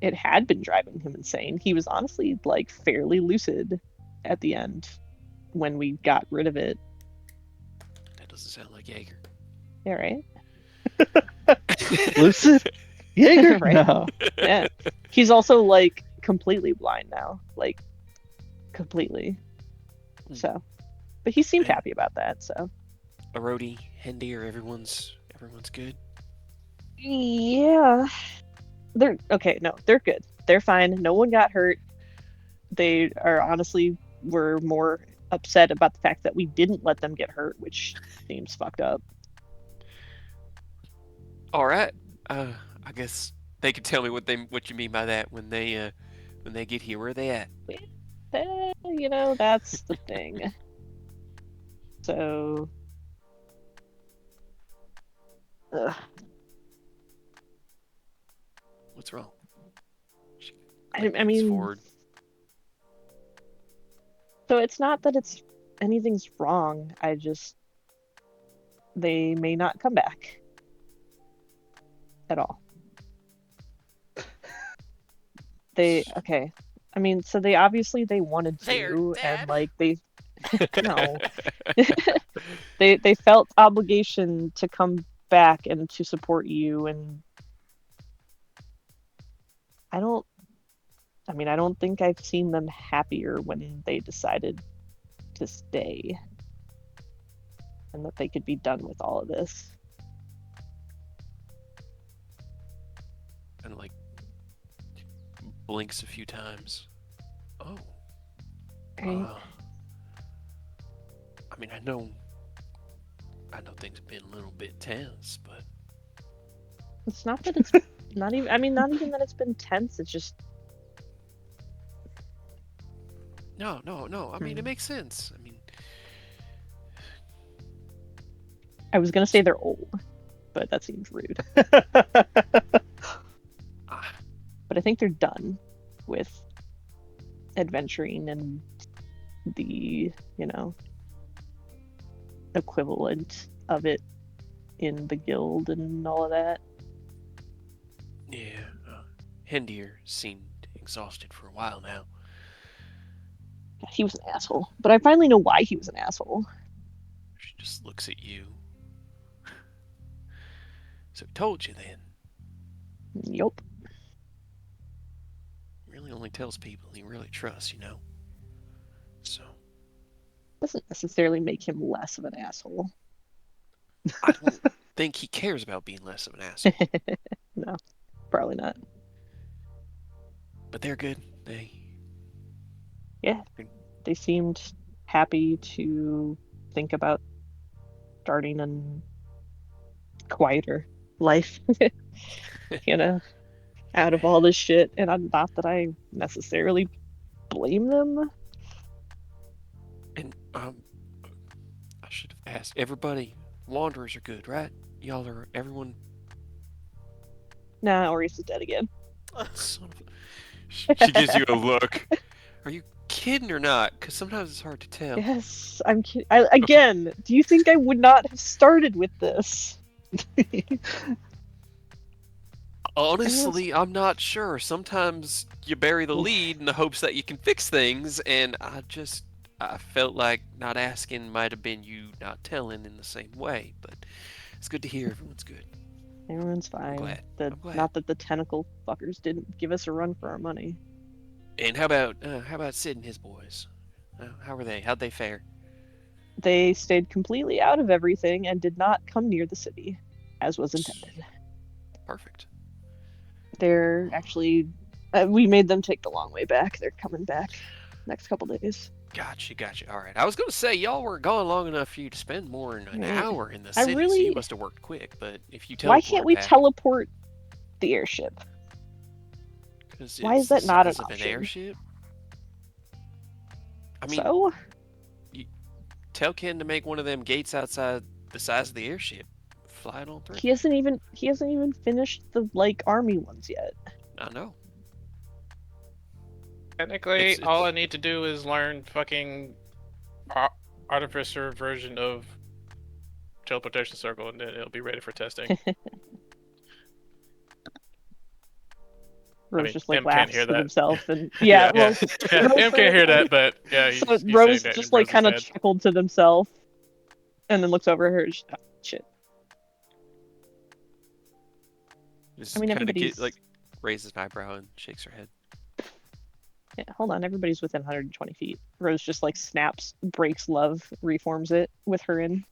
it had been driving him insane. He was honestly like fairly lucid at the end when we got rid of it. That doesn't sound like Jaeger. Yeah, right? Lucid? Jaeger? Right? No. Yeah. He's also like completely blind now. Like completely. So, but he seemed Okay. happy about that, so. Arodi, Hendir, everyone's good. Yeah. They're okay, no, they're good. They're fine. No one got hurt. They are honestly were more upset about the fact that we didn't let them get hurt, which seems fucked up. All right. I guess they could tell me what you mean by that when they get here. Where are they at? That's the thing. So What's wrong? I mean, forward. so it's not that anything's wrong. They may not come back at all. Okay. I mean, so they obviously they wanted They're to, dead. and like they no, they felt obligation to come back and to support you, and I don't think I've seen them happier when they decided to stay and that they could be done with all of this. And like blinks a few times. Oh. Right? I mean, I know things have been a little bit tense, but It's not that it's not even that it's been tense. It's just no. I mean, it makes sense. I mean, I was gonna say they're old, but that seems rude. But I think they're done with adventuring and the, equivalent of it in the guild and all of that. yeah. Hendir seemed exhausted for a while now. He was an asshole, but I finally know why he was an asshole. She just looks at you. So told you then. Yup. Really only tells people he really trusts, So Doesn't necessarily make him less of an asshole. I don't think he cares about being less of an asshole. No, probably not. But they're good. Yeah. They seemed happy to think about starting a quieter life, you know, out of all this shit. And I'm not that I necessarily blame them. And I should have asked. Everybody, wanderers are good, right? Y'all are everyone. Nah, Orius is dead again. Son of a... She gives you a look. Are you kidding or not? Because sometimes it's hard to tell. Yes, I'm kidding. Again, do you think I would not have started with this? Honestly, I'm not sure. Sometimes you bury the lead in the hopes that you can fix things, and I felt like not asking might have been you not telling in the same way, but it's good to hear everyone's good. Everyone's fine. glad. I'm glad. Not that the tentacle fuckers didn't give us a run for our money. And how about Sid and his boys? How were they? How'd they fare? They stayed completely out of everything and did not come near the city, as was intended. Perfect. They're actually, we made them take the long way back. They're coming back next couple days. Gotcha. All right. I was gonna say y'all were gone long enough for you to spend more than an Right. hour in the city, so you must have worked quick. But if you Why can't we back, teleport the airship? 'cause Why it's is that the not an size of option? airship? I mean, So? tell Ken to make one of them gates outside the size of the airship. Fly it on through. He hasn't even finished the army ones yet. I know. Technically, It's- all I need to do is learn fucking artificer version of teleportation circle, and then it'll be ready for testing. Rose mean, just like M can't laughs hear to that. himself, and yeah, well, Yeah, M can't hear that, but yeah, he's, so he's Rose saying that just in like Rose's kind of head. chuckled to themselves, and then looks over at her. And oh, shit. Just I mean, kind of everybody's raises an eyebrow and shakes her head. Yeah, hold on, everybody's within 120 feet. Rose just like snaps, breaks love, reforms it with her in.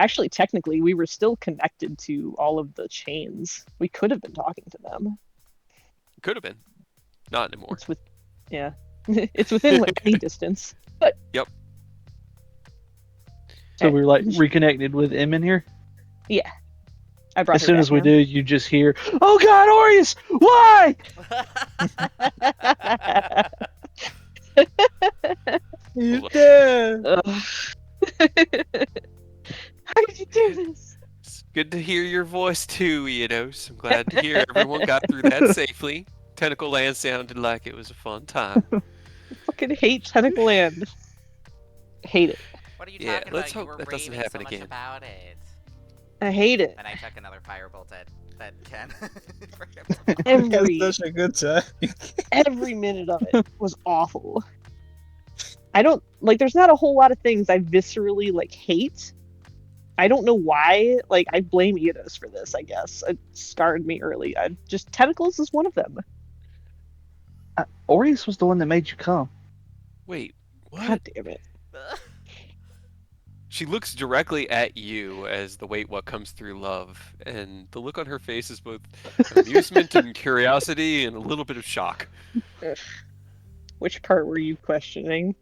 Actually, technically, we were still connected to all of the chains. We could have been talking to them. Could have been. Not anymore. It's with, yeah, it's within any distance. But Yep. So we're like reconnected with M in here. yeah, I brought As her soon back as we now. do, you just hear, "Oh God, Aureus, why?" You did. Ugh. How did you do this? It's good to hear your voice too, Eodos. I'm glad to hear everyone got through that safely. Tentacle Land sounded like it was a fun time. Fucking hate Tentacle Land. Hate it. What are you Yeah, talking let's about? You hope were that doesn't raving happen so much again. about it. I hate it. And I took another firebolt at Ken. For him. Every That's such a good time. every minute of it was awful. I don't like. There's not a whole lot of things I viscerally like hate. I don't know why. Like, I blame Eodos for this. I guess it scarred me early. I just tentacles is one of them. Aureus was the one that made you come. Wait, what? God damn it. She looks directly at you as the wait what comes through love, and the look on her face is both amusement and curiosity and a little bit of shock. Which part were you questioning?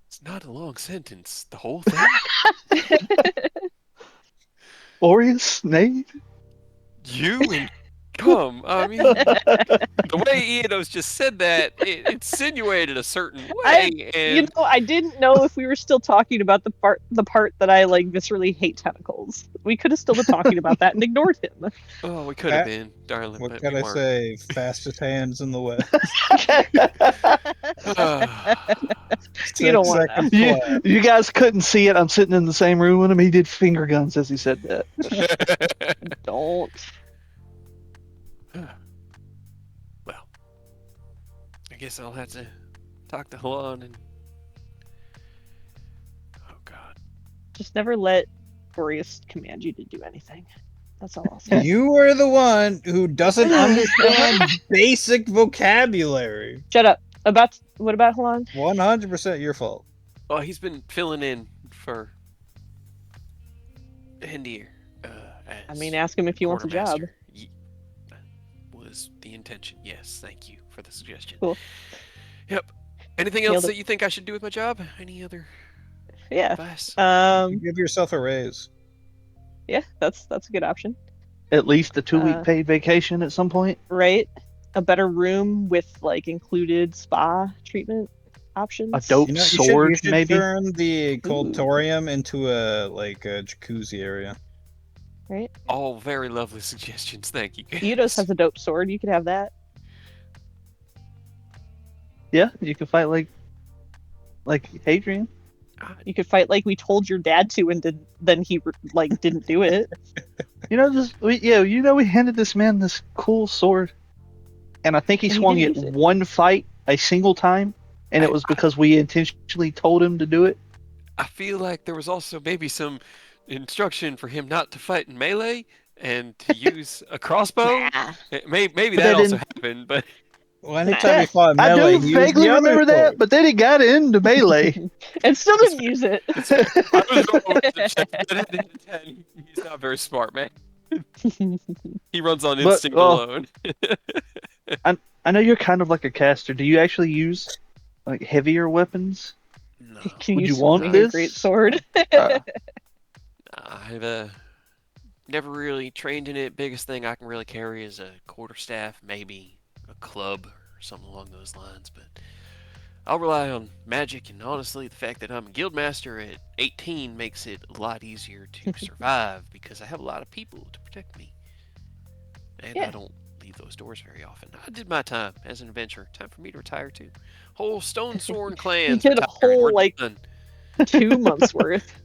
It's not a long sentence. The whole thing? Aureus, Nate. You and come. I mean, the way Eodos just said that, it insinuated a certain way, and I didn't know if we were still talking about the part that I like viscerally hate tentacles. We could have still been talking about that and ignored him. oh, we could have been, darling, What but can we I weren't. say? Fastest hands in the West. You don't 6 want seconds You, flat. you guys couldn't see it. I'm sitting in the same room with him. He did finger guns as he said that. Don't. Well, I guess I'll have to talk to Halan and. Oh God. Just never let Boreas command you to do anything. That's all I'll say. You are the one who doesn't understand basic vocabulary. Shut up. What about Halan? 100% your fault. Well, he's been filling in for Hendir. I mean, ask him if he wants a job. Was the contention. Yes, thank you for the suggestion. Cool. Yep. Anything Nailed else it. that you think I should do with my job? Any other Yeah. advice? Give yourself a raise. Yeah, that's a good option. At least a 2-week Uh, paid vacation at some point. Right? A better room with like included spa treatment options. A dope You sword, should maybe. turn the Ooh. Coldtorium into a jacuzzi area. Right? All very lovely suggestions. Thank you. Eidos has a dope sword. You could have that. Yeah, you can fight like Hadrian. You could fight like we told your dad to, and then he like didn't do it. You know, we handed this man this cool sword, and I think he And he swung didn't it use it. one fight a single time, and it was because we intentionally told him to do it. I feel like there was also maybe some instruction for him not to fight in melee and to use a crossbow. Nah. Maybe But that that also didn't- happened, but Well, anytime he fought I melee, do he used vaguely the other remember that, sword. but then he got into melee. And still didn't use it. I was going with the check. But at the end of 10, he's not very smart, man. He runs on But, instinct alone. I know you're kind of like a caster. Do you actually use like heavier weapons? No, Can Would you swing want a this? great sword? I've never really trained in it. Biggest thing I can really carry is a quarterstaff, maybe a club or something along those lines. But I'll rely on magic, and honestly, the fact that I'm a guildmaster at 18 makes it a lot easier to survive because I have a lot of people to protect me, and Yeah. I don't leave those doors very often. I did my time as an adventurer. Time for me to retire too. Whole Stone Sworn clans did a retiring. whole, We're like, done. 2 months worth.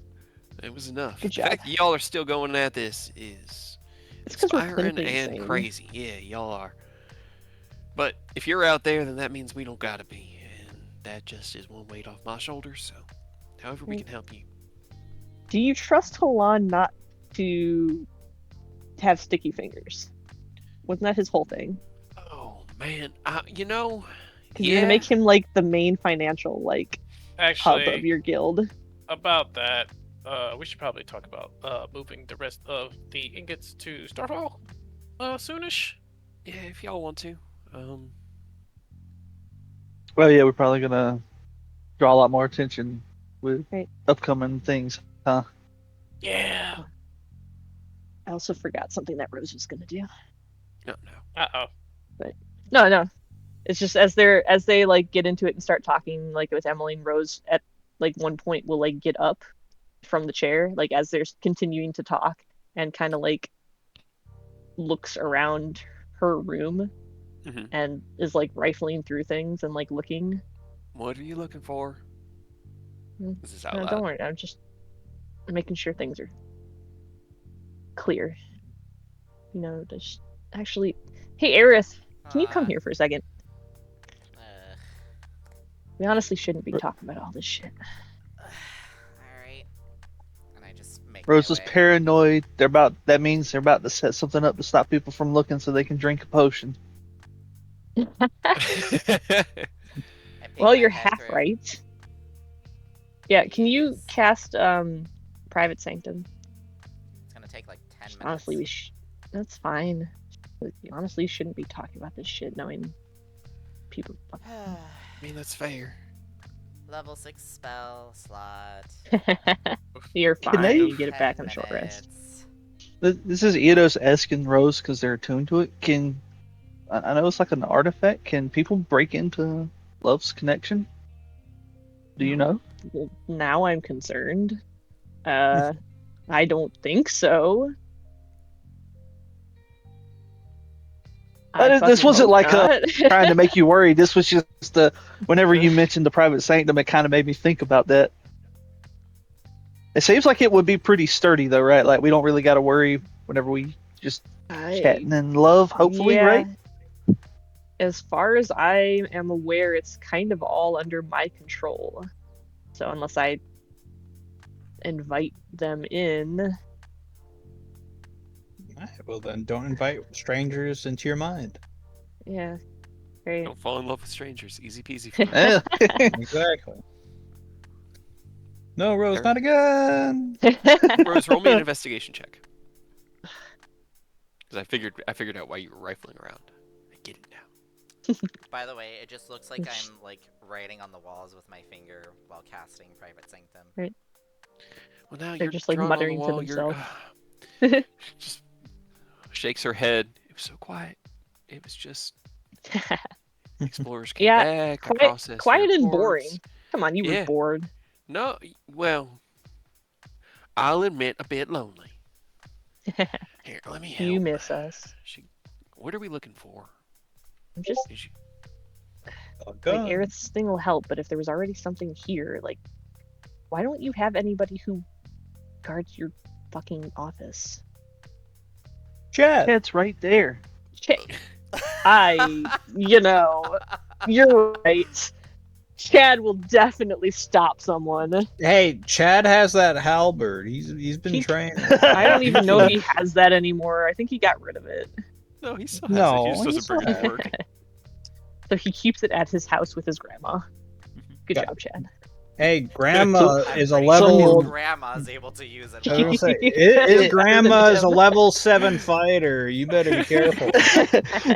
It was enough. Good The job. fact that y'all are still going at this is It's because we're inspiring clinically and insane. crazy. Yeah, y'all are. But if you're out there, then that means we don't gotta be, and that just is one weight off my shoulders. So, however we Right. can help you. Do you trust Halan not to have sticky fingers? Wasn't that his whole thing? Oh man, Because you're yeah. gonna make him like the main financial like hub of Actually, your guild. about that, we should probably talk about moving the rest of the ingots to Starfall soonish. Yeah, if y'all want to. Well, yeah, we're probably gonna draw a lot more attention with Right. upcoming things, huh? Yeah. I also forgot something that Rose was gonna do. No. No. It's just as they like get into it and start talking like with Emily and Rose at like one point will like get up from the chair like as they're continuing to talk and kind of like looks around her room Mhm. and is like rifling through things and like looking. What are you looking for? Mm. This is out No, loud. don't worry, I'm just making sure things are clear. You know, just actually, hey Aerith, can you come here for a second? We honestly shouldn't be talking about all this shit. Alright. And I just make Rose my is way. paranoid. That means they're about to set something up to stop people from looking so they can drink a potion. I peek Well, my you're head half through. right. Yeah, can you Yes. cast Private Sanctum? It's gonna take like 10 minutes. Honestly, that's fine. But you honestly shouldn't be talking about this shit knowing people. I mean, that's fair. Level 6 spell slot. You're Can fine. they- You get it back 10 on a short rest. minutes. This is Eidos asking Rose because they're attuned to it. I know it's like an artifact. Can people break into Love's connection? Do you know? Well, now I'm concerned. I don't think so. I This fucking wasn't hope like not. trying to make you worry. This was just whenever you mentioned the private sanctum, it kind of made me think about that. It seems like it would be pretty sturdy though, right? Like we don't really got to worry whenever we just chatting in love, hopefully, yeah. right? As far as I am aware, it's kind of all under my control. So unless I invite them in, Alright, well then, don't invite strangers into your mind. yeah, great. Don't fall in love with strangers. Easy peasy. For me. Yeah. Exactly. No, Rose, There. not again. Rose, roll me an investigation check. Because I figured out why you were rifling around. Get it now. By the way, it just looks like I'm like writing on the walls with my finger while casting Private Sanctum. Right. Well, now They're you're just like drawing on the muttering to wall. themselves. Just shakes her head. It was so quiet. It was just explorers came Yeah, back. I quiet, processed quiet their and reports. boring. Come on, you were Yeah. bored. No, well, I'll admit a bit lonely. Here, let me help. You miss us. What are we looking for? I'm just Is she- like Gun. Aerith's thing will help, but if there was already something here, like, why don't you have anybody who guards your fucking office? Chad. It's right there. You're right. Chad will definitely stop someone. Hey, Chad has that halberd. He's been He- trained. I don't even know if he has that anymore. I think he got rid of it. No, he still has it. No, He just he doesn't bring still it to work. So he keeps it at his house with his grandma. Good Yeah. job, Chad. Hey, Grandma I'm is a pretty sure level. his grandma's able to use it. I was Well. gonna say, his grandma is a level 7 fighter. You better be careful.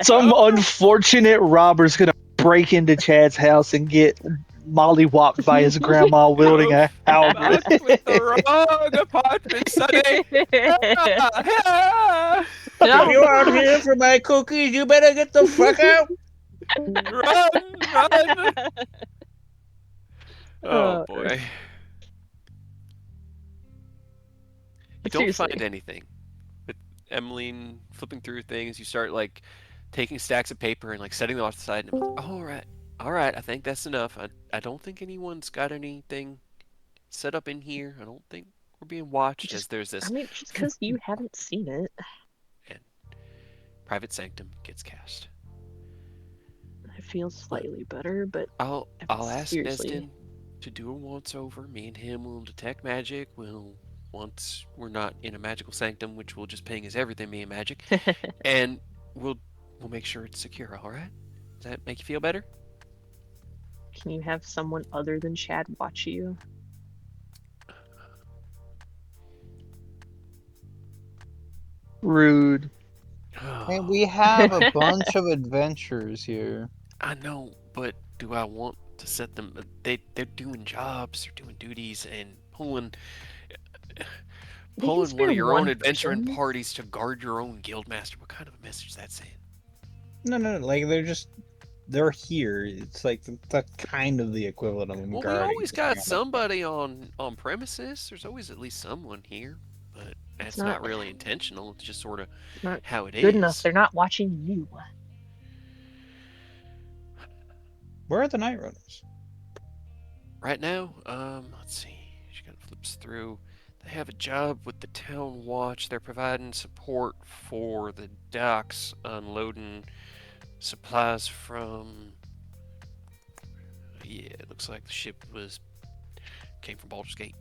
Some unfortunate robber's gonna break into Chad's house and get mollywopped by his grandma wielding a halberd. Back with the wrong apartment, Sonny. If you aren't here for my cookies, you better get the fuck out. Run! Oh boy. You But don't seriously. find anything. With Emmeline flipping through things, you start like taking stacks of paper and like setting them off to the side. And all right, I think that's enough. I don't think anyone's got anything set up in here. I don't think we're being watched as there's this I mean, just because you haven't seen it. private sanctum gets cast. It feels slightly better, but I'll ask seriously. Nesden to do a once over. Me and him will detect magic. Once we're not in a magical sanctum, which will just ping as everything being magic, and we'll make sure it's secure. All right? Does that make you feel better? Can you have someone other than Chad watch you? Rude. And we have a bunch of adventures here. I know, but do I want to set them? They're doing jobs, they're doing duties, and pulling one spare of your own one adventuring person. parties to guard your own guildmaster. What kind of a message is that saying? No, like they're here. It's like that's kind of the equivalent of them Well, we guarding always got something. somebody on premises. There's always at least someone here, but that's not not- really intentional. It's just sort of not how it is. Good enough. They're not watching you. Where are the night runners? Right now, let's see. She kind of flips through. They have a job with the town watch. They're providing support for the docks, unloading supplies from. Yeah, it looks like the ship came from Baldur's Gate.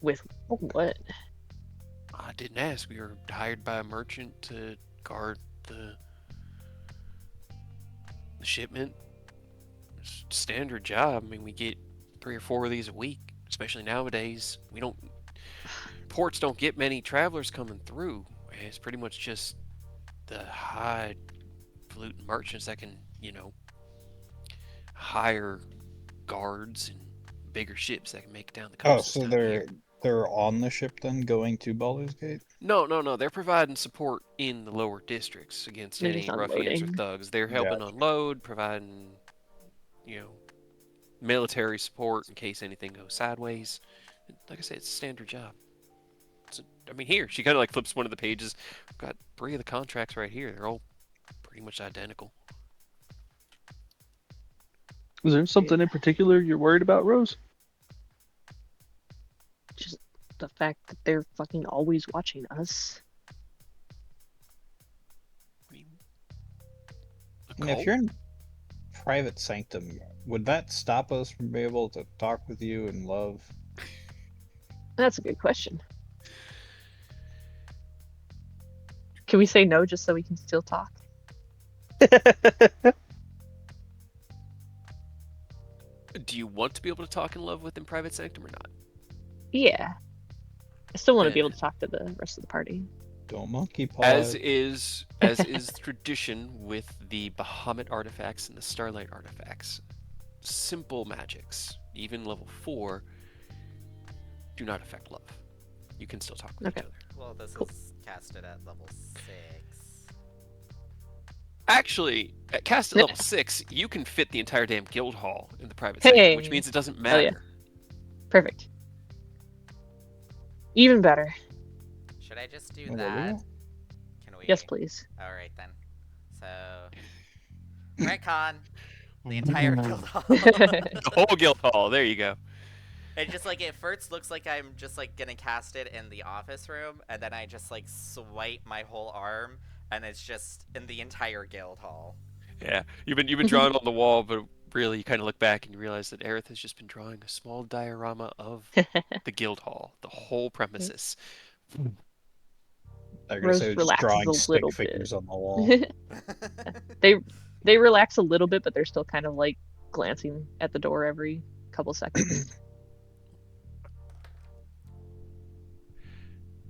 With what? I didn't ask. We were hired by a merchant to guard the shipment. It's a standard job. I mean, we get 3 or 4 of these a week, especially nowadays. Ports don't get many travelers coming through. It's pretty much just the highfalutin merchants that can, hire guards and bigger ships that can make it down the coast. Oh, so they're on the ship then, going to Baldur's Gate? No. They're providing support in the lower districts against They're any just ruffians or unloading. thugs. They're helping unload, providing, military support in case anything goes sideways. Like I said, it's a standard job. Here, she kind of like flips one of the pages. I've got 3 of the contracts right here. They're all pretty much identical. Is there something in particular you're worried about, Rose? Just the fact that they're fucking always watching us. I mean, And if you're in private sanctum, would that stop us from being able to talk with you and love? That's a good question. Can we say no just so we can still talk? do you want to be able to talk in love with in private sanctum or not? Yeah. I still want to be able to talk to the rest of the party. Don't monkey paw. As is tradition with the Bahamut artifacts and the Starlight artifacts, simple magics, even level 4, do not affect love. You can still talk with Okay. each other. Well, this Cool. is casted at level 6. Actually, at cast at Yeah. level 6, you can fit the entire damn guild hall in the private Hey. section, which means it doesn't Hell yeah. matter. Perfect. Even better. Should I just do Oh, that? really? Can we? Yes, please. Alright then. So. Retcon. The entire guild hall. The whole guild hall. There you go. And just like, it first looks like I'm just like gonna cast it in the office room, and then I just like swipe my whole arm, and it's just in the entire guild hall. Yeah, you've been drawing on the wall, but really, you kind of look back and you realize that Aerith has just been drawing a small diorama of the guild hall, the whole premises. They're gonna Rose say just relaxes drawing a stick little figures bit. on the wall. They relax a little bit, but they're still kind of like glancing at the door every couple seconds.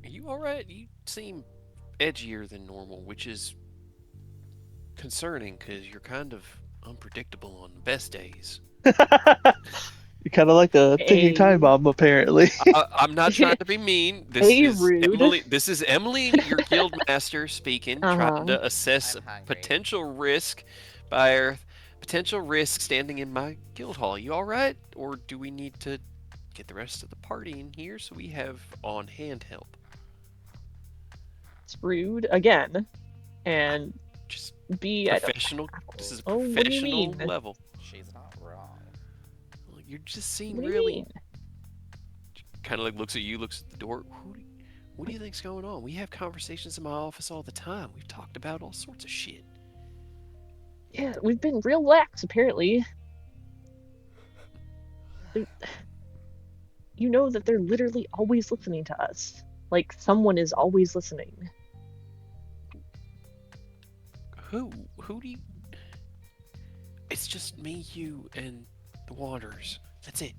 Are you all right? You seem edgier than normal, which is concerning because you're kind of unpredictable on the best days. You kind of like a ticking time bomb, apparently. I'm not trying to be mean. This Hey, is rude. Emily. This is Emily, your guild master, speaking, trying to assess I'm hungry. potential risk by Earth, potential risk standing in my guild hall. You all right, or do we need to get the rest of the party in here so we have on-hand help? It's rude again, and Just B, I don't. professional. This is a Oh, what do you professional mean? level. She's not wrong. You just seem What do you really mean? kind of like looks at you, looks at the door. What do you think's going on? We have conversations in my office all the time. We've talked about all sorts of shit. Yeah, we've been real lax apparently. You know that they're literally always listening to us. Like someone is always listening. Who do you... It's just me, you, and the Wanderers. That's it.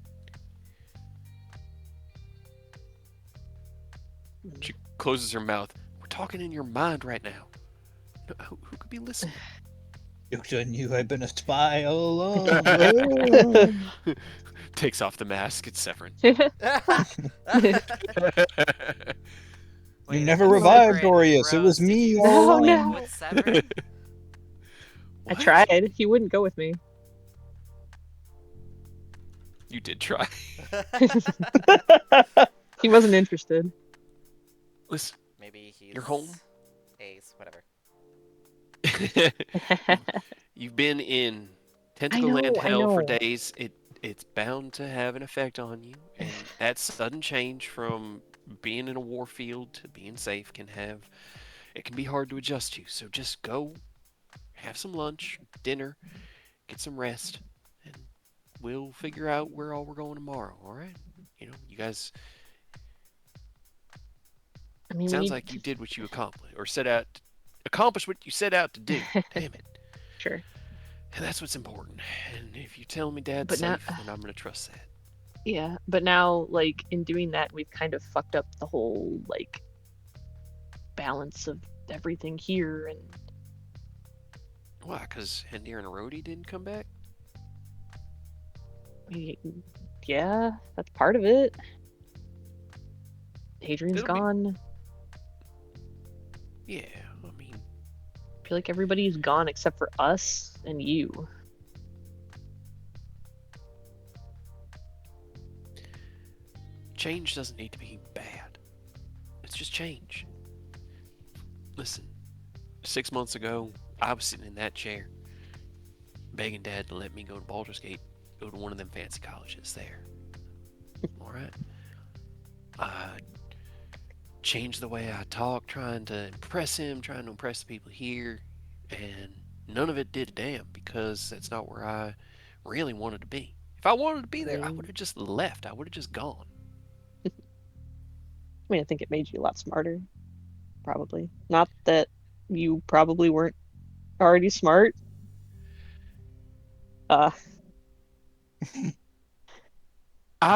She closes her mouth. We're talking in your mind right now. Who could be listening? You knew I'd been a spy all along. Takes off the mask. It's Severin. You Wait, never is it revived Severin? Aureus. It Rose, was did me you all Oh, sleep no. with Severin? I What? tried. He wouldn't go with me. You did try. He wasn't interested. Listen, Maybe he's You're home? Ace, whatever. you've been in Tentacle Land I Hell for know. days. It's bound to have an effect on you, and that sudden change from being in a war field to being safe can be hard to adjust to. So just go, have some lunch, dinner, get some rest, and we'll figure out where all we're going tomorrow. All right? You guys. I mean, we Sounds need like you to- did what you accomplished what you set out to do. Damn it. Sure. And that's what's important. And if you tell me Dad's But now- safe, then I'm gonna trust that. Yeah, but now, like, in doing that, we've kind of fucked up the whole, like, balance of everything here, and Why? Because Hendir and Rhodey didn't come back? yeah, that's part of it. Hadrian's It'll be- gone. Yeah, I mean, I feel like everybody's gone except for us and you. change doesn't need to be bad. It's just change. Listen, 6 months ago, I was sitting in that chair, begging Dad to let me go to Baldur's Gate, go to one of them fancy colleges there. Alright? I changed the way I talk, trying to impress him, trying to impress the people here, and none of it did a damn because that's not where I really wanted to be. If I wanted to be there, I would have just left. I would have just gone. I mean, I think it made you a lot smarter, probably. Not that you probably weren't already smart. Either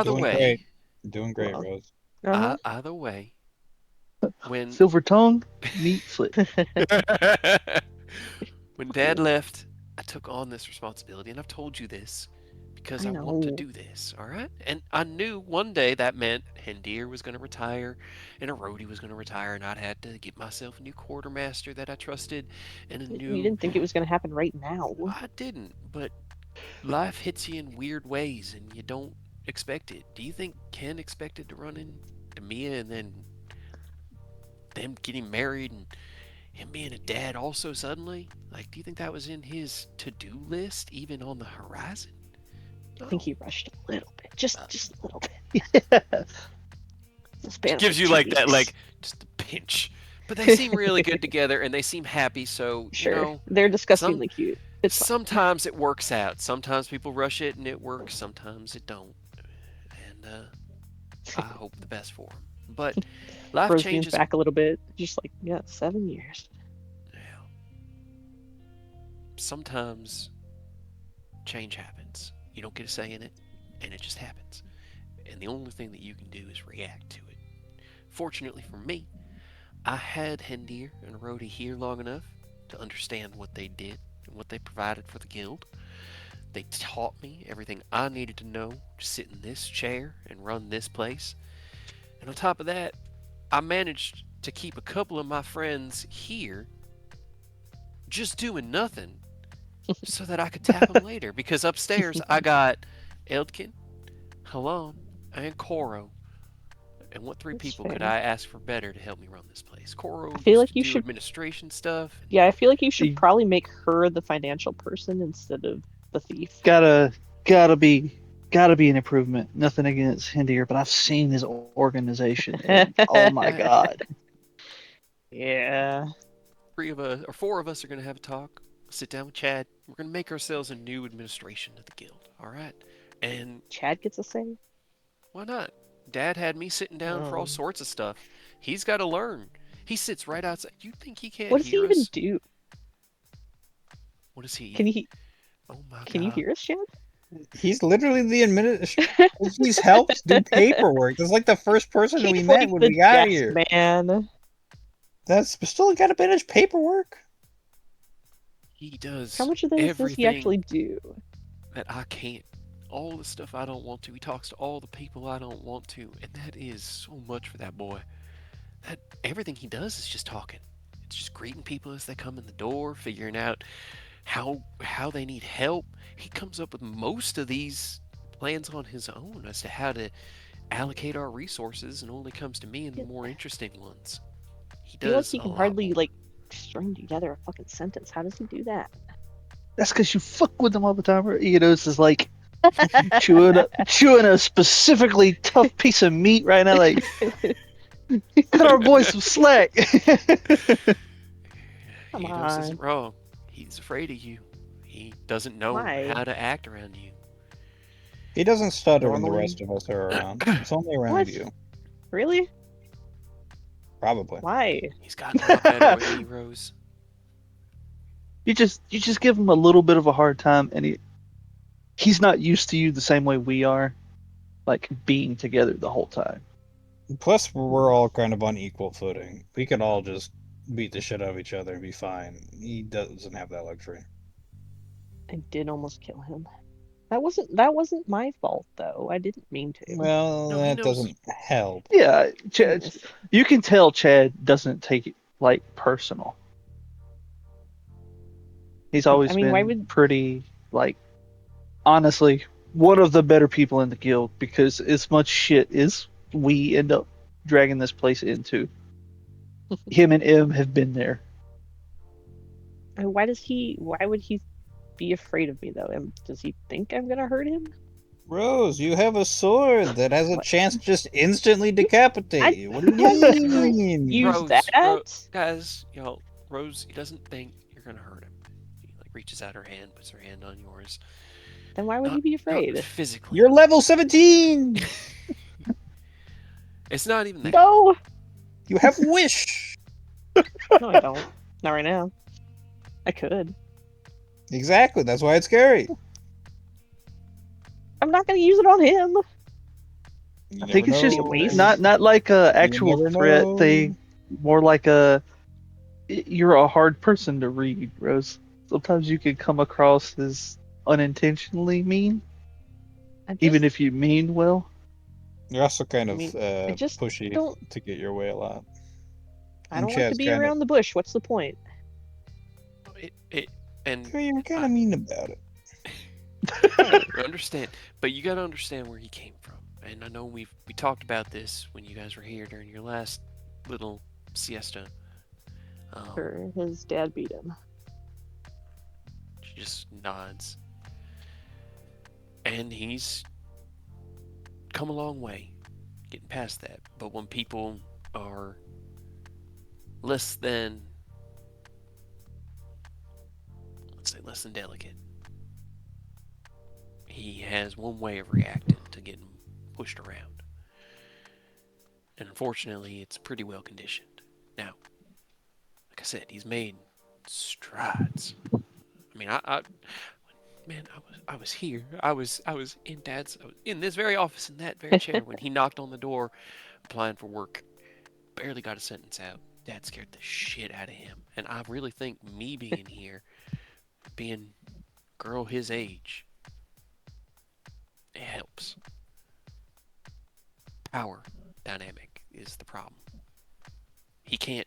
Doing way, great. Doing great, Well, Rose. uh-huh. either way, when Silver tongue, meat foot. when Dad left, I took on this responsibility, and I've told you this because I I want to know. do this, all right? And I knew one day that meant Hendir was going to retire, and Erodi was going to retire, and I'd had to get myself a new quartermaster that I trusted, and a You new. didn't think it was going to happen right now. I didn't, but life hits you in weird ways, and you don't expect it. Do you think Ken expected to run into Mia and then them getting married and him being a dad also suddenly? Like, do you think that was in his to-do list, even on the horizon? I think he rushed a little bit, just a little bit. Yes. The span It of gives like you 2 like that, weeks. like just a pinch. But they seem really good together, and they seem happy. So Sure, they're disgustingly cute. It's fine. sometimes it works out. Sometimes people rush it and it works. Sometimes it don't. And I hope the best for them. But life Rose leans changes. back a little bit, just like, yeah, 7 years. Yeah. Sometimes change happens. You don't get a say in it, and it just happens. And the only thing that you can do is react to it. Fortunately for me, I had Hendir and Rhodey here long enough to understand what they did and what they provided for the guild. They taught me everything I needed to know to sit in this chair and run this place. And on top of that, I managed to keep a couple of my friends here just doing nothing so that I could tap them later. Because upstairs I got Eldkin, Halan, and Koro. And what three That's people could fair. I ask for better to help me run this place? Koro I feel used like to you do should. administration stuff. Yeah, I feel like you should You- probably make her the financial person instead of the thief. Gotta be an improvement. Nothing against Hindier, but I've seen his organization, and oh my god. Yeah. Three of us, or four of us, are going to have a talk. Sit down with Chad. We're going to make ourselves a new administration of the guild. All right. And Chad gets a say. why not? Dad had me sitting down for all sorts of stuff. He's got to learn. He sits right outside. You think he can't What does he hear even us? do? What does he? Can he? Oh my Can you god. hear us, Chad? He's literally the administrator. He's helps do paperwork. That's like the first person we He's met like when the we got desk here. man. That's still got to manage paperwork. He does How much of this does everything he actually do? that I can't. All the stuff I don't want to. He talks to all the people I don't want to. And that is so much for that boy. That everything he does is just talking. It's just greeting people as they come in the door, figuring out how they need help. He comes up with most of these plans on his own as to how to allocate our resources, and only comes to me in the more interesting ones. He I feel like does he a can lot hardly more. like string together a fucking sentence. How does he do that? That's because you fuck with him all the time. Eos is like chewing a specifically tough piece of meat right now. Like, cut our boy some slack. Come Eidos on. isn't wrong. He's afraid of you. He doesn't know Why? how to act around you. He doesn't stutter when the Normally? rest of us are around. It's only around What? you. Really? Probably. Why? He's gotten a lot better with heroes. You just give him a little bit of a hard time, and he's not used to you the same way we are, like being together the whole time. Plus, we're all kind of on equal footing. We could all just beat the shit out of each other and be fine. He doesn't have that luxury. I did almost kill him. That wasn't my fault though. I didn't mean to. Well, No, he that knows. doesn't help. Yeah, Goodness. you can tell Chad doesn't take it like personal. He's always I mean, why been would pretty like honestly one of the better people in the guild, because as much shit as we end up dragging this place into, him and M have been there. why would he be afraid of me though? Does he think I'm gonna hurt him? Rose, you have a sword that has a What? chance to just instantly decapitate you. What do you mean? Use Rose, that? guys, Rose, he doesn't think you're gonna hurt him. He like reaches out her hand, puts her hand on yours. Then why would he Not- be not afraid? physically. You're level 17! It's not even that. No, You have wish! no, I don't. Not right now. I could. Exactly, that's why it's scary. I'm not gonna use it on him. You I think never it's just know. not like a actual never threat know. thing. more like you're a hard person to read, Rose. Sometimes you can come across as unintentionally mean, I even just, if you mean well. You're also kind I of mean, I just pushy don't. to get your way a lot. I And don't like to Chad's be kind of around the bush. What's the point? And you're kind of mean about it. Hey, understand, but you got to understand where he came from. And I know we talked about this when you guys were here during your last little siesta. sure, his dad beat him. She just nods, and he's come a long way, getting past that. But when people are less than, let's say, less than delicate, he has one way of reacting to getting pushed around. And unfortunately, it's pretty well conditioned. Now, like I said, he's made strides. I mean, man, I was here. I was in Dad's, I was in this very office in that very chair when he knocked on the door, applying for work. Barely got a sentence out. Dad scared the shit out of him, and I really think me being here, being girl his age, it helps. Power dynamic is the problem. He can't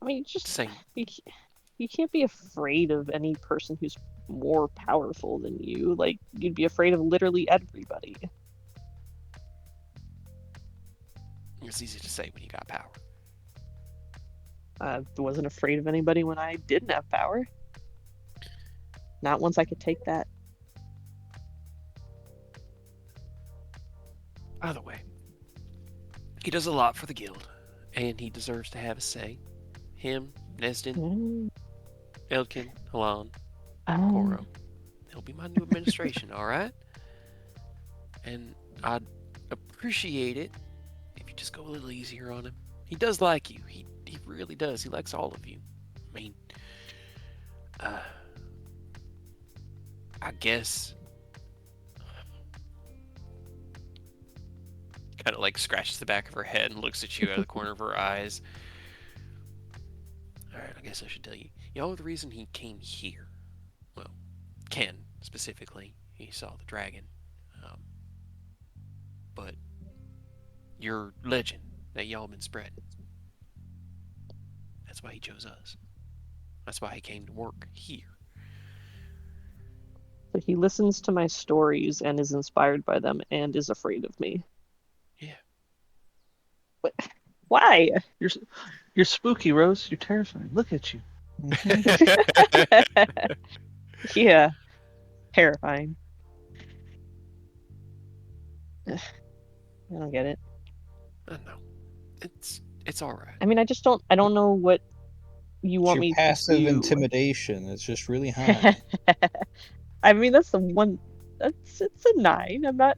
I mean, just sing. you can't be afraid of any person who's more powerful than you. Like, you'd be afraid of literally everybody. It's easy to say when you got power. I wasn't afraid of anybody when I didn't have power. Not once I could take that. Either way, he does a lot for the guild, and he deserves to have a say. Him, Nesdin, Mm, Elkin, Halan, um, Koro. He'll be my new administration, alright? And I'd appreciate it if you just go a little easier on him. He does like you. He really does. He likes all of you. I mean, I guess kind of like scratches the back of her head and looks at you out of the corner of her eyes. Alright, I guess I should tell you. Y'all are the reason he came here. Well, Ken, specifically. He saw the dragon. But your legend that y'all been spreading. That's why he chose us. That's why he came to work here. so he listens to my stories and is inspired by them and is afraid of me. Yeah. What? Why? You're spooky, Rose. You're terrifying. Look at you. Yeah, terrifying. Ugh, I don't get it. I know. It's alright. I mean, I don't know what you It's want your me to passive do. intimidation. It's just really high. I mean, that's the one. It's a 9. I'm not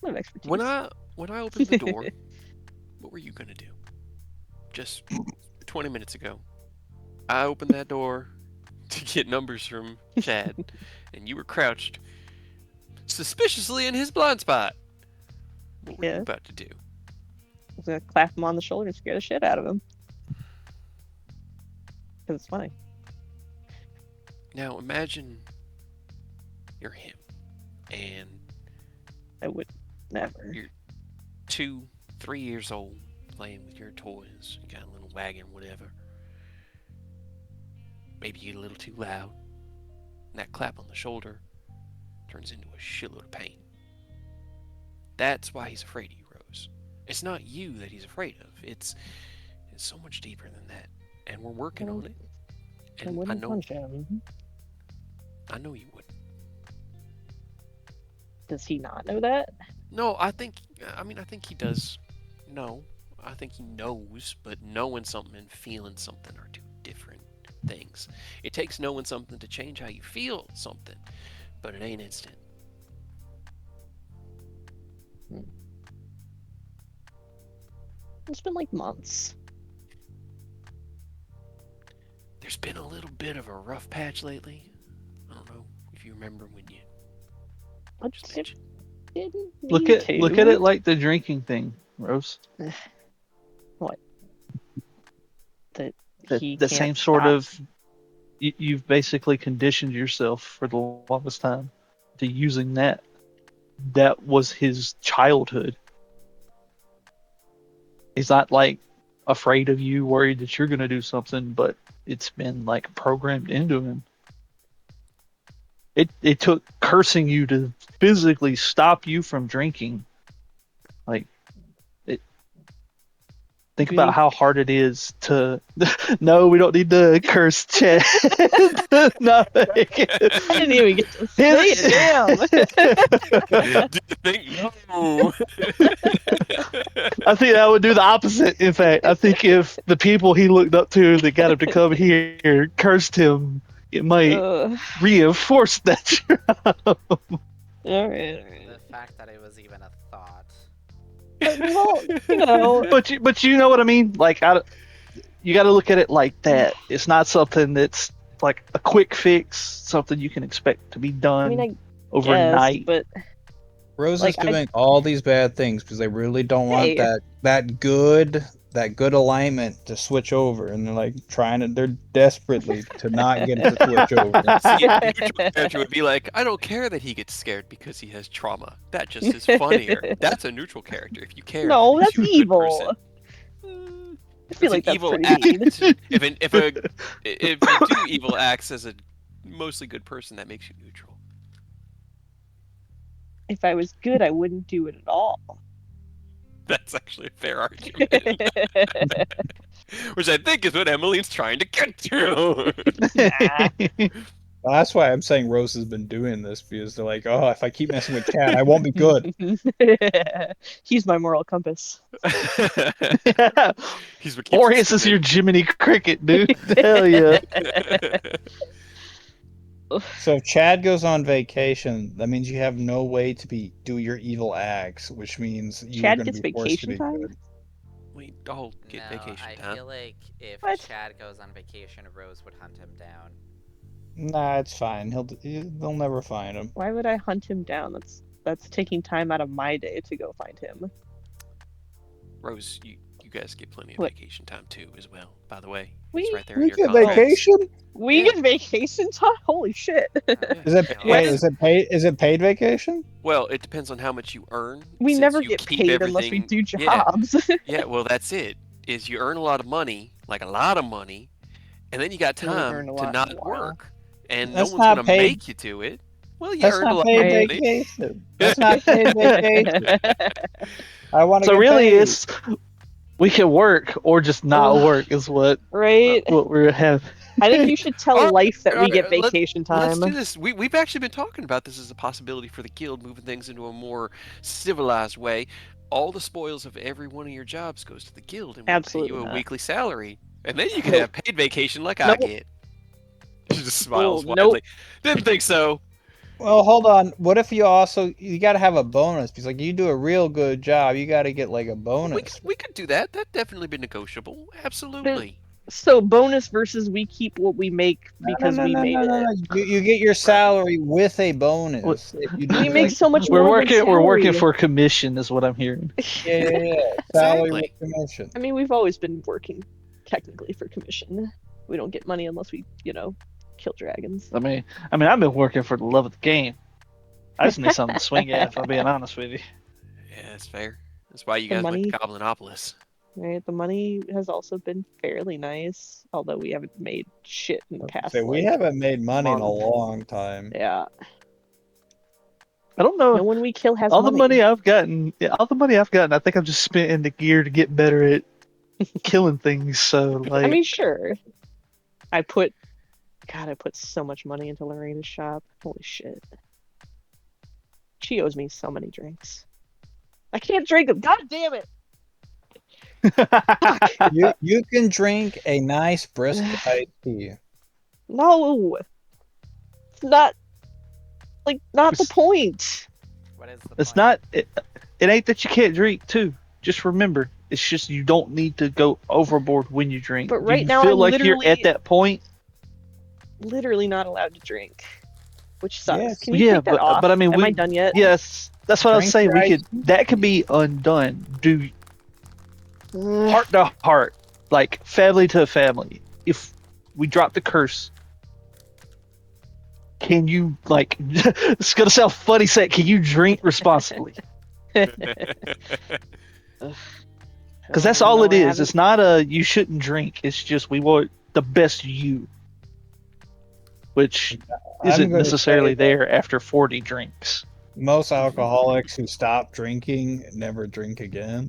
expertise. When I opened the door, what were you gonna do? Just 20 minutes ago, I opened that door to get numbers from Chad, and you were crouched suspiciously in his blind spot. What were Yeah. you about to do? I was gonna clap him on the shoulder and scare the shit out of him. Because it's funny. Now imagine you're him, and I would never. you're 2, 3 years old, playing with your toys. You got a little wagon, whatever. Maybe you get a little too loud, and that clap on the shoulder turns into a shitload of pain. That's why he's afraid of you, Rose. It's not you that he's afraid of. It's so much deeper than that, and we're working on it. I And wouldn't punch him. I know you would. Does he not know that? No, I think he does. No, I think he knows, but knowing something and feeling something are two different things. It takes knowing something to change how you feel something, but it ain't instant. It's been like months. There's been a little bit of a rough patch lately. I don't know if you remember when you I just mentioned. didn't Look need at to. look at it like the drinking thing, Rose. What? that he the can't same sort stop. of you've basically conditioned yourself for the longest time to using that. That was his childhood. He's not like afraid of you, worried that you're gonna do something, but it's been like programmed into him. It took cursing you to physically stop you from drinking. Like think Do you about need- how hard it is to. No, we don't need to curse Chad. No. I didn't even get to say it. Damn. Do you think no? I think I would do the opposite. In fact, I think if the people he looked up to that got him to come here cursed him, it might reinforce that. All right. The fact that it was even a thought. Well, you know. But you know what I mean. Like you got to look at it like that. It's not something that's like a quick fix. Something you can expect to be done I mean, I overnight. guess, but Rose Like, is doing all these bad things because they really don't want Hey. that good alignment to switch over, and they're like they're desperately to not get it to switch over. See, a neutral character would be like, I don't care that he gets scared because he has trauma. That just is funnier. That's a neutral character. If you care, No, that that's he's a good evil. person. I feel It's like an that's evil pretty act. mean. If you do evil acts as a mostly good person, that makes you neutral. If I was good, I wouldn't do it at all. That's actually a fair argument. Which I think is what Emily's trying to get to. Well, that's why I'm saying Rose has been doing this, because they're like, oh, if I keep messing with Chad, I won't be good. He's my moral compass. He's what keeps Boreas us is your in. Jiminy Cricket, dude. Hell yeah. So if Chad goes on vacation, that means you have no way to do your evil acts, which means you're Chad going to gets be forced to vacation be time? good. We all get No, vacation I time. feel like if What? Chad goes on vacation, Rose would hunt him down. Nah, it's fine. They'll never find him. Why would I hunt him down? That's taking time out of my day to go find him. Rose, you guys get plenty of What? vacation time too, as well. By the way, We- it's right there in We your get contracts. vacation? We Yeah. get vacation time? Holy shit. Is it Yeah, is it paid vacation? Well, it depends on how much you earn. We since never you get keep paid unless we everything- do Yeah, jobs. yeah, well, that's it. Is you earn a lot of money, like a lot of money, and then you got You only earn time a to lot not in a while. work, and That's no one's not gonna paid- make you do it. Well, you That's earned a not lot paid of money. vacation. That's not paid vacation. I want to So get really, paid. it's we can work or just not Ugh. work is what Right? we have. I think you should tell Alright, Life that we alright, get vacation Let's time. do this. We've actually been talking about this as a possibility for the guild, moving things into a more civilized way. All the spoils of every one of your jobs goes to the guild, and we Absolutely pay you a not. weekly salary, and then you can Nope. have paid vacation like I Nope. get. She just smiles Oh, nope. widely. Didn't think so. Well, hold on. What if you got to have a bonus? Because like you do a real good job, you got to get like a bonus. We could do that. That'd definitely be negotiable. Absolutely. So bonus versus we keep what we make because we made it. You get your salary with a bonus. What- If you do, We make like, so much We're more working. than We're working salary. for commission, is what I'm hearing. yeah. Salary Exactly. with commission. I mean, we've always been working technically for commission. We don't get money unless we, kill dragons. I mean, I've been working for the love of the game. I just need something to swing at, if I'm being honest with you. Yeah, that's fair. That's why you The guys went money- to Goblinopolis. Right? The money has also been fairly nice, although we haven't made shit in the past. So we like, haven't made money in a month. long time. Yeah. I don't know. No one we kill has all money. the money I've gotten, I think I've just spent in the gear to get better at killing things. So like, I mean, sure. I put so much money into Lorena's shop. Holy shit. She owes me so many drinks. I can't drink them. God damn it. You can drink a nice brisk iced tea. No. It's not the point. What is the it's point? not. It ain't that you can't drink too. Just remember, it's just you don't need to go overboard when you drink. But right you now, feel I'm like you're literally- at that point. Literally not allowed to drink. Which sucks. Yes. Can you Yeah, take that off? but I mean, Am I done yet? Yes, that's what I was Drink saying. your We iced could that could be undone. Do heart to heart. like family to family, if we drop the curse, can you like? It's gonna sound funny. Say, can you drink responsibly? Because that's all it is. It's not a you shouldn't drink. It's just we want the best you, which isn't gonna necessarily say that there after 40 drinks. most alcoholics who stop drinking never drink again.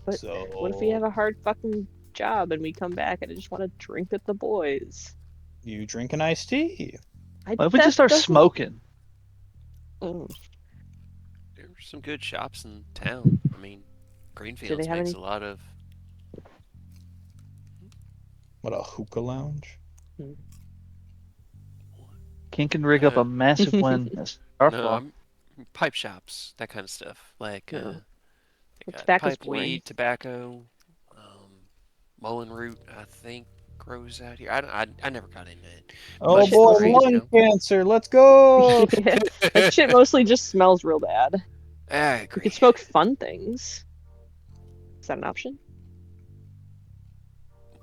But So what if we have a hard fucking job and we come back and I just want to drink with the boys? you drink an iced tea. What if we just start smoking? Mm. There's some good shops in town. I mean, Greenfields have makes any- a lot of. What, a hookah lounge? King can rig up a massive one. No, I'm pipe shops, that kind of stuff. Like, No. they got Tobacco's pipe boring. weed, tobacco, mullein root, I think grows out here. I never got into it. Oh But boy, stories, lung you know. cancer! Let's go. Yeah, that shit mostly just smells real bad. I You agree. could smoke fun things. Is that an option?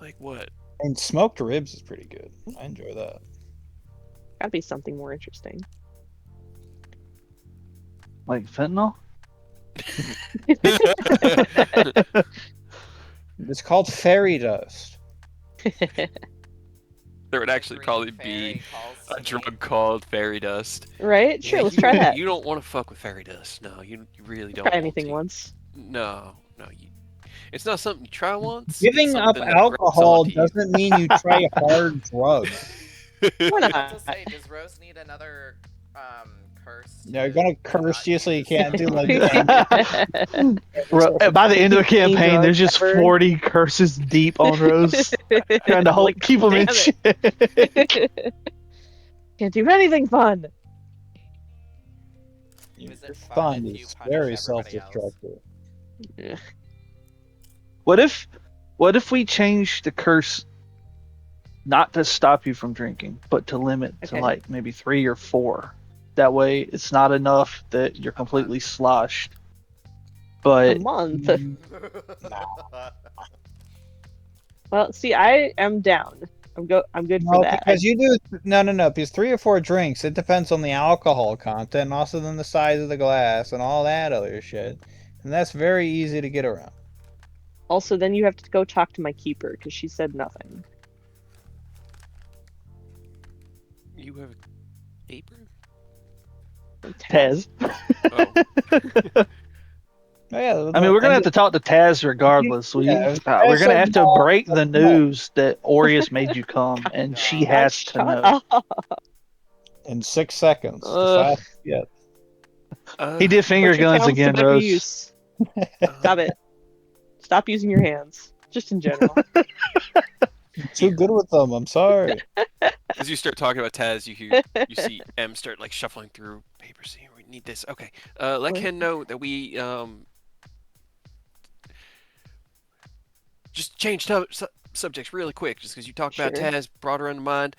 Like what? And smoked ribs is pretty good. I enjoy that. Gotta be something more interesting. Like fentanyl? It's called fairy dust. There would actually Green probably fairy be calls a to me. drug called fairy dust. Right? Sure, Yeah, let's you- try that. You don't want to fuck with fairy dust. No, you really don't. Try want anything to. once. No. It's not something you try once. Giving it's up something that grabs alcohol onto you. doesn't mean you try hard drugs. Why I was about not? to say, does Rose need another curse? They're gonna curse you so you can't do like By the end of the campaign, drugs there's just ever. 40 curses deep on Rose, trying to Like, keep them in damn check. Can't do anything fun. Is it fun Fun if you is punish very everybody else? self-destructive. What if we change the curse not to stop you from drinking, but to limit to Okay. like maybe 3 or 4? That way, it's not enough that you're completely sloshed. A But month. Nah. Well, see, I am down. I'm good for No, that. because you do no. Because 3 or 4 drinks, it depends on the alcohol content, and also then the size of the glass and all that other shit, and that's very easy to get around. Also, then you have to go talk to my keeper because she said nothing. You have a paper? Taz. Oh. Oh, yeah, I mean, we're gonna have to talk to Taz regardless. Yeah, We're gonna have to Taz break the news that Aureus made you come, and she has to Shut know. up. in 6 seconds. The Ugh. fastest yet. He did finger Put your guns talents to again, better Rose. use. Stop it. Stop using your hands. Just in general. Too good with them. I'm sorry. As you start talking about Taz, you see M start like shuffling through papers. Here, we need this. Okay. Let What? Ken know that we just change subjects really quick, just because you talked about Sure. Taz, brought her into mind.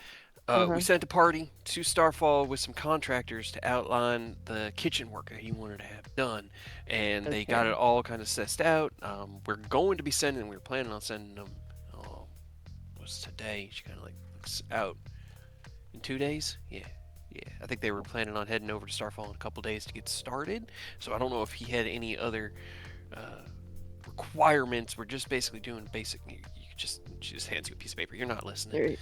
Uh-huh. We sent a party to Starfall with some contractors to outline the kitchen work that he wanted to have done, and they got Okay. it all kind of sussed out. We're going to be sending. We were planning on sending them. Was today? She kind of like looks out in 2 days. Yeah. I think they were planning on heading over to Starfall in a couple days to get started. So I don't know if he had any other requirements. We're just basically doing basic. She just hands you a piece of paper. You're not listening. Very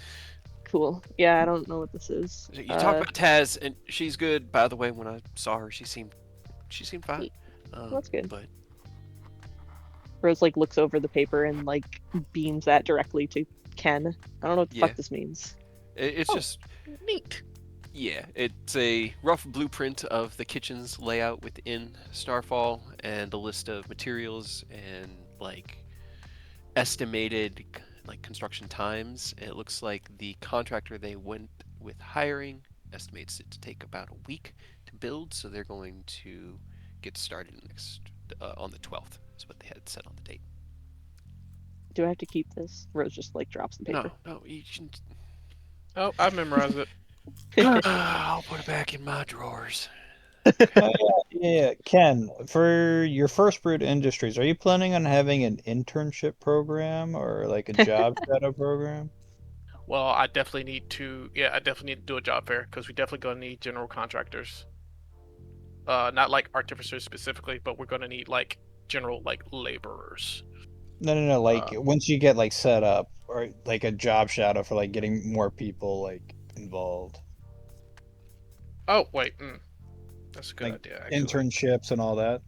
cool. Yeah, I don't know what this is. You talk about Taz, and she's good. By the way, when I saw her, she seemed fine. That's good. But Rose like looks over the paper and like beams that directly to Ken. I don't know what the Yeah. fuck this means. it's just Neat. yeah. It's a rough blueprint of the kitchen's layout within Starfall, and a list of materials and like estimated like construction times. It looks like the contractor they went with hiring estimates it to take about a week to build, so they're going to get started next on the 12th. Is what they had set on the date. Do I have to keep this? Rose just like drops the paper. No, you can. Oh, I memorized it. I'll put it back in my drawers. Yeah, Ken, for your first Brood Industries, are you planning on having an internship program or like a job shadow program? Well, I definitely need to. Yeah, I definitely need to do a job fair because we definitely gonna need general contractors. Not like artificers specifically, but we're gonna need like general like laborers. No. Like Uh, once you get like set up, or like a job shadow for like getting more people like involved, oh wait, that's a good like idea actually. internships and all that.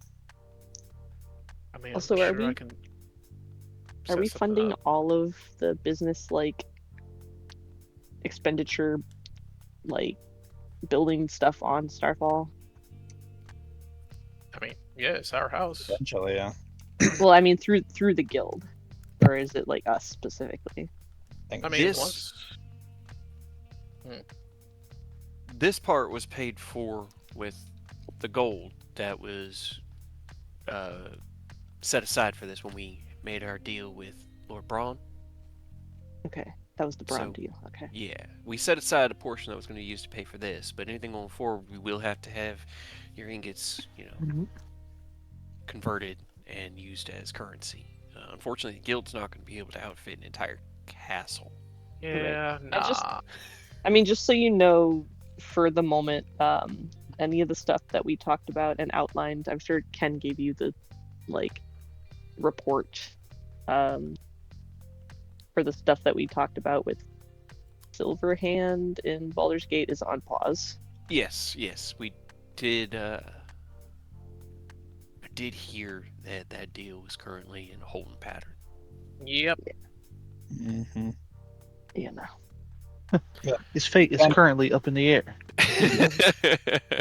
I mean, I'm Also, sure I can are set we something funding up. all of the business like expenditure, like building stuff on Starfall? I mean, yeah, it's our house. Eventually, yeah. Well, I mean through the guild, or is it like us specifically? I Think mean, This once. this part was paid for with the gold that was uh, set aside for this when we made our deal with Lord Braun. Okay, that was the Braun So deal. Okay. yeah, we set aside a portion that was going to be used to pay for this, but anything going forward, we will have to have your ingots, converted and used as currency. Unfortunately, the guild's not going to be able to outfit an entire castle. Right. Yeah, Just, nah. I mean, just so you know, for the moment, any of the stuff that we talked about and outlined, I'm sure Ken gave you the like report, um, for the stuff that we talked about with Silverhand in Baldur's Gate is on pause. Yes, we did. I did hear that that deal was currently in a holding pattern. Yep. hmm You know. His fate is And currently up in the air.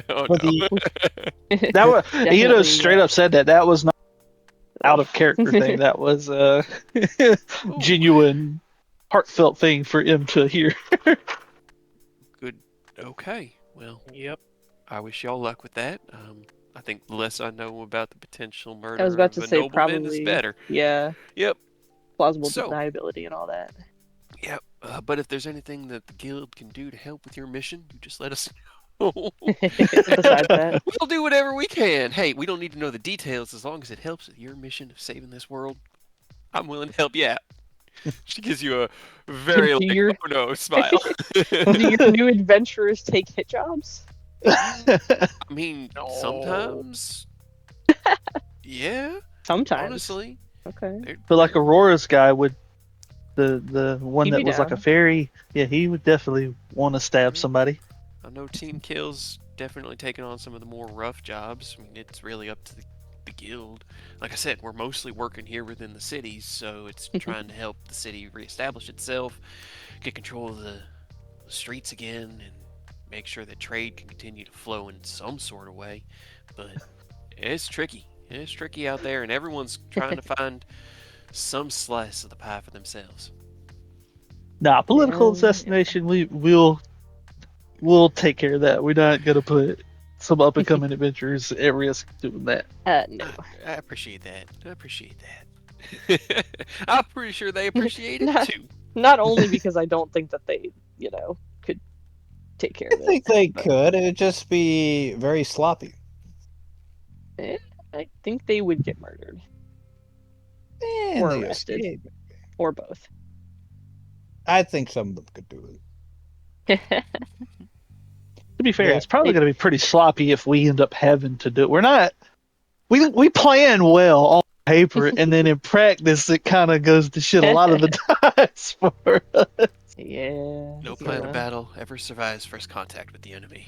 Oh for no. the That was, Definitely, straight up said that was not out of character thing. That was a Oh, genuine, heartfelt thing for him to hear. good. Okay. Well, Yep. I wish y'all luck with that. I think the less I know about the potential I was murder about of to a say nobleman is probably, better. yeah, Yep. plausible So, deniability and all that. yep. But if there's anything that the guild can do to help with your mission, you just let us know. Besides that, We'll do whatever we can. Hey, we don't need to know the details as long as it helps with your mission of saving this world. I'm willing to help you out. She gives you a do, very do like, your oh no smile. do your new adventurers take hit jobs? I mean, No. sometimes, yeah. Sometimes. Honestly, Okay. But like they're Aurora's guy would, the one He'd that be was like a down. fairy, yeah, he would definitely want to stab mean, somebody. I know Team Kill's definitely taking on some of the more rough jobs. I mean, it's really up to the guild. Like I said, we're mostly working here within the cities, so it's trying to help the city reestablish itself, get control of the streets again, and make sure that trade can continue to flow in some sort of way. But it's tricky. It's tricky out there, and everyone's trying to find some slice of the pie for themselves. Nah, political Yeah. assassination. We'll take care of that. We're not gonna put some up and coming adventurers at risk doing that. No. I appreciate that. I appreciate that. I'm pretty sure they appreciate it Not too. not only because I don't think that they, could take care I of it, think they but could. It'd just be very sloppy. eh, I think they would get murdered And or they arrested escape. or both. I think some of them could do To be it. fair, Yeah. it's probably They- gonna be pretty sloppy if we end up having to do it. We're not. We plan well on paper, and then in practice, it kind of goes to shit a lot of the times for us. Yeah, No you plan of know. battle ever survives first contact with the enemy.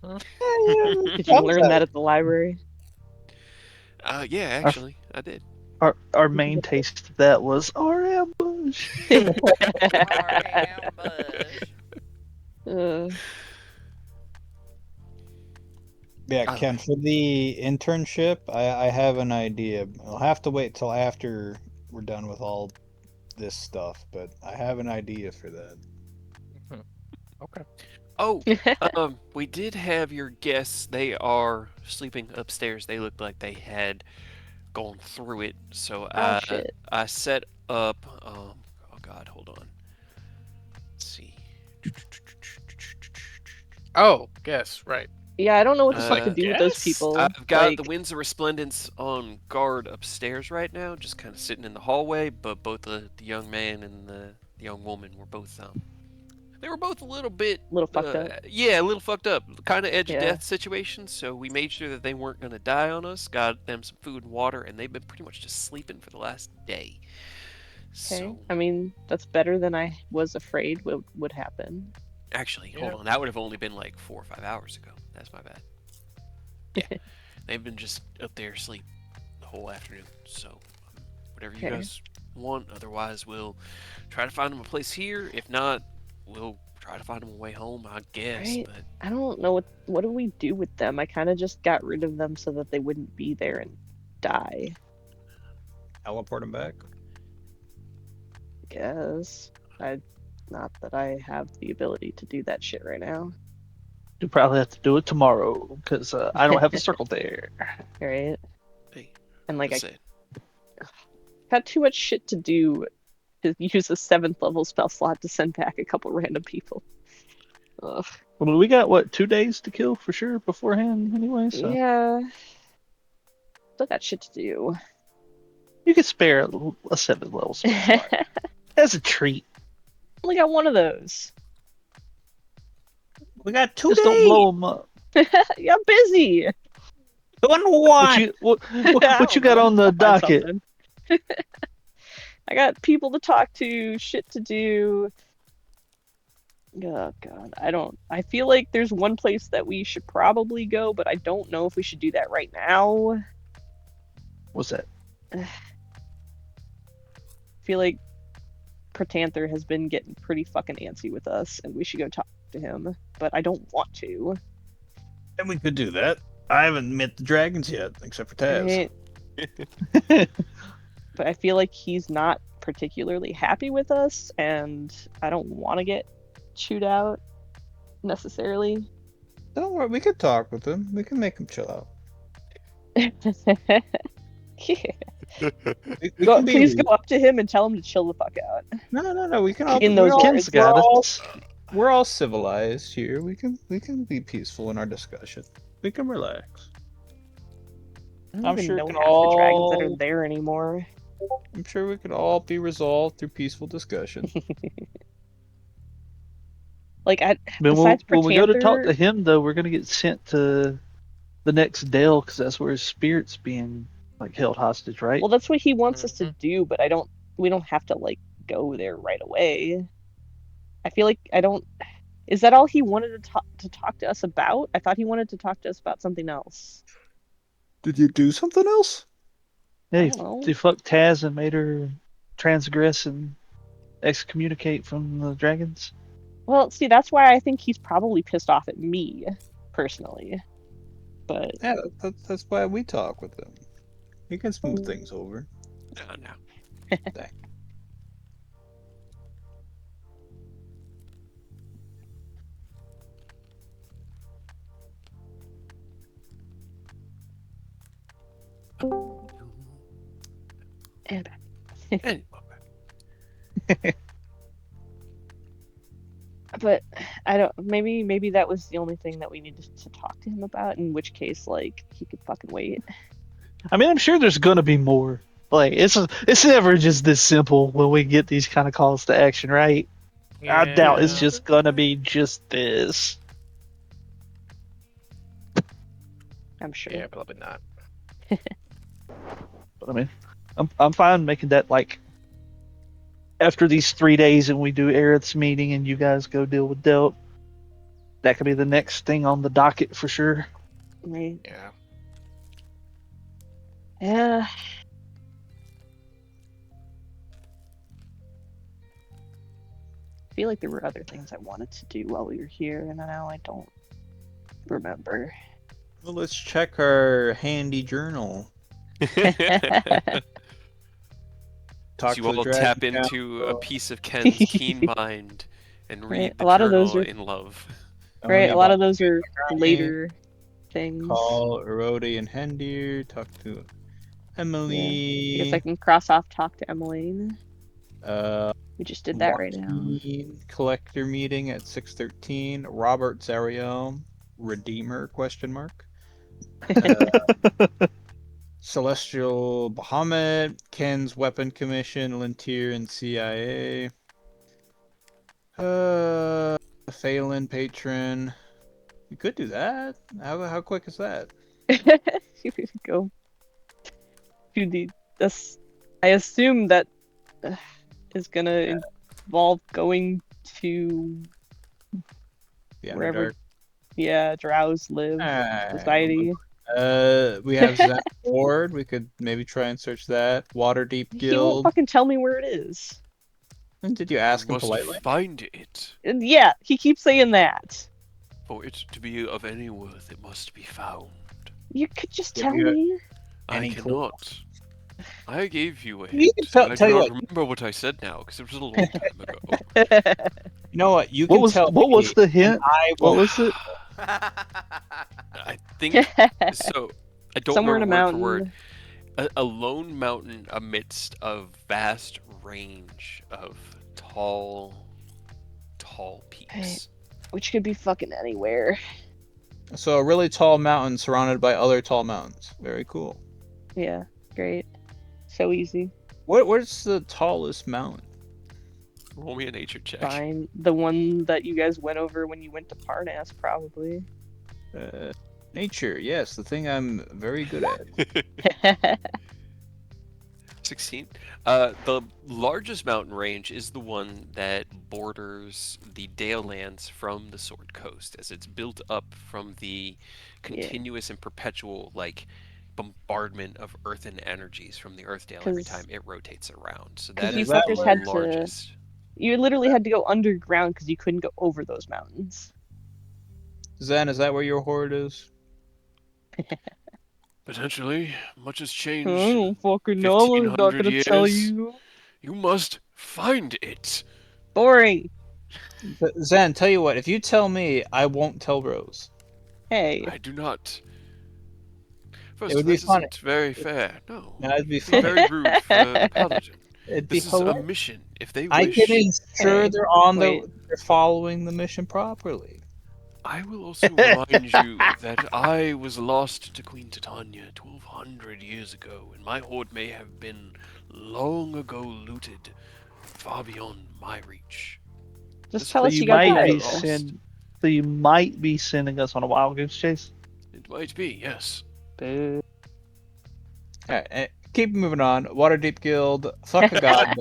Mhm. Did you learn that Sometimes. at the library? Yeah, Our, actually, I did. our main taste of that was our ambush. Our ambush. uh, Yeah, By the Ken, way, for the internship, I have an idea. I'll have to wait till after we're done with all this stuff, but I have an idea for that. Okay. oh, we did have your guests. They are sleeping upstairs. They looked like they had gone through it. So oh shit. I set up. Oh God, hold on. Let's see. Oh, yes, right. Yeah, I don't know what the It's fuck to like, do with those yes. people. I've got Like, the Winds of Resplendence on guard upstairs right now, just kind of sitting in the hallway. But both the young man and the young woman were both they were both a little bit, a little fucked up. yeah, a little fucked up, kind of edge of Yeah. death situation. So we made sure that they weren't gonna die on us. Got them some food and water, and they've been pretty much just sleeping for the last day. Okay. So I mean, that's better than I was afraid would happen. actually, Yeah. hold on, that would have only been like 4 or 5 hours ago. That's my bad. Yeah, they've been just up there asleep the whole afternoon. So whatever you Okay. guys want. Otherwise, we'll try to find them a place here. If not, we'll try to find them a way home, I guess. Right. But I don't know what do we do with them? I kind of just got rid of them so that they wouldn't be there and die. Teleport him back. Guess. Not that I have the ability to do that shit right now. You probably have to do it tomorrow because I don't have a circle there. Right? hey, And like I that's it. got too much shit to do to use a 7th level spell slot to send back a couple random people. Ugh. Well, we got what 2 days to kill for sure beforehand, anyway. So Yeah. Still got shit to do. you could spare a 7th level spell slot as a treat. Only got one of those. We got 2 Just days. don't blow them up. Yeah, I'm busy. Doing What what? what you got on the I'll find docket? something. I got people to talk to, shit to do. Oh god, I feel like there's one place that we should probably go, but I don't know if we should do that right now. What's that? I feel like Protanther has been getting pretty fucking antsy with us, and we should go talk to him, but I don't want to. And we could do that. I haven't met the dragons yet, except for Taz. Right? But I feel like he's not particularly happy with us, and I don't want to get chewed out necessarily. Don't worry, we could talk with him. We can make him chill out. We can be- Please go up to him and tell him to chill the fuck out. No. We can all. In those Ken's words. got us. We're all civilized here. We can be peaceful in our discussion. We can relax. I don't I'm even sure know we half can the dragons that all- are there anymore. I'm sure we could all be resolved through peaceful discussion. Like But besides when we go to talk Protanther- to him, though, we're gonna get sent to the next Dell because that's where his spirit's being like held hostage, right? well, that's what he wants us to do, but we don't have to like go there right away. I feel like I don't. Is that all he wanted to talk to us about? I thought he wanted to talk to us about something else. Did you do something else? Yeah, I don't know. he fucked Taz and made her transgress and excommunicate from the dragons. Well, see, that's why I think he's probably pissed off at me, personally. But Yeah, that's why we talk with them. We can smooth things over. No. and Anyway, but I don't. Maybe that was the only thing that we needed to talk to him about. In which case, like, he could fucking wait. I mean, I'm sure there's gonna be more. Like it's never just this simple when we get these kind of calls to action, right? I doubt it's Yeah. just gonna be just this. I'm sure. Yeah, probably not. But I mean, I'm fine making that like after these 3 days and we do Aerith's meeting and you guys go deal with Delt. That could be the next thing on the docket for sure. Right. Yeah. Yeah. I feel like there were other things I wanted to do while we were here, and now I don't remember. Well, let's check our handy journal. Talk you to the all dragon tap into a council. piece of Ken's keen mind and read Right, the a lot of those journal are- in love. Right, a lot of those are Tyranny, later things. Call Erodi and Hendir. Talk to Emily. I guess I can cross off talk to Emmeline. Uh, We just did that right now. Joaquin, collector meeting at 6:13. Robert Zariel. Redeemer ? Celestial Bahamut, Ken's Weapon Commission, Lintier and CIA. Phelan Patron. You could do that. How quick is that? Go to the. I assume that is gonna involve going to The wherever. Underdark. Yeah, Drows live. Alright, Society. we have Zach Ward. We could maybe try and search that. Waterdeep He won't Guild. fucking tell me where it is. Did you ask You him must politely? find it. And yeah, he keeps saying that. For it to be of any worth, it must be found. You could just Give tell you a- me. I Any clue? cannot. I gave you a You hint. can I tell do you not what. remember what I said now, because it was a long time ago. You know what? You What can was tell what me, was the and hint? I What will. was it? I think so. I don't Somewhere in a remember word for mountain. word. A lone mountain amidst a vast range of tall peaks. Which could be fucking anywhere. So a really tall mountain surrounded by other tall mountains. Very cool. Yeah, great. So easy. What's the tallest mountain? Roll me a nature check. Fine. The one that you guys went over when you went to Parnas, probably. Nature, yes, the thing I'm very good at. 16. The largest mountain range is the one that borders the Dale lands from the Sword Coast, as it's built up from the continuous and perpetual bombardment of earthen energies from the Earthdale every 'Cause- time it rotates around. So 'cause that you is the fuckers had to- largest. You literally had to go underground because you couldn't go over those mountains. Zen, is that where your horde is? Potentially, much has changed. I don't fucking know. I'm not 1500 gonna tell years. you. You must find it. Boring. Zen, tell you what, if you tell me, I won't tell Rose. Hey. I do not. First, It would that be funny. isn't very fair. No. No, it'd be It'd be funny. very rude for the paladin. It'd be This is a hilarious. mission. If they I wish, can ensure Hey, they're on wait. they're following the mission properly. I will also remind you that I was lost to Queen Titania 1200 years ago, and my horde may have been long ago looted, far beyond my reach. Just This tell So us you you got might that. be lost. so you might be sending us on a wild goose chase. It might be, yes. Boo. Alright, keep moving on. Waterdeep Guild, fuck a god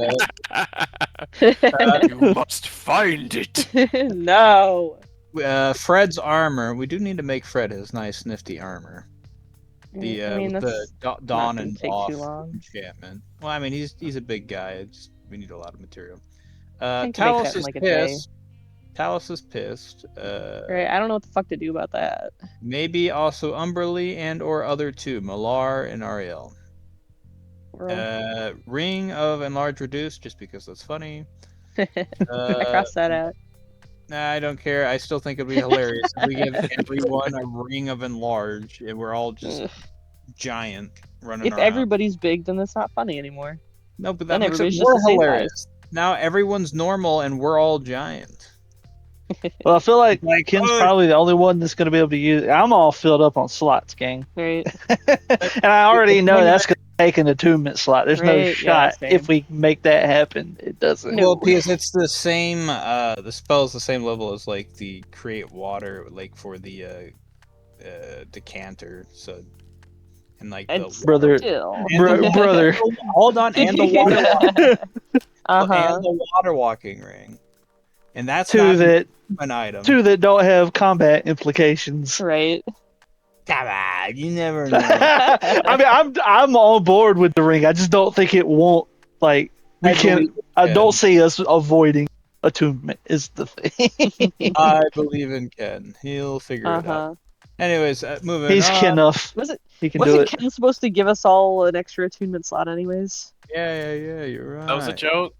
You must find it. No. Fred's armor. We do need to make Fred his nice nifty armor. The I mean, with that's the not Dawn gonna and take off too long. enchantment. Well, I mean he's a big guy. We need a lot of material. I can make Talos that in is like a day. pissed. Talos is pissed. Right, I don't know what the fuck to do about that. Maybe also Umberly and or other two, Malar and Ariel. World. Ring of Enlarge Reduce, just because that's funny. I crossed that out. Nah, I don't care. I still think it'd be hilarious if we give everyone a Ring of Enlarge and we're all just Ugh. giant running If around. everybody's big, then that's not funny anymore. No, but then that makes it everybody's just more the same hilarious. Now everyone's normal and we're all giant. Well, I feel like Like, Ken's oh. probably the only one that's going to be able to use. I'm all filled up on slots, gang, Right? and I already know that's going to take an attunement slot. There's no Right, yeah, shot same. if we make that happen. It doesn't. No. Well, because it's the same. The spell's the same level as like the create water, like for the decanter. So, and like And the Brother- still. and the- brother. Hold on, and the water Uh-huh. and the water walking ring, and that's Two not that an item. two that don't have combat implications. Right. Come on, you never know. I mean, I'm on board with the ring. I just don't think it won't like we I can. believe it I can. don't see us avoiding attunement. Is the thing. I believe in Ken. He'll figure it out. Uh-huh. Anyways, moving He's on. Ken enough. Was it He can do wasn't it. Ken supposed to give us all an extra attunement slot anyways? Yeah, you're right. That was a joke.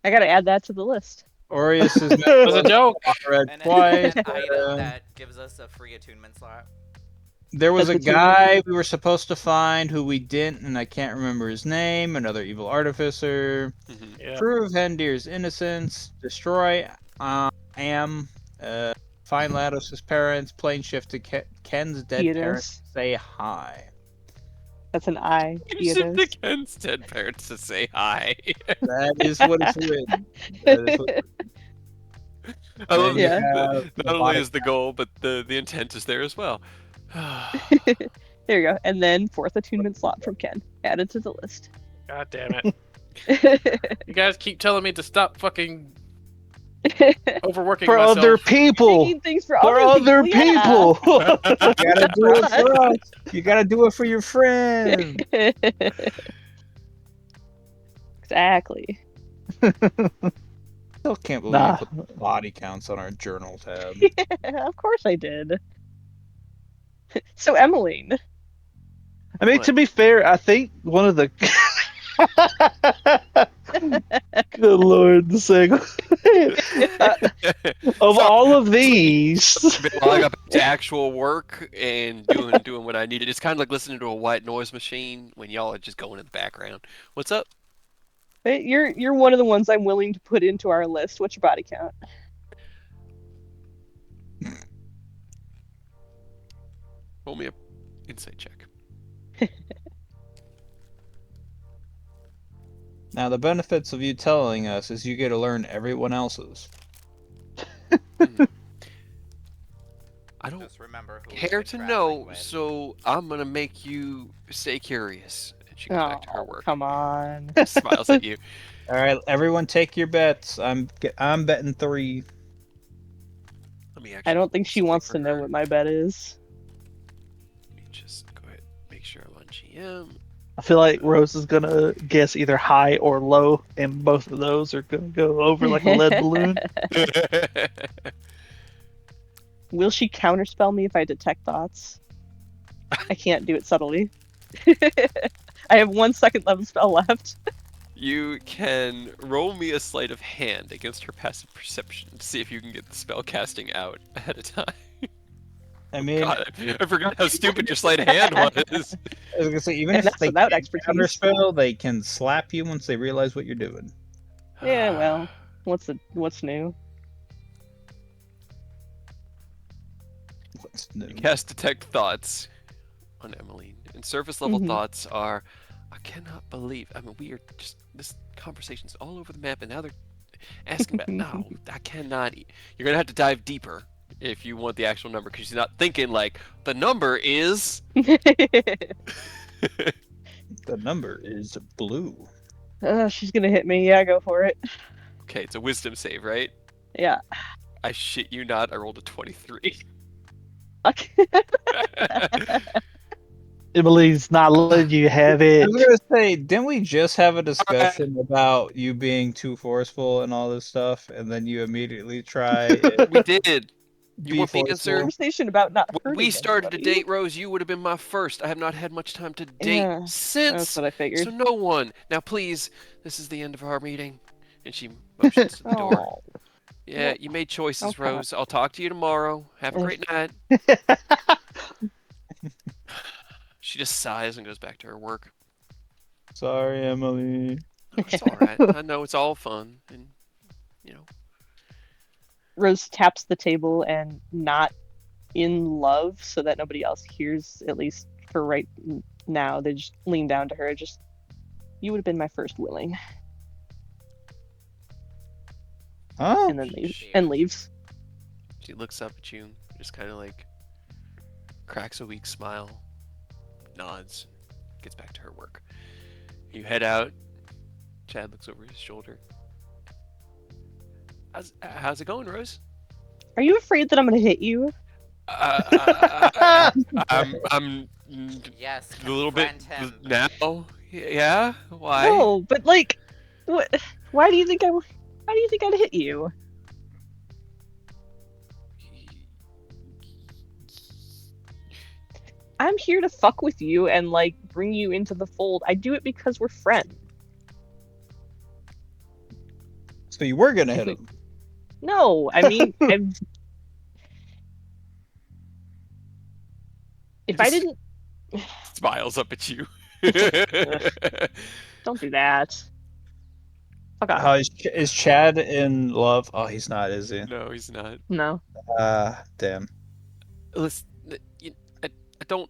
I gotta add that to the list. Aureus is That was a joke. read An twice. item that gives us a free attunement slot. There was a That's what you guy we were supposed to find who we didn't, and I can't remember his name. Another evil artificer. Mhm. Yeah. Prove Hendir's innocence. Destroy Am. Find Latos's parents. Plane shift to Ken's dead parents. Theatus. Say hi. That's an I. You shift Theatus. to Ken's dead parents to say hi. That is what it's written. That is what. I love Then you Yeah. have the Not only body is the goal, but the intent is there as well. There you go. And then 4th attunement slot from Ken. Added to the list. God damn it! You guys keep telling me to stop fucking overworking For myself. other people. Making things for, For other yeah. people. You gotta do it for us. You gotta do it for your friends. Exactly. Still can't believe Nah. you put body counts on our journal tab. Of course I did. So Emmeline. I mean, What? to be fair, I think one of the. Good lord, the single. Of all of these. While I got back to actual work and doing what I needed, it's kind of like listening to a white noise machine when y'all are just going in the background. What's up? You're one of the ones I'm willing to put into our list. What's your body count? Roll me a insight check. Now, the benefits of you telling us is you get to learn everyone else's. I don't Just remember who care we've to been know, traveling with. so I'm gonna make you stay curious. And she goes back to her Oh, work. come on. Smiles at you. All right, everyone, take your bets. I'm betting 3. Let me actually. I don't think she something wants for to know her. what my bet is. Let me just go ahead and make sure I'm on GM. I feel like Rose is gonna guess either high or low, and both of those are gonna go over like a lead balloon. Will she counterspell me if I detect thoughts? I can't do it subtly. I have 1 second level spell left. You can roll me a sleight of hand against her passive perception to see if you can get the spell casting out ahead of time. I mean, God, I forgot how stupid your sleight of hand was. I was gonna say, even And if that's they without can't expertise. counterspell, they can slap you once they realize what you're doing. Yeah, well, what's new? What's new? Cast detect thoughts on Emmeline. And surface level Mhm. thoughts are, I cannot believe. I mean, we are just this conversation's all over the map, and now they're asking about. No, I cannot. You're gonna have to dive deeper if you want the actual number, because she's not thinking like the number is. The number is blue. She's gonna hit me. Yeah, go for it. Okay, it's a wisdom save, right? Yeah. I shit you not. I rolled a 23. Fuck. Emily's not letting you have I it. was gonna say, didn't we just have a discussion about you being too forceful and all this stuff, and then you immediately try and We did. You be want the answer? forceful? Conversation about not When hurting we started to anybody. date, Rose, you would have been my first. I have not had much time to date Yeah, that's since. what I figured. So no one. Now please, this is the end of our meeting. And she motions to the door. Oh, Yeah, well, you made choices, okay. Rose. I'll talk to you tomorrow. Have a great night. She just sighs and goes back to her work. Sorry, Emily. No, it's all right. I know it's all fun, and you know. Rose taps the table and not in love so that nobody else hears, at least for right now. They just lean down to her. Just, you would have been my first willing. Huh? And then leaves. She looks up at you, just kind of like cracks a weak smile, nods, gets back to her work. You head out. Chad looks over his shoulder. How's it going, Rose? Are you afraid that I'm gonna hit you? I'm Yes, a little bit confront him. now. Yeah. Why? No, but like, what? Why do you think I'd hit you? I'm here to fuck with you and like bring you into the fold. I do it because we're friends. So you were gonna hit him. No, I mean, if I didn't, Smiles up at you. don't do that. Fuck off. Is Chad in love? Oh, he's not, is he? No, he's not. No. Damn. Listen, I don't.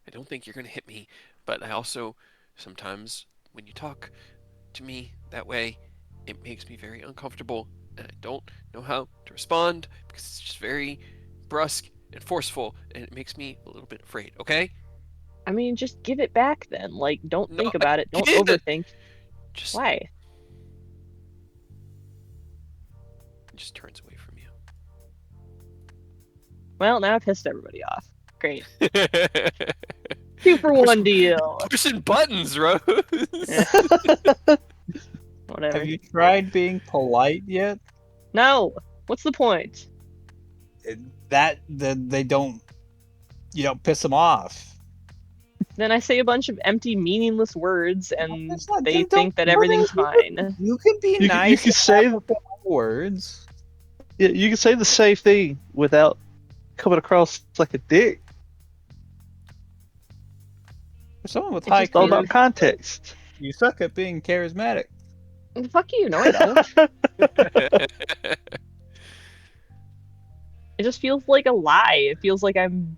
I don't think you're gonna hit me, but I also sometimes when you talk to me that way, it makes me very uncomfortable, and I don't know how to respond because it's just very brusque and forceful, and it makes me a little bit afraid. Okay? I mean, just give it back then. Like, don't No, think I about it. Don't can't. overthink. Just Why? just turns away from Well, now I pissed everybody off. Great. you. 2-for-1 deal. Pushing buttons, Rose. Yeah. Whatever. Have you tried being polite yet? No. What's the point? That they don't, you don't piss them off. Then I say a bunch of empty, meaningless words, and That's not- they then don't- think that everything's fine. You can be You nice. can say words. yeah, you can say the same thing without coming across like a dick. For someone with It's high just It's all Peter. about context. you suck at being charismatic. Fuck you. No, I don't. It just feels like a lie. It feels like I'm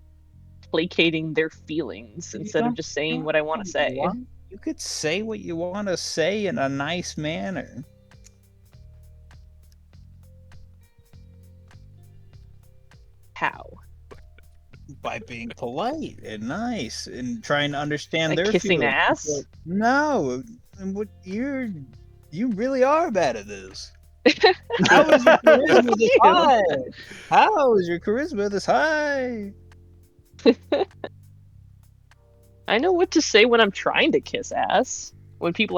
placating their feelings instead of just saying what I want to say. You could say what you want to say in a nice manner. How? By being polite and nice and trying to understand Like their kissing feelings. ass? No, and what you really are bad at this. How is your charisma this high? How is your charisma this high? I know what to say when I'm trying to kiss ass. When people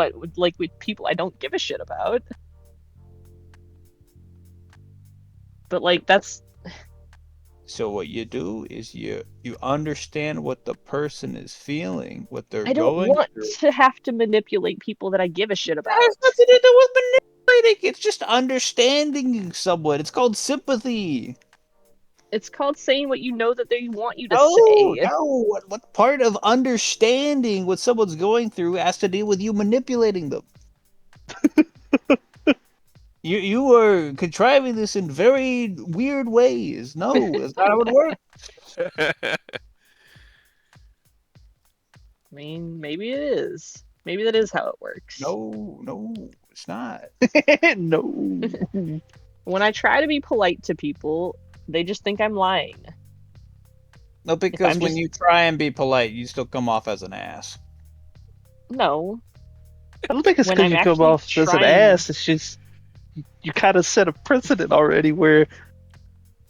with people I don't give a shit about. But like that's So what you do is you understand what the person is feeling, what they're I don't going want through. to have to manipulate people that I give a shit That about. has nothing to do with manipulating. It's just understanding someone. It's called sympathy. It's called saying what you know that they want you to No, say. no. What part of understanding what someone's going through has to do with you manipulating them? You are contriving this in very weird ways. No, that's not how it works. I mean, maybe it is. Maybe that is how it works. No, it's not. No. When I try to be polite to people, they just think I'm lying. No, because I'm when just- you try and be polite, you still come off as an ass. No. I don't think it's When because I'm you come actually off as an trying- ass. It's just you kind of set a precedent already where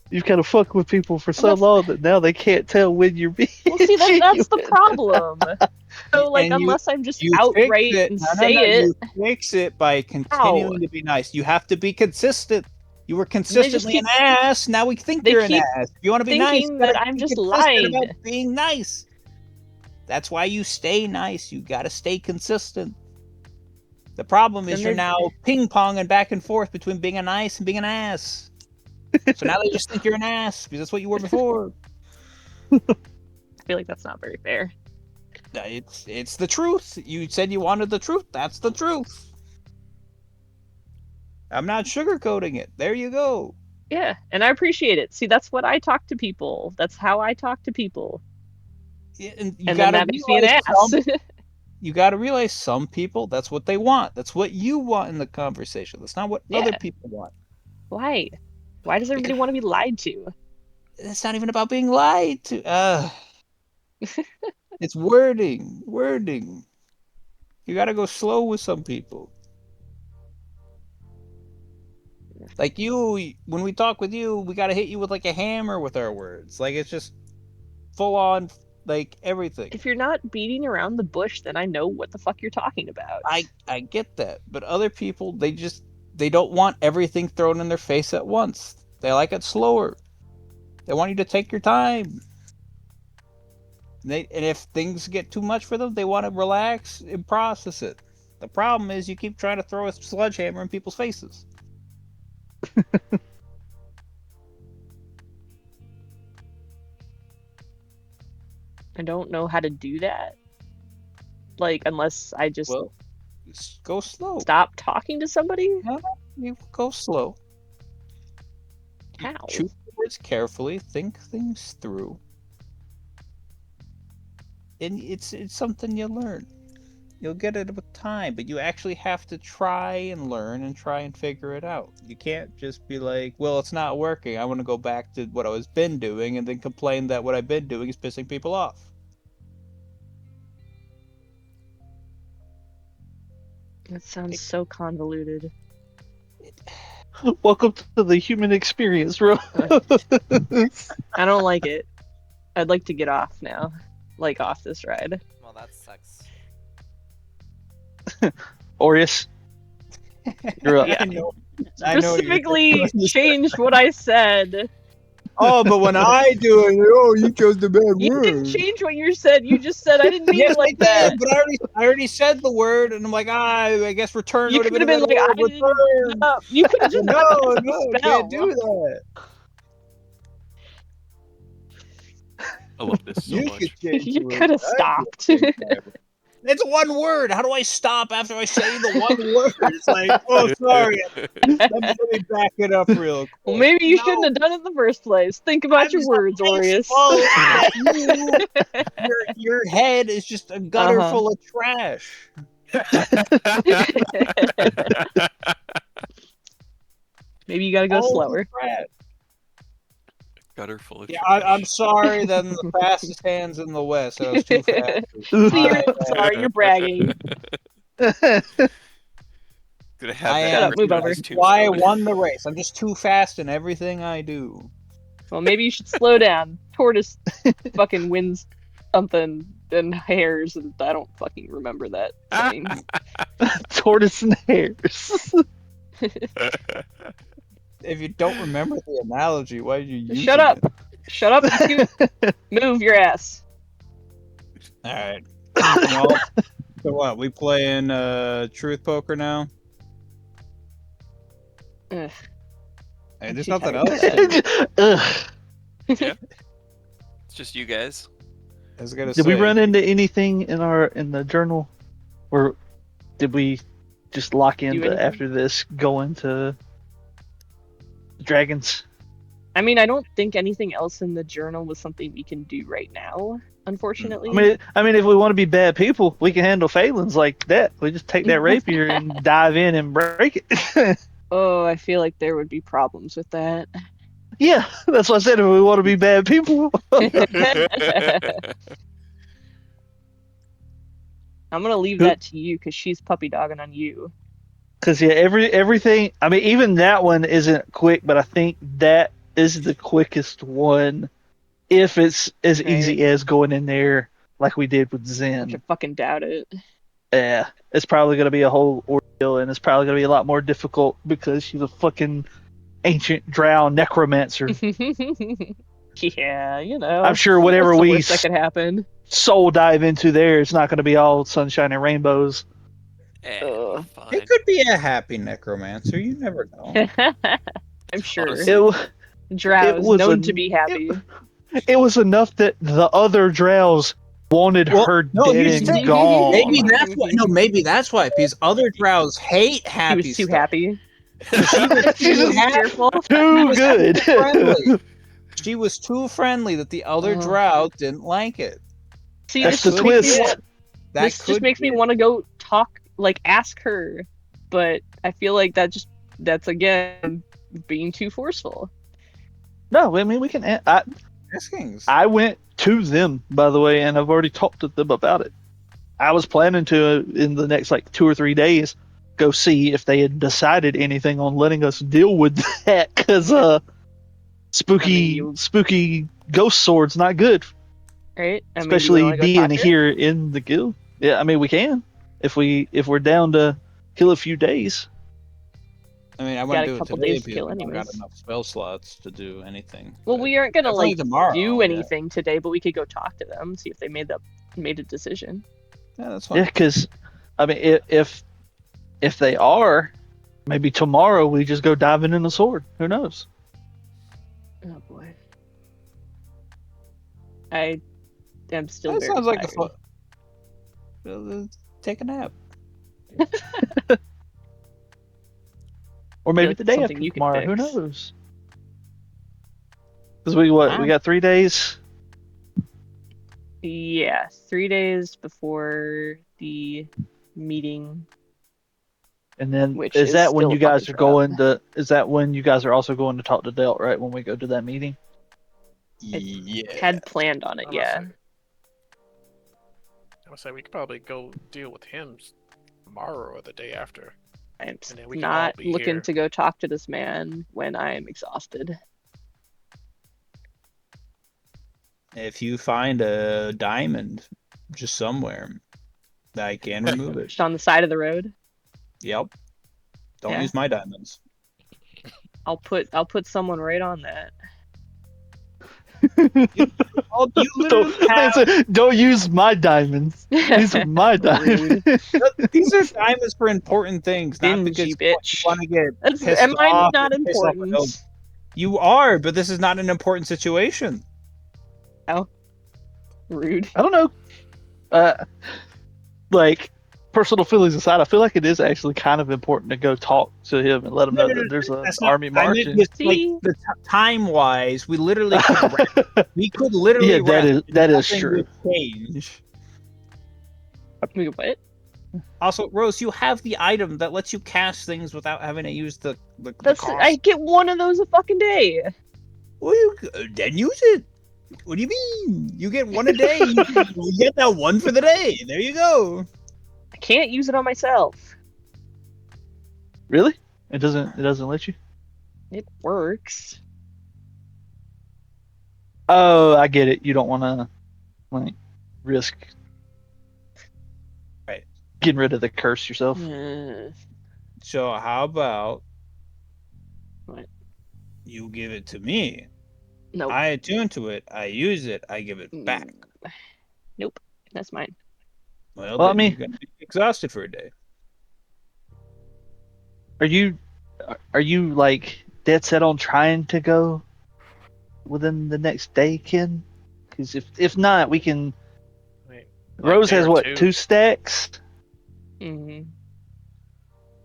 you've kind of fucked with people for so That's- long that now they can't tell when you're being Well, see, that's the genuine. problem. So, like, And unless I'm just You outright fix it. and No, say it, You fix it by continuing to be nice. You have to be consistent. You were consistently keep- an ass. Now we think they you're an keep ass. If you want to be nice, thinking you that gotta I'm be just consistent lying. about being nice. That's why you stay nice. You got to stay consistent. The problem is Then you're they're- now ping-ponging back and forth between being a nice and being an ass. So now they just think you're an ass because that's what you were before. I feel like that's not very fair. It's the truth. You said you wanted the truth. That's the truth. I'm not sugarcoating it. There you go. Yeah, and I appreciate it. See, that's what I talk to people. That's how I talk to people. Yeah, and you And then gotta that makes me an realize ass. you gotta realize some people, that's what they want. That's what you want in the conversation. That's not what other Yeah. people want. Why? Why does everybody want to be lied to? It's not even about being lied to. It's wording. You gotta go slow with some people. Like you, when we talk with you, we gotta hit you with like a hammer with our words. Like it's just full on, like everything. If you're not beating around the bush, then I know what the fuck you're talking about. I get that, but other people they don't want everything thrown in their face at once. They like it slower. They want you to take your time. And if things get too much for them, they want to relax and process it. The problem is you keep trying to throw a sledgehammer in people's faces. I don't know how to do that. Like, unless I just Well, go slow. stop talking to somebody? No, you go slow. How? Choose your words carefully. Think things through. And it's something you learn. You'll get it with time, but you actually have to try and learn and try and figure it out. You can't just be like, well, it's not working. I want to go back to what I was been doing and then complain that what I've been doing is pissing people off. That sounds so convoluted. Welcome to the human experience, bro. I don't like it. I'd like to get off now. Like, off this ride. Well, that sucks. Aureus, you're up. Yeah. I know Specifically changed what I said. Oh, but when I do it, oh, you chose the bad You word. didn't change what you said. You just said I didn't mean Yes, it like I that. did, but I already said the word, and I'm like, I guess return You would have could been have a been better like, word. I didn't. Return. No, you could have just No, not no, the can't do that. I love this so You much. could change the You word. could have I stopped. can't. It's one word. How do I stop after I say the one word? It's like, oh, sorry. Let me back it up real quick. Well, maybe you No, shouldn't have done it in the first place. Think about I'm your words, not Aureus. fault that your head is just a gutter Uh-huh. full of trash. Maybe you gotta go All the slower. trash. Gutter full of Yeah, trash. I'm sorry. Then the fastest hands in the West. I was too fast. See, you're My bad. sorry, you're bragging. Gonna have I that am. Shut up, move written on over. his That's why I tombstone. won the race. I'm just too fast in everything I do. Well, maybe you should slow down. Tortoise fucking wins something and hares, and I don't fucking remember that saying. Tortoise and hares. If you don't remember the analogy, why are you using Shut up. it? Shut up and scoot. Move your ass. All right. Well, so what? We playing Truth Poker now? Ugh. Hey, I'm there's too nothing tired else. for that. to- Ugh. It's just you guys. I was gonna Did we say, run into anything in the journal, or did we just lock into anything? after this going to dragons? I mean, I don't think anything else in the journal was something we can do right now, unfortunately. I mean, if we want to be bad people, we can handle Phelan's like that. We just take that rapier and dive in and break it. Oh, I feel like there would be problems with that. Yeah, that's what I said. If we want to be bad people, I'm gonna leave that to you because she's puppy dogging on you. because yeah, everything. I mean, even that one isn't quick, but I think that is the quickest one. If it's as Right. easy as going in there like we did with I Zen, fucking doubt it. yeah, it's probably going to be a whole ordeal, and it's probably going to be a lot more difficult because she's a fucking ancient drow necromancer. Yeah, you know. I'm sure whatever What's the we worst that could happen? soul dive into there, it's not going to be all sunshine and rainbows. It'll be fine. it could be a happy necromancer. You never know. I'm sure. Honestly, Drows was known a- to be happy. It was enough that the other drows wanted Well, her no, dead here's the and thing. gone. Maybe that's why. No, maybe that's why. Because other drows hate He happy was too stuff. happy. She was She's too just happy. Fearful. Too good. Friendly. She was too friendly that the other Oh. drow didn't like it. See, That's this the just makes me twist. want- That this just makes me want to go talk, like ask her, but I feel like that's again being too forceful. No, I mean we can. Askings. I went to them, by the way, and I've already talked to them about it. I was planning to, in the next like 2 or 3 days, go see if they had decided anything on letting us deal with that, because spooky ghost sword's not good, Right? I mean, especially you wanna go being talk to her? here in the guild. Yeah, I mean we can if we're down to kill a few days. I mean, I Got want a to do it couple today days to because kill I don't got anyways. enough spell slots to do anything. Well, but we aren't gonna definitely like tomorrow, do yeah. anything today, but we could go talk to them, see if they made a decision. Yeah, that's fine. Yeah, because I mean if they are, maybe tomorrow we just go diving in the sword. Who knows? Oh boy. I am still That very sounds like tired. Take a nap. Or maybe like the it's day something after you could tomorrow. Who fix. knows? Because we got 3 days. Yeah, 3 days before the meeting, And then which is is that when still you a fucking guys are trap. going to? Is that when you guys are also going to talk to Delt, right? When we go to that meeting? Yeah. Had planned on it, I'm yeah. gonna say we could probably go deal with him tomorrow or the day after. I'm And then we can all not be looking here. to go talk to this man when I'm exhausted. If you find a diamond just somewhere, I can remove it. Just on the side of the road. Yep. Don't Yeah. use my diamonds. I'll put someone right on that. You literally have. Don't use my diamonds. These are my diamonds. These are diamonds for important things, not because Stingy you bitch. want to get That's, pissed am I off. not and piss off important? adults. You are, but this is not an important situation. Oh, rude. I don't know. Like, personal feelings aside, I feel like it is actually kind of important to go talk to him and let him know that there's an That's not. army I meant marching. just like See? the time-wise, we literally could. We could literally. Yeah, rest, and that is nothing true. would change. Wait, what? Also, Rose, you have the item that lets you cast things without having to use the That's cost. I get one of those a fucking day. Well, then use it. What do you mean? You get one a day. You get that one for the day. There you go. I can't use it on myself. Really? It doesn't let you? It works. Oh, I get it. You don't want to like risk Right. getting rid of the curse yourself. So how about What? you give it to me? Nope. I attune to it. I use it. I give it back. Nope. That's mine. Well, Well, then I mean- you're gonna be exhausted for a day. Are you like dead set on trying to go within the next day, Ken? Because if not, we can. Wait, Rose day has or what, two. 2 stacks? Hmm.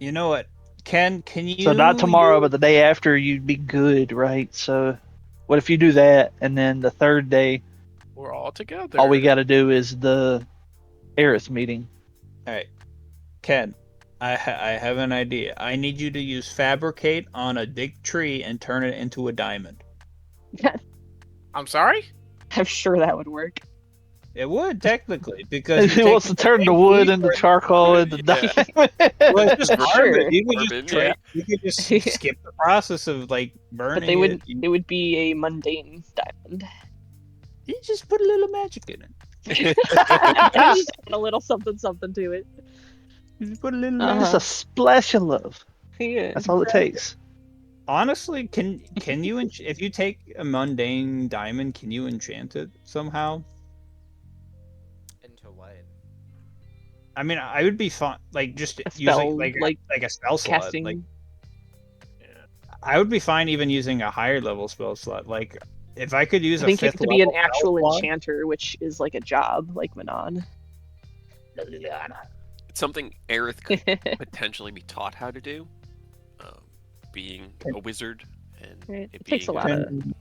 You know what? Can you? So not tomorrow, but the day after, you'd be good, right? So, what if you do that, and then the third day, We're all together. all we got to do is the Aerith meeting? All right, Ken. I have an idea. I need you to use fabricate on a big tree and turn it into a diamond. I'm sorry? I'm sure that would work. It would technically because He wants to turn the wood into charcoal into Yeah. diamond. Well, it's just Sure. carbon. You could just Carbon, trade. yeah. You could just skip the process of like burning But they would. it. It would be a mundane diamond. You just put a little magic in it. Just add a little something to it. You just put a little. Uh-huh. Just a splash of love. Yeah. That's all it takes. Honestly, can you if you take a mundane diamond, can you enchant it somehow? Into what? I mean, I would be fine. Like just A spell, using like, like a spell slot. Casting. Like I would be fine even using a higher level spell slot. Like if I could use I think a you fifth have to be an level spell actual slot- enchanter, which is like a job, like Manon. It's something Aerith could potentially be taught how to do, being a wizard and Right. it It takes a being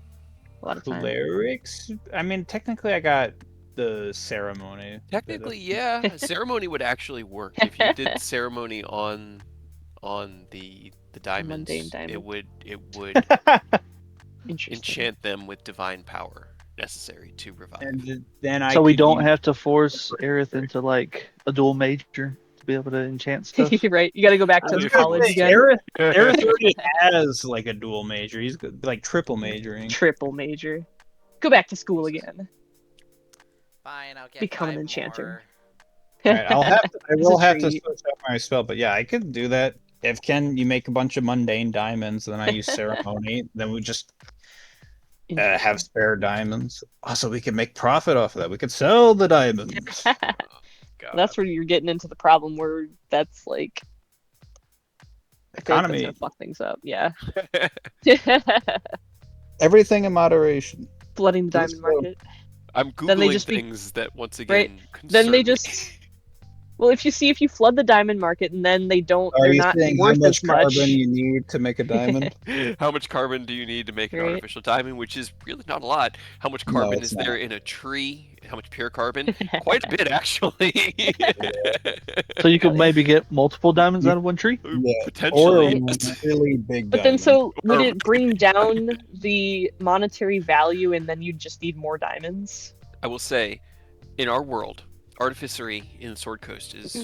lot of Can time. clerics? I mean, technically, I got the ceremony. Technically, yeah, ceremony would actually work if you did ceremony on the diamonds. mundane diamond. It would Interesting. enchant them with divine power necessary to revive. And then I. So we could don't use- have to force Aerith into like a dual major to be able to enchant stuff. Right. You got to go back I to was gonna college say, again. Aerith already has like a dual major. He's like triple majoring. Triple major. Go back to school again. Fine, I'll get Become an 5 enchanter. more. Alright, I It's will a have to treat. switch up my spell, but yeah, I could do that. If Ken, you make a bunch of mundane diamonds, then I use ceremony. Then we just have spare diamonds. Also, we could make profit off of that. We could sell the diamonds. God. That's where you're getting into the problem where that's like I feel like that's Economy, gonna fuck things up. Yeah. everything in moderation. Flooding the Let's diamond go. market. I'm Then they googling just be- things that once Right. again Then they concern me. just Well, if you flood the diamond market and then Are they're you not saying how worth much as much. carbon you need to make a diamond? How much carbon do you need to make an Right. artificial diamond? Which is really not a lot. How much No, carbon it's is there in a tree? How much pure carbon? Quite a bit, actually. So you could maybe get multiple diamonds out of one tree. Yeah, or Potentially. a really big But then, diamond. so would Or- it bring down the monetary value, and then you just need more diamonds? I will say, in our world, artificery in the Sword Coast is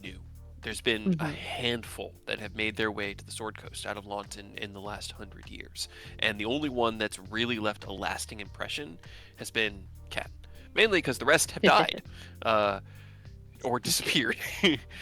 new. There's been a Mhm. handful that have made their way to the Sword Coast out of Launton in the last 100 years. And the only one that's really left a lasting impression has been Cat. Mainly because the rest have died. Or disappeared.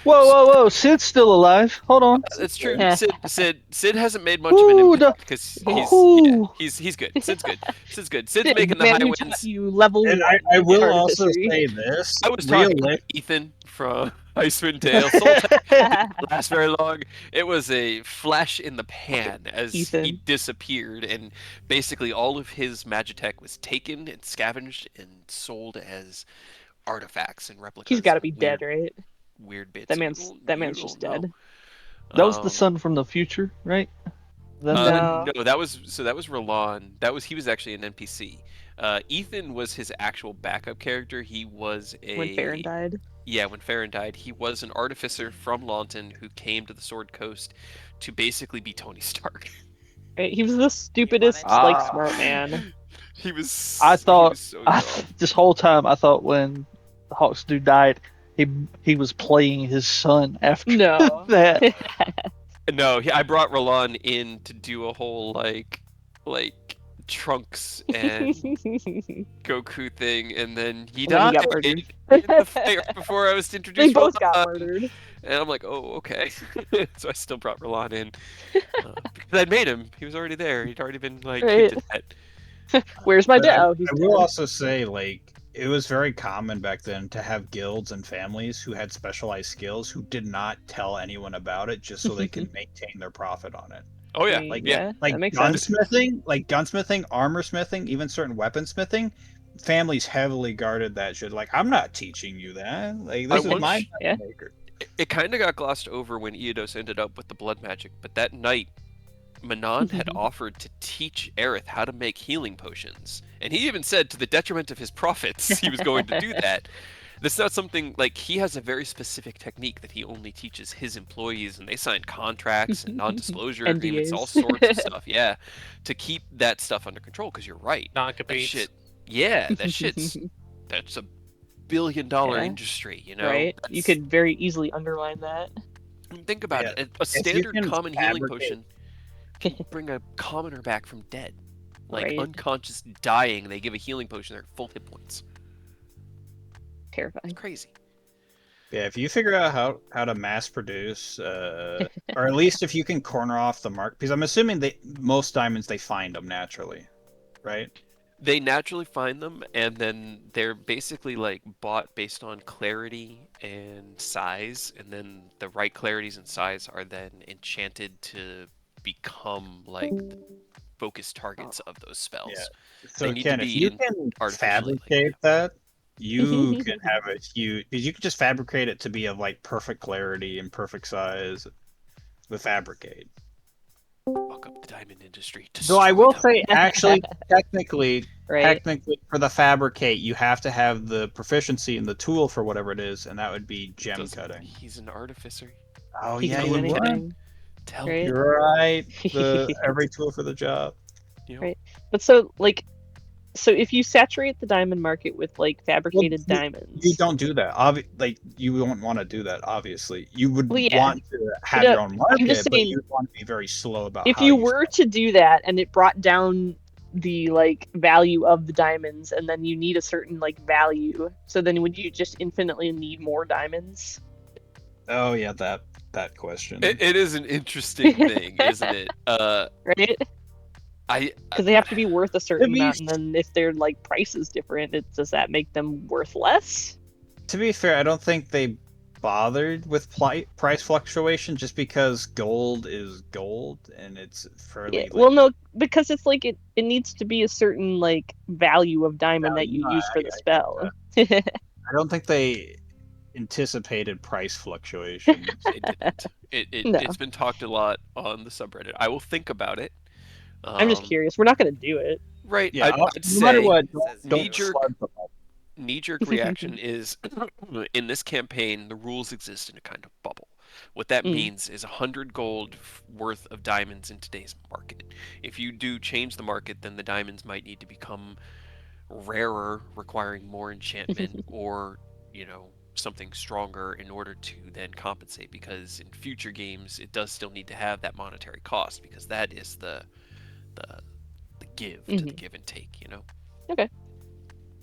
Whoa! Sid's still alive. Hold on. That's true. Yeah. Sid hasn't made much of an Ooh, impact because Ooh. he's good. Sid's good. Sid's good. Sid's Sid, making the the man high who taught winds. you level And one I will also artificery. say this: I was talking about Ethan from Icewind Dale. Soul Tech didn't last very long. It was a flash in the pan as he Ethan. disappeared, and basically all of his Magitech was taken and scavenged and sold as artifacts and replicas. He's got to and be dead, right? Weird bits. That You man's don't just know. dead. That was the Um, son from the future, right? That's No. No, that was Roland. He was actually an NPC. Ethan was his actual backup character. He was When Farron died. Yeah, when Farron died, he was an artificer from Launton who came to the Sword Coast to basically be Tony Stark. Right? He was the stupidest, wanted- like, Ah. smart man. He was. I He thought was so dumb. this whole time I thought when the Hawks dude died, he was playing his son after No. that. No, I brought Roland in to do a whole like Trunks and Goku thing, and then he And then he died got murdered. in the fight right before I was to introduce They both got Roland. murdered. And I'm like, oh, okay. So I still brought Roland in because I'd made him. He was already there. He'd already been like Right. kicked to death. Where's my But dad? Oh, he's I dead. will also say, like, it was very common back then to have guilds and families who had specialized skills who did not tell anyone about it just so they can maintain their profit on it. Oh yeah, Like, yeah. Like that makes sense. gunsmithing, armor smithing, even certain weapon smithing, families heavily guarded that shit. Like, I'm not teaching you that. Like, this is wonder- my Yeah. maker. It kind of got glossed over when Eodos ended up with the blood magic, but that night, Manon had offered to teach Aerith how to make healing potions, and he even said, to the detriment of his profits, he was going to do that. This is not something like he has a very specific technique that he only teaches his employees, and they sign contracts and non-disclosure agreements, all NDAs. sorts of stuff. Yeah, to keep that stuff under control. Because you're right, that Non-competes. shit. Yeah, that's a billion-dollar Yeah. industry. You know, Right? You That's- could very easily underline that. I mean, think about Yeah. it. A standard can common healing fabricate- potion can bring a commoner back from dead. Like Right. unconscious dying, they give a healing potion, they're at full hit points. Terrifying. It's crazy. Yeah, if you figure out how to mass produce, or at least if you can corner off the mark, because I'm assuming most diamonds they find them naturally, right? They naturally find them, and then they're basically like bought based on clarity and size, and then the right clarities and size are then enchanted to become like the focus targets of those spells. Yeah. So They need to Ken, if be you in- can artificially, like, fabricate that, you can have a huge. Because you can just fabricate it to be of like perfect clarity and perfect size with fabricate. fuck up the diamond industry. So I will destroy them. say, actually, technically Right? for the fabricate, you have to have the proficiency in the tool for whatever it is, and that would be gem Doesn't- cutting. He's an artificer. Oh He yeah, can you do would. anything. Tell Right. me. You're right. Every tool for the job. You know, Right. But so if you saturate the diamond market with like fabricated you- diamonds, You don't do that. Like you won't want to do that. Obviously, you would Well, yeah. want to have But, your own market, just but saying, you want to be very slow about if how you were sell. to do that and it brought down the like value of the diamonds, and then you need a certain like value, so then would you just infinitely need more diamonds? Oh yeah, that question. it is an interesting thing, isn't it? Right? I Because they have to be worth a certain be- amount, and then if their like price is different, does that make them worth less? To be fair, I don't think they bothered with price fluctuation just because gold is gold and it's fairly. Yeah. like- Well, no, because it's like it needs to be a certain like value of diamond that you No, use for I the get spell. I don't think they. anticipated price fluctuations. It didn't. No. It's been talked a lot on the subreddit. I will think about it. I'm just curious. We're not gonna do it. Right. Yeah, I'd no matter say what, It says don't knee-jerk- flood the bubble. knee-jerk reaction is in this campaign the rules exist in a kind of bubble. What that means is 100 gold worth of diamonds in today's market. If you do change the market, then the diamonds might need to become rarer, requiring more enchantment or, something stronger in order to then compensate, because in future games it does still need to have that monetary cost, because that is the give to the give and take, Okay.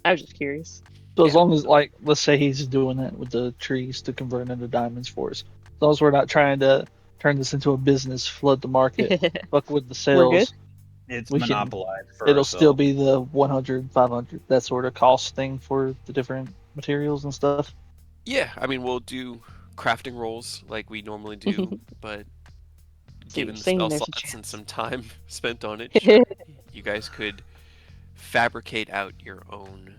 I was just curious. So as Yeah. long as, like, let's say he's doing that with the trees to convert into diamonds for us, as long as we're not trying to turn this into a business, flood the market, fuck with the We're good. sales, It's we can- monopolized for it'll still ourselves. be the 100, 500, that sort of cost thing for the different materials and stuff. Yeah, I mean, we'll do crafting rolls like we normally do, but So given you're the saying spell there's a slots and chance. some time spent on it, sure, you guys could fabricate out your own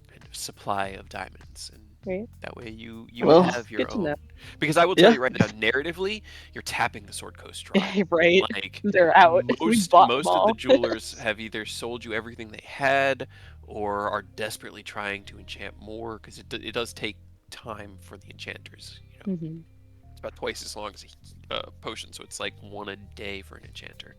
kind of supply of diamonds, and Right. that way you Well, have your good to know. own. Because I will tell Yeah. you right now, narratively, you're tapping the Sword Coast dry. Right. Like, They're out. We most bought them of the all. jewelers have either sold you everything they had, or are desperately trying to enchant more, because it does take time for the enchanters. Mhm. It's about twice as long as a potion, so it's like one a day for an enchanter.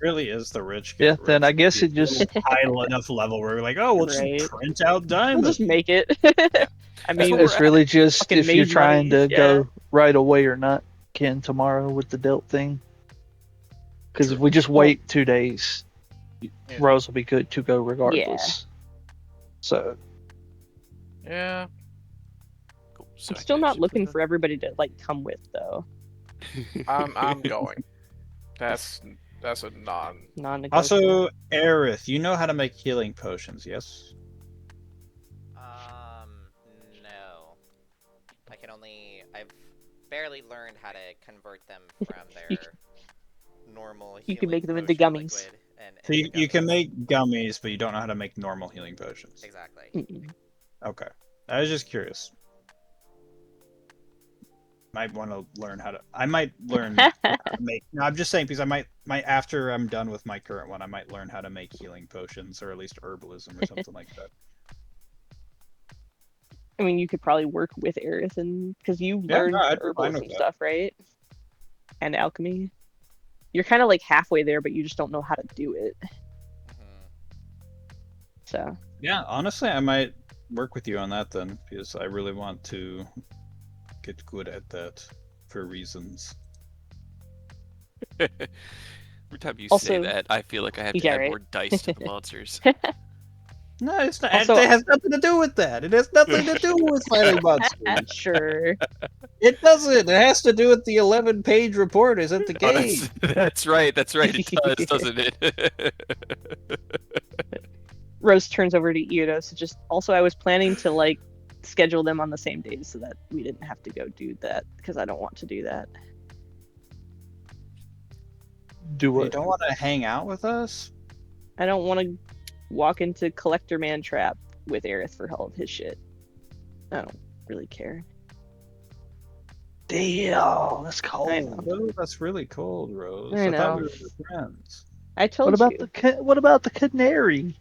Really is the rich Yeah, get then rich. I guess it It's just a high enough level where we're like, oh, we'll Right. just print out We'll diamonds. just make it. Yeah. I That's mean, what we're it's really just fucking if you're made trying money, to yeah. go right away or not, can tomorrow with the dealt thing. Because if True. we just Well- wait 2 days, Rose will be good to go regardless. So Yeah. Cool. So I'm I still can not actually put looking it for everybody to like come with though. on. I'm going. That's a Non-negotiable. Also, Aerith, you know how to make healing potions, yes? No. I've barely learned how to convert them from You their normal you can healing make them into potion gummies. liquid and So into you can gummies. make gummies, but you don't know how to make normal healing potions. Exactly. Mm-mm. Okay. I was just curious. Might want to learn how to. I might learn how to make. No, I'm just saying because I might after I'm done with my current one, I might learn how to make healing potions or at least herbalism or something like that. I mean, you could probably work with Aerith, and because you Yeah, learned no, I'd be fine with herbalism that. stuff, right? And alchemy. You're kind of like halfway there, but you just don't know how to do it. Mhm. So Yeah, honestly, I might work with you on that then because I really want to get good at that for reasons. Every time you say Also- that, I feel like I have to Yeah, add right. more dice to the monsters. No, it's not. Also- it has nothing to do with that. It has nothing to do with fighting monsters. sure. It doesn't. It has to do with the 11-page report. Is it the Oh, game? that's right. That's right. It does, doesn't it? Rose turns over to Ito. So just also, I was planning to like schedule them on the same days so that we didn't have to go do that because I don't want to do that. do You what? don't want to hang out with us? I don't want to walk into Collector Man Trap with Aerith for all of his shit. I don't really care. Damn, that's cold. I know. Oh, that's really cold, Rose. I I thought know. we were friends. I told What about you. what about the canary?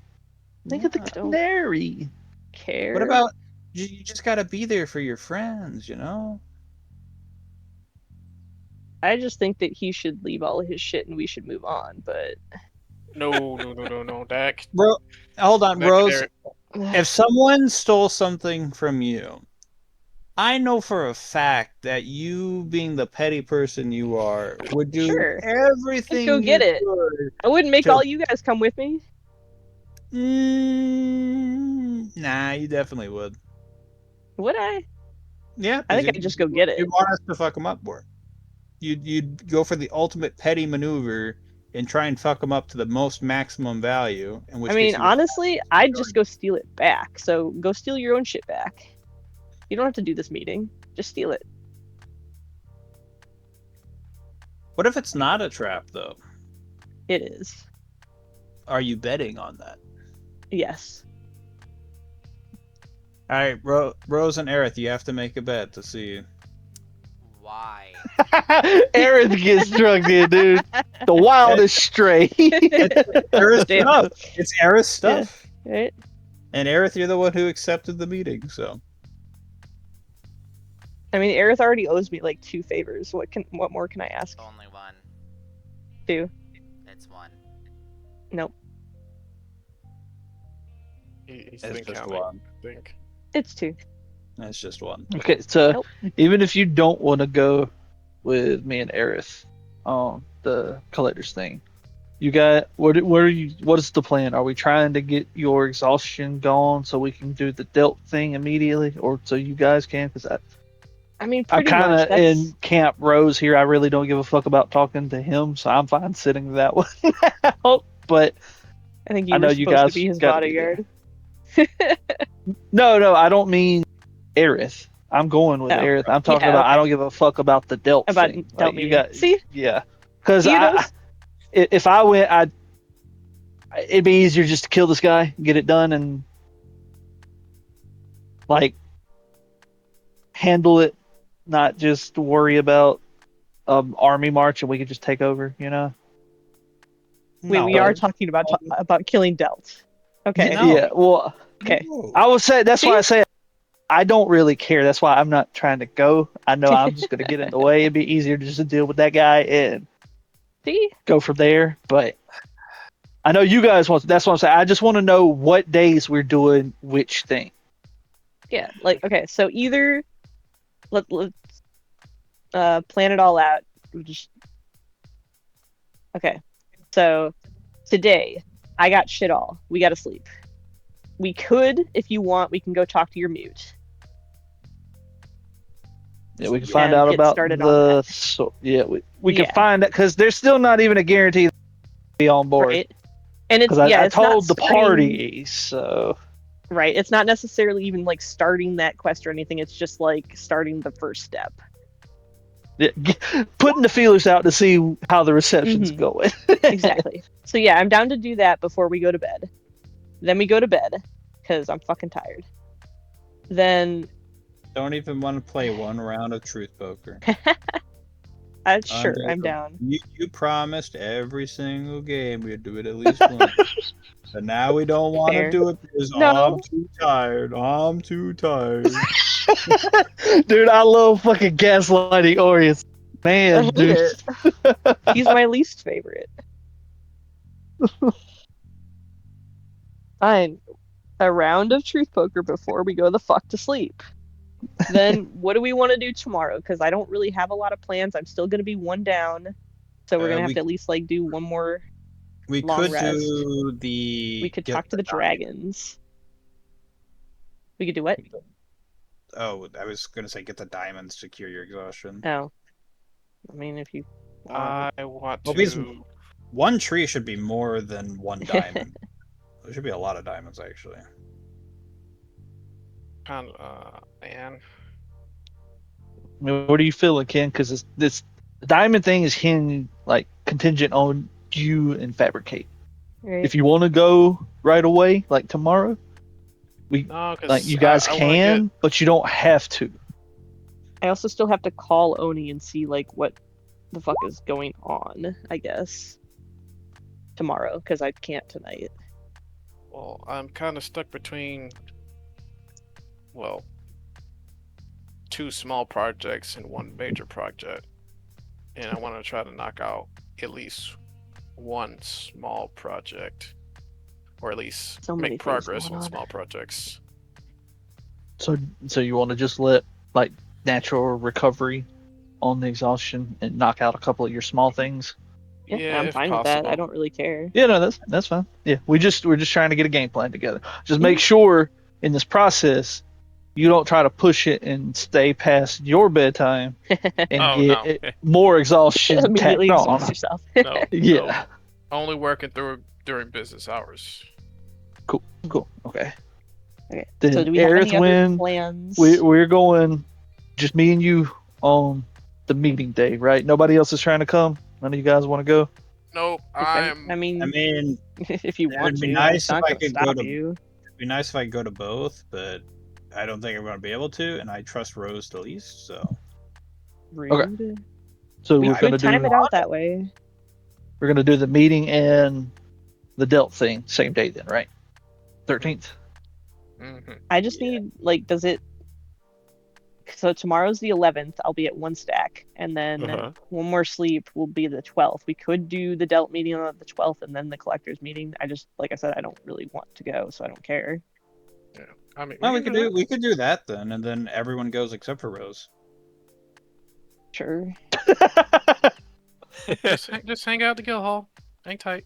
Think of the Yeah. Don't canary. care. What about you just gotta be there for your friends, you know? I just think that he should leave all of his shit and we should move on. But No. Dak. Bro, hold on, That Rose. canary- If someone stole something from you, I know for a fact that you, being the petty person you are, would do Sure. everything Go get you it. could. I wouldn't make To- all you guys come with me. Nah, you definitely would. Would I? Yeah, I think I'd just go get it. You'd want us to fuck them up more. You'd go for the ultimate petty maneuver and try and fuck them up to the most maximum value. In which I mean, case you would- honestly, I'd just go steal it back. So go steal your own shit back. You don't have to do this meeting. Just steal it. What if it's not a trap, though? It is. Are you betting on that? Yes. All right, Rose and Aerith, you have to make a bet to see. Why? Aerith gets drugged in, dude. The wildest stray. Aerith's Damn. stuff. It's Aerith's stuff. Right? And Aerith, you're the one who accepted the meeting, so. I mean, Aerith already owes me like 2 favors. What more can I ask? Only one. 2. It's one. Nope. He's It's been just counting, one. I think. It's 2. That's just one. Okay, so Nope. even if you don't want to go with me and Aerith on the collector's thing, you got what is the plan? Are we trying to get your exhaustion gone so we can do the dealt thing immediately, or so you guys can? Because I mean, I pretty kind much. of That's... in Camp Rose here. I really don't give a fuck about talking to him, so I'm fine sitting that one out. But I think I you know were you supposed guys to be his gotta be there. bodyguard. no, I don't mean Aerith. I'm going with Oh. Aerith. I'm talking Yeah, about. I okay. don't give a fuck about the dealt About thing. dealt Like, you meeting. got, See? yeah, because You know, if I went, it'd be easier just to kill this guy, get it done, and like handle it, not just worry about army march, and we could just take over. You know? we are talking about killing Delt. Okay. No. Yeah. Well, Okay. No. I would say that's why I See? say I don't really care. That's why I'm not trying to go. I know I'm just gonna get in the way. It'd be easier just to deal with that guy and See? go from there. But I know you guys want. That's what I'm saying. I just want to know what days we're doing which thing. Yeah. Like, okay. So either let's plan it all out. We just... Okay. So today I got shit all. We got to sleep. We could, if you want, we can go talk to your mute. Yeah, we can find And out get about started on the. that. So yeah, we can Yeah. find that because there's still not even a guarantee to be on board. Right. And it's Because I it's not told the starting- party, so Right. It's not necessarily even like starting that quest or anything. It's just like starting the first step. yeah, putting the feelers out to see how the reception's Mhm. going. Exactly. So yeah, I'm down to do that before we go to bed. Then we go to bed because I'm fucking tired. Then Don't even want to play one round of Truth Poker. sure, I'm down. You promised every single game we'd do it at least once. But now we don't want to Fair. do it because No. I'm too tired. I'm too tired. Dude, I love fucking gaslighting Orius. I Man, hate dude. it. He's my least favorite. Fine. A round of Truth Poker before we go the fuck to sleep. Then what do we want to do tomorrow? Because I don't really have a lot of plans. I'm still gonna be 1 down. So we're gonna have we- to at least like do one more. We Long could rest. do the. We could get talk to the dragons. We could do what? Oh, I was gonna say get the diamonds to cure your exhaustion. Oh. I mean, if you want. I want Well, to. because one tree should be more than one diamond. There should be a lot of diamonds actually. Man. I mean, what are you feeling, Ken? Because this diamond thing is like contingent on you and Fabricate. Right. If you want to go right away, like tomorrow, No, because like you guys can, but you don't have to. I also still have to call Oni and see like what the fuck is going on, I guess. Tomorrow, because I can't tonight. Well, I'm kind of stuck between, well, 2 small projects and 1 major project, and I want to try to knock out at least 1 small project, or at least So many make things progress going on on. small projects. So you want to just let like natural recovery on the exhaustion and knock out a couple of your small things? Yeah, I'm if fine with that. I possible. don't really care. Yeah, no, that's fine. Yeah, we're just trying to get a game plan together. Just Mm-hmm. make sure in this process you don't try to push it and stay past your bedtime and Oh, get no. more exhaustion Immediately tacked exhaust on. yourself. No, Yeah, no. Only working during business hours. cool. Okay. Okay. Then So do we have Aerith any other win. plans? We're going, just me and you on the meeting day, right? Nobody else is trying to come. None of you guys want to go. Nope, I mean, I mean, if you it want would to, be nice I'm if not I gonna could go stop to- you. it'd be nice if I could go to both, but I don't think I'm going to be able to, and I trust Rose the least. So Rude. So We we're gonna could time do it out that way. the meeting and the Delt thing same day then, right? 13th. Mhm. I just need like, does it? So tomorrow's the 11th. I'll be at one stack, and then Uh-huh. one more sleep will be the 12th. We could do the Delt meeting on the 12th, and then the collectors meeting. I just, like I said, I don't really want to go, so I don't care. Yeah. I mean, well, we can do that. we could do that then, and then everyone goes except for Rose. Sure. Just hang out at the guild hall. Hang tight.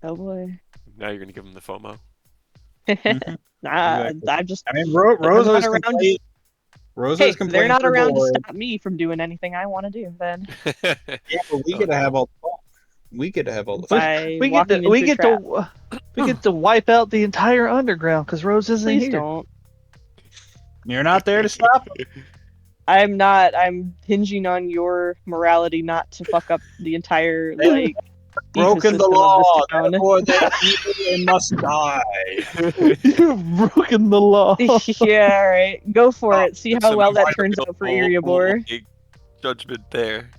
Oh boy. Now you're gonna give him the FOMO. Mhm. Nah, Exactly. I'm just. I mean, They're Rose not always around. complains. Rose Hey, always they're complains not they're around to bored. stop me from doing anything I want to do. Then Yeah, but we Oh, get to have no. all the fun. We get to have all the We- fun. by we get walking to we into a get trap. to we get to wipe out the entire underground because Rose isn't Please here. don't. You're not there to stop them. I'm not. I'm hinging on your morality not to fuck up the entire like Broken the ecosystem law, of this town. therefore they're evil and must die. You've broken the law. Yeah, all right. Go for it. See how Some well that turns out for incredible, Iriabor. like, judgment there.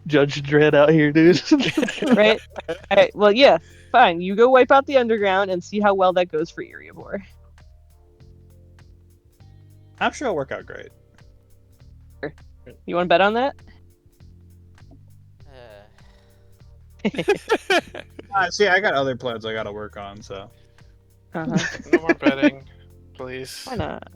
Judge Dredd out here, dude. Right? Alright, well, yeah, fine. You go wipe out the underground and see how well that goes for Iriabor. I'm sure it'll work out great. You want to bet on that? See, I got other plans I got to work on, so. Uh-huh. No more betting, please. Why not?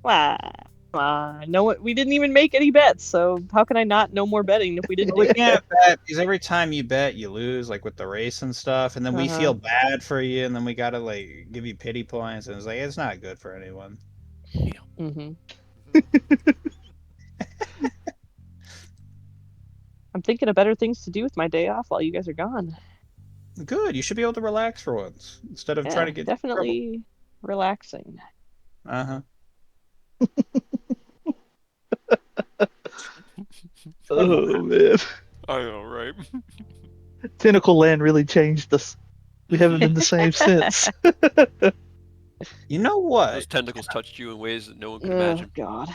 Why? No, we didn't even make any bets, so how can I not know more betting if we didn't do We it? can't bet because every time you bet, you lose, like with the race and stuff, and then we Uh-huh. feel bad for you, and then we gotta like give you pity points, and it's not good for anyone. Mm-hmm. I'm thinking of better things to do with my day off while you guys are gone. Good, you should be able to relax for once instead of Yeah, trying to get definitely relaxing. Uh huh. Oh man, I know, right? Tentacle Land really changed us. We haven't been the same since. You know what? Those tentacles touched you in ways that no one could Oh imagine. God.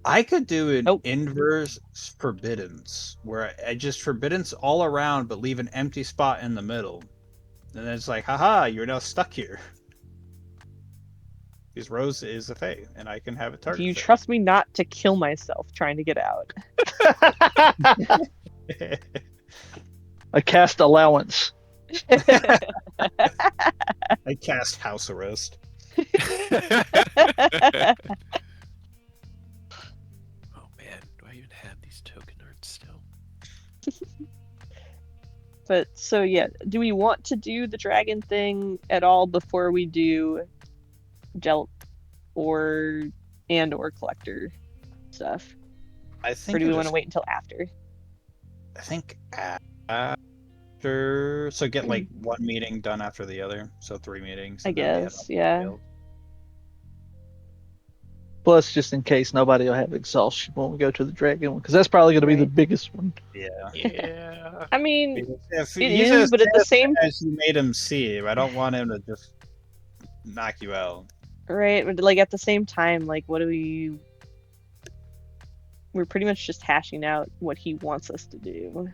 I could do an Nope. inverse forbiddance where I just forbiddance all around but leave an empty spot in the middle. And then it's like, haha, you're now stuck here. Because Rose is a Fae, and I can have a Do target. you Fae. trust me not to kill myself trying to get out? I cast allowance. I cast house arrest. Oh man, do I even have these token arts still? But so yeah, do we want to do the dragon thing at all before we do Delt or collector stuff? I Or think. do we want to wait until after? I think after. So get like one meeting done after the other. So 3 meetings. I and then we guess, have yeah. Plus, just in case nobody will have exhaustion when we go to the dragon one, because that's probably going to be the Right. biggest one. Yeah. Yeah. I mean, If it he's is, as but at the fast same as you made him seem, I don't want him to just knock you out. right, but like at the same time, like what do we? We're pretty much just hashing out what he wants us to do.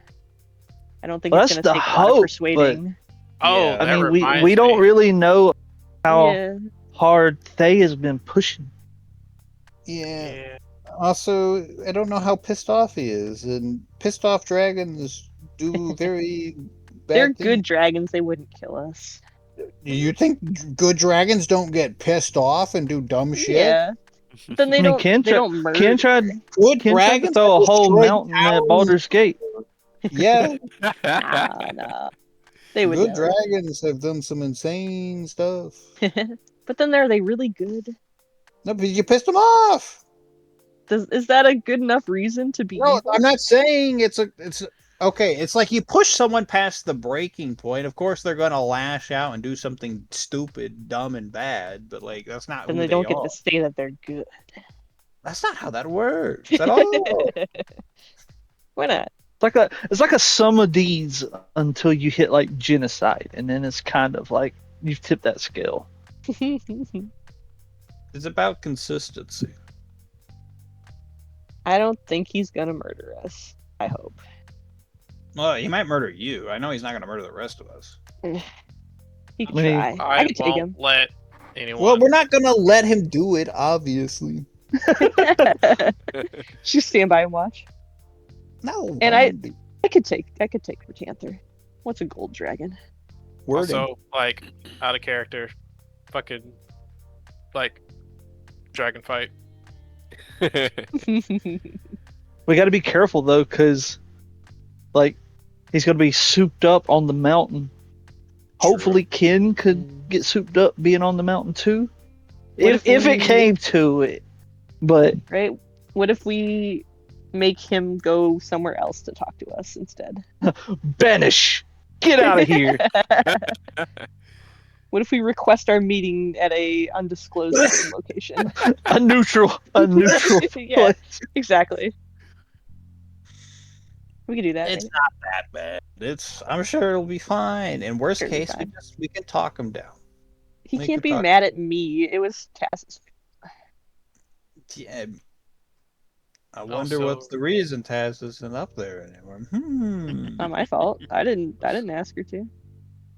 I don't think Well, it's that's gonna the take a lot of hope, persuading. Oh, Yeah. I that mean, reminds we don't me. really know how Yeah, hard Thay has been pushing. Yeah. Also, I don't know how pissed off he is, and pissed off dragons do very bad they're things. good dragons. They wouldn't kill us. You think good dragons don't get pissed off and do dumb shit? Yeah. But then they I mean, don't. Ken They tri- don't murder. Ken tried Good to dragons throw a have whole destroyed mountain at towns. Baldur's Gate. Yeah, Nah. They would good never. dragons have done some insane stuff. But then are they really good? No, but you pissed them off. Is that a good enough reason to be No, evil? I'm not saying it's okay. It's like you push someone past the breaking point. Of course, they're gonna lash out and do something stupid, dumb, and bad. But like, that's not Then who they don't get are. to say that they're good. That's not how that works at all. Why not? It's like a sum of deeds until you hit like genocide, and then it's kind of like you've tipped that scale. It's about consistency. I don't think he's gonna murder us. I hope. Well, he might murder you. I know he's not going to murder the rest of us. He can I mean, try. I can take him. won't let anyone. Well, we're not gonna let him do it, obviously. Just stand by and watch. No. And why I would they- could take Vertanther. What's a gold dragon? wording. Also, like, out of character, fucking, like, dragon fight. we got to be careful though, because like he's gonna be souped up on the mountain. Hopefully, Ken could get souped up being on the mountain too, What if if it we- came to it. But Right? What if we make him go somewhere else to talk to us instead? banish, get out of here. What if we request our meeting at a undisclosed location? a neutral Yeah, place. exactly. We could do that. It's right? not that bad. I'm sure it'll be fine. In worst It'll be case, fine. we can talk him down. He Make can't it be talk- mad at me. It was Taz's. Yeah. I wonder Also- what's the reason Taz isn't up there anymore. Not my fault. I didn't ask her to.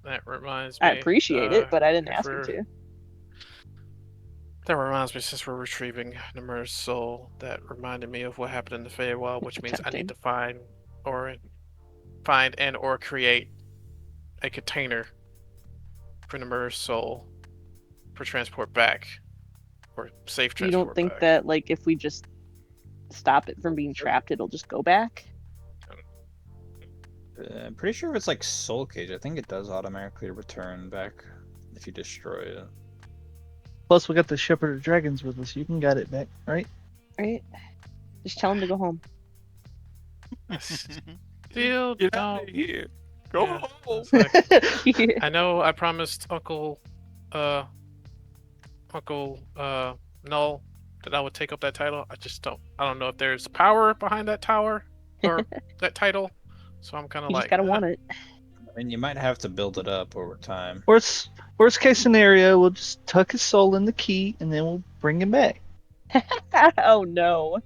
That reminds me. I appreciate it, but I didn't if ask her we're- to. That reminds me, since we're retrieving Nimr's soul, that reminded me of what happened in the Feywild, which means I need to find and or create a container for Nimr's soul for transport back, or safe You transport. don't think back. that like if we just stop it from being trapped, it'll just go back? I'm pretty sure if it's like Soul Cage, I think it does automatically return back if you destroy it. Plus, we got the Shepherd of Dragons with us. You can get it back, right? Right? Just tell him to go home. Still Get out don't. of here. Go Yeah. home. It's like, I know I promised Uncle Null that I would take up that title. I don't know if there's power behind that tower or that title. So I'm kind of You like, just gotta want it. I mean, you might have to build it up over time. Worst case scenario, we'll just tuck his soul in the key and then we'll bring him back. Oh no.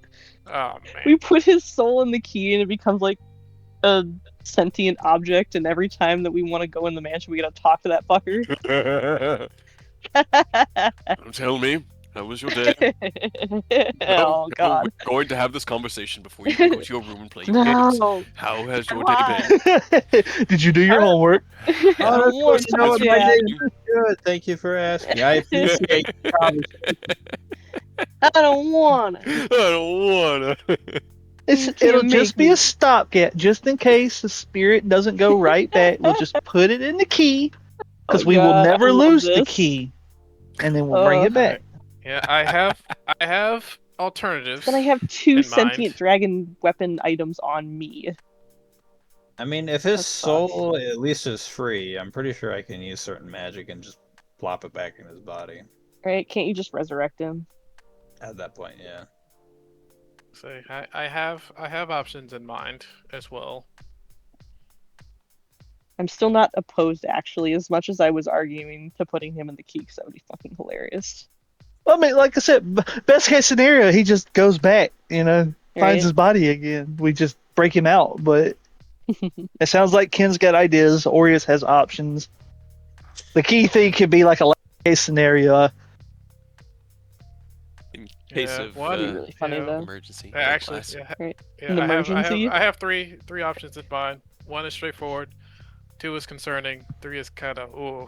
Oh man. We put his soul in the key and it becomes like a sentient object, and every time that we want to go in the mansion we gotta talk to that fucker. Tell me, how was your day? Oh god. We're going to have this conversation before you go to your room and play games. No. How has your Come day been? Did you do your homework? I don't want you know what, to my chat. day is good. Thank you for asking. I appreciate the conversation. I don't want to. I don't wanna. It'll can't just make be me. a stopgap, just in case the spirit doesn't go right back. We'll just put it in the key, because Oh we will God, never I love lose the this. key, and then we'll bring it back. Yeah, I have alternatives. Then I have two in sentient mind. dragon weapon items on me. I mean, if his That's soul at least is free, I'm pretty sure I can use certain magic and just plop it back in his body. Right? Can't you just resurrect him? At that point, yeah. So I have options in mind as well. I'm still not opposed, actually, as much as I was arguing to putting him in the key, because that would be fucking hilarious. I mean, like I said, best case scenario, he just goes back, finds Right? his body again. We just break him out, but it sounds like Ken's got ideas. Aureus has options. The key thing could be like a last case scenario. In case Yeah, of one- That'd be really funny, though. emergency. Yeah, actually, class. yeah, Right. yeah, An I have emergency? I have three options in mind. One is straightforward. Two is concerning. Three is kind of ooh.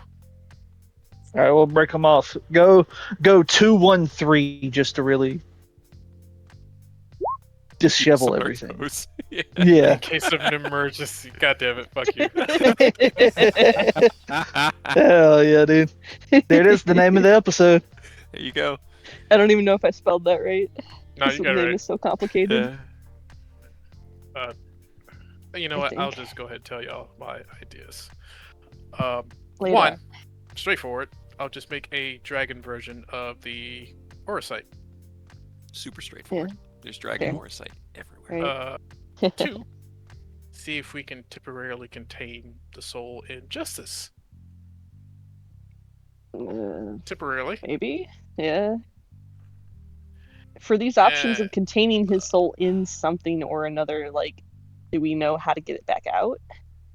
All right, we'll break them off. Go 2-1-3 just to really dishevel Smart everything. toes. Yeah. Yeah. In case of an emergency. God damn it! Fuck you. Hell yeah, dude. There it is, the name of the episode. There you go. I don't even know if I spelled that right. No, This you got name it is so complicated. right. You know I what? I'll think. just go ahead and tell y'all my ideas. Lay it One, out. straightforward. I'll just make a dragon version of the Orosite. Super straightforward. There's dragon Fair. Orosite everywhere. Right. Two, see if we can temporarily contain the soul in justice. Uh, Temporarily. maybe? Yeah. for these options Yeah. of containing his soul in something or another, like, do we know how to get it back out?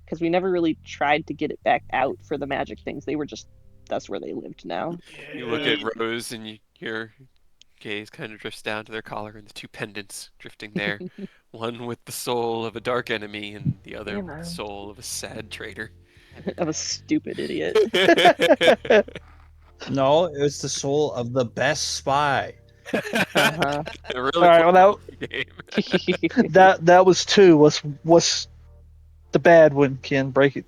Because we never really tried to get it back out for the magic things. They were just, that's where they lived now. You look at Rose and your gaze kind of drifts down to their collar and the two pendants drifting there. One with the soul of a dark enemy and the other You with the know. soul of a sad traitor. Of a stupid idiot. No, it was the soul of the best spy. Uh-huh. Really All right, well, game. that was 2. What's the bad one, Ken? Break it.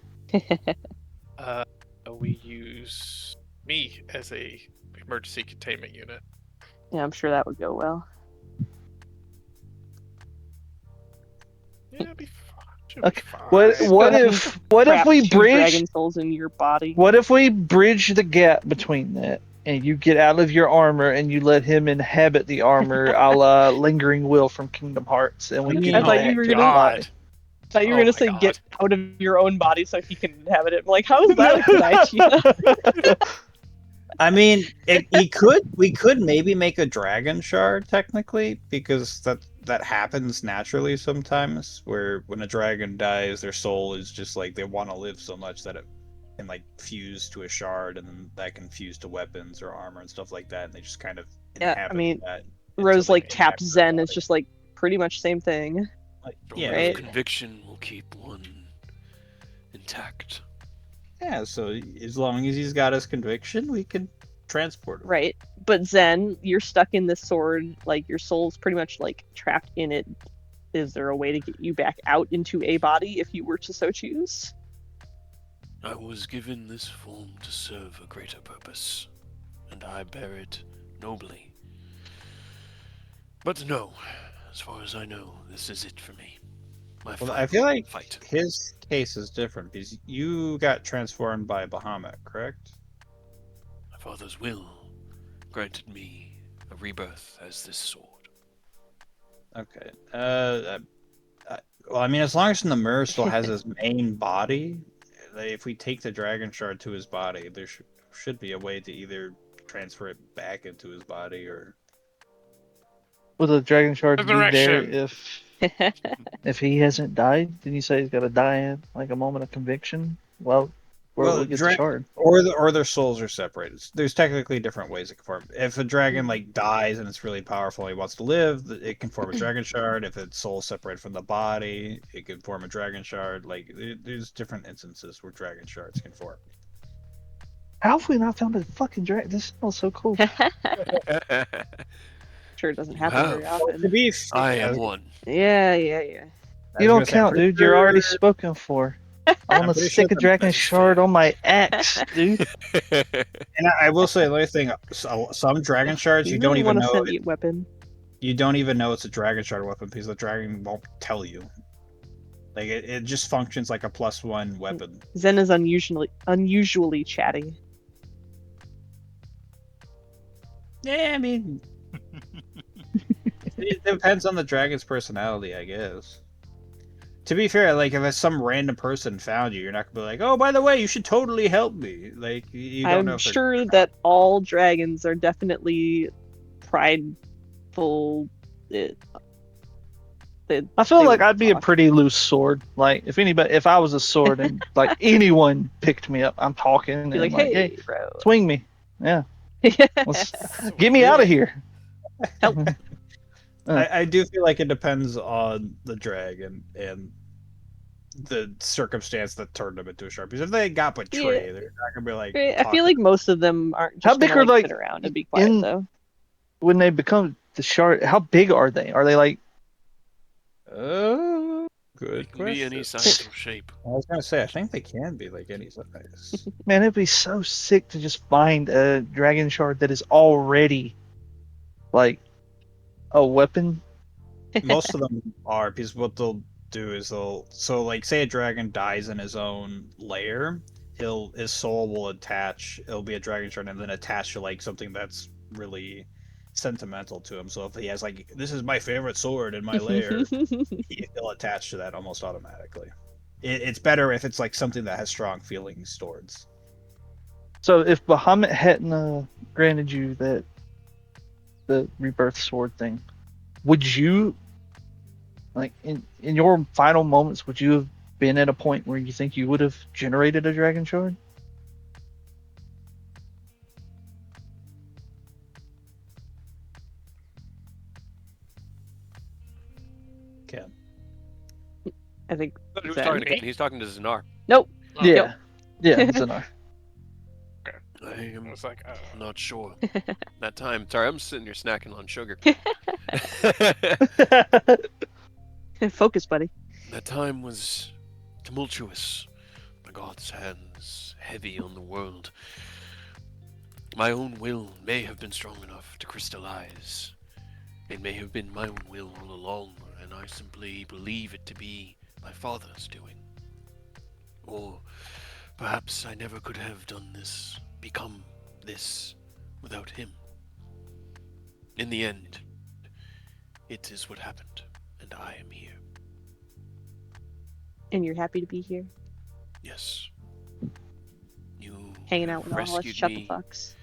We use me as a emergency containment unit. Yeah, I'm sure that would go well. Yeah, it'd be fine. Should be Okay, fine. what if Trap we 2 bridge? dragon souls in your body? What if we bridge the gap between that, and you get out of your armor and you let him inhabit the armor, a la Lingering Will from Kingdom Hearts, and we I get mean, you I thought back you were to gonna- life. God. I thought you were Oh gonna my say God. get out of your own body so he can inhabit it. I'm like, how is that a good idea? I mean, we could maybe make a dragon shard technically, because that happens naturally sometimes. Where when a dragon dies, their soul is just like they want to live so much that it can like fuse to a shard, and then that can fuse to weapons or armor and stuff like that, and they just kind of Yeah, I inhabit mean, that. until Rose they like can taps inhabit their Zen. It's body. just like pretty much same thing. Like, Sword yeah, of right. conviction will keep one intact. yeah. So as long as he's got his conviction, we can transport him. Right. But Zen, you're stuck in this sword, like your soul's pretty much like trapped in it. Is there a way to get you back out into a body if you were to so choose? I was given this form to serve a greater purpose, and I bear it nobly. But no, as far as I know, this is it for me. My Well, I final feel like fight. his case is different because you got transformed by Bahamut, correct? My father's will granted me a rebirth as this sword. Okay. Well, I mean, as long as Namur still has his main body, if we take the dragon shard to his body, there should be a way to either transfer it back into his body or. Will the dragon shard be there Resurrection. if he hasn't died? Didn't you say he's got to die in like a moment of conviction? Well, where will we get the shard? Or their souls are separated. There's technically different ways it can form. If a dragon like dies and it's really powerful and he wants to live, it can form a dragon shard. If its soul is separated from the body, it can form a dragon shard. Like there's different instances where dragon shards can form. How have we not found a fucking dragon? This smells so cool. Sure, it doesn't happen very have. To often. be I fair, am one. Yeah. You don't count, dude. You're already spoken for. I want to pretty stick sure a dragon that's shard fair. on my axe, dude. And I will say another thing: some dragon shards You you don't really even want a know. sentient weapon. You don't even know it's a dragon shard weapon because the dragon won't tell you. Like it just functions like a +1 weapon. Zen is unusually chatty. Yeah, I mean, it depends on the dragon's personality, I guess. To be fair, like if some random person found you, you're not gonna be like, "Oh, by the way, you should totally help me." Like you don't know I'm if they're sure that all dragons are definitely prideful. I feel They like would I'd be a talk. pretty loose sword. Like if I was a sword and like anyone picked me up, I'm talking Be and like, like, hey, hey, bro. swing me. Yeah, let's get me out of here. Help. I do feel like it depends on the dragon and the circumstance that turned them into a shark. Because if they got betrayed, they're not gonna be like. I feel talking- like most of them aren't just How big gonna, are, like, sit around and be quiet in- though. When they become the shard, how big are they? Are they like? Good It can be any question. size or shape. I was gonna say, I think they can be like any size. Man, it'd be so sick to just find a dragon shard that is already like a weapon. Most of them are, because what they'll do is like say a dragon dies in his own lair, his soul will attach. It'll be a dragon shard and then attach to like something that's really sentimental to him. So if he has like, this is my favorite sword in my lair, he'll attach to that almost automatically. It's better if it's like something that has strong feelings towards. So if Bahamut hadn't granted you that the rebirth sword thing, would you, like, in your final moments, would you have been at a point where you think you would have generated a dragon shard? Ken. I think. Who's Zen. talking to Ken? He's talking to Zanar. Nope. Oh, Yeah, yeah, Zanar. I I am was like, not sure. That time, sorry, I'm sitting here snacking on sugar. Focus, buddy. That time was tumultuous. The gods' hands heavy on the world. My own will may have been strong enough to crystallize. It may have been my own will all along, and I simply believe it to be my father's doing. Or perhaps I never could have done this, become this, without him. In the end, it is what happened, and I am here. And you're happy to be here, Yes. You hanging out with all us rescued shut the me fucks.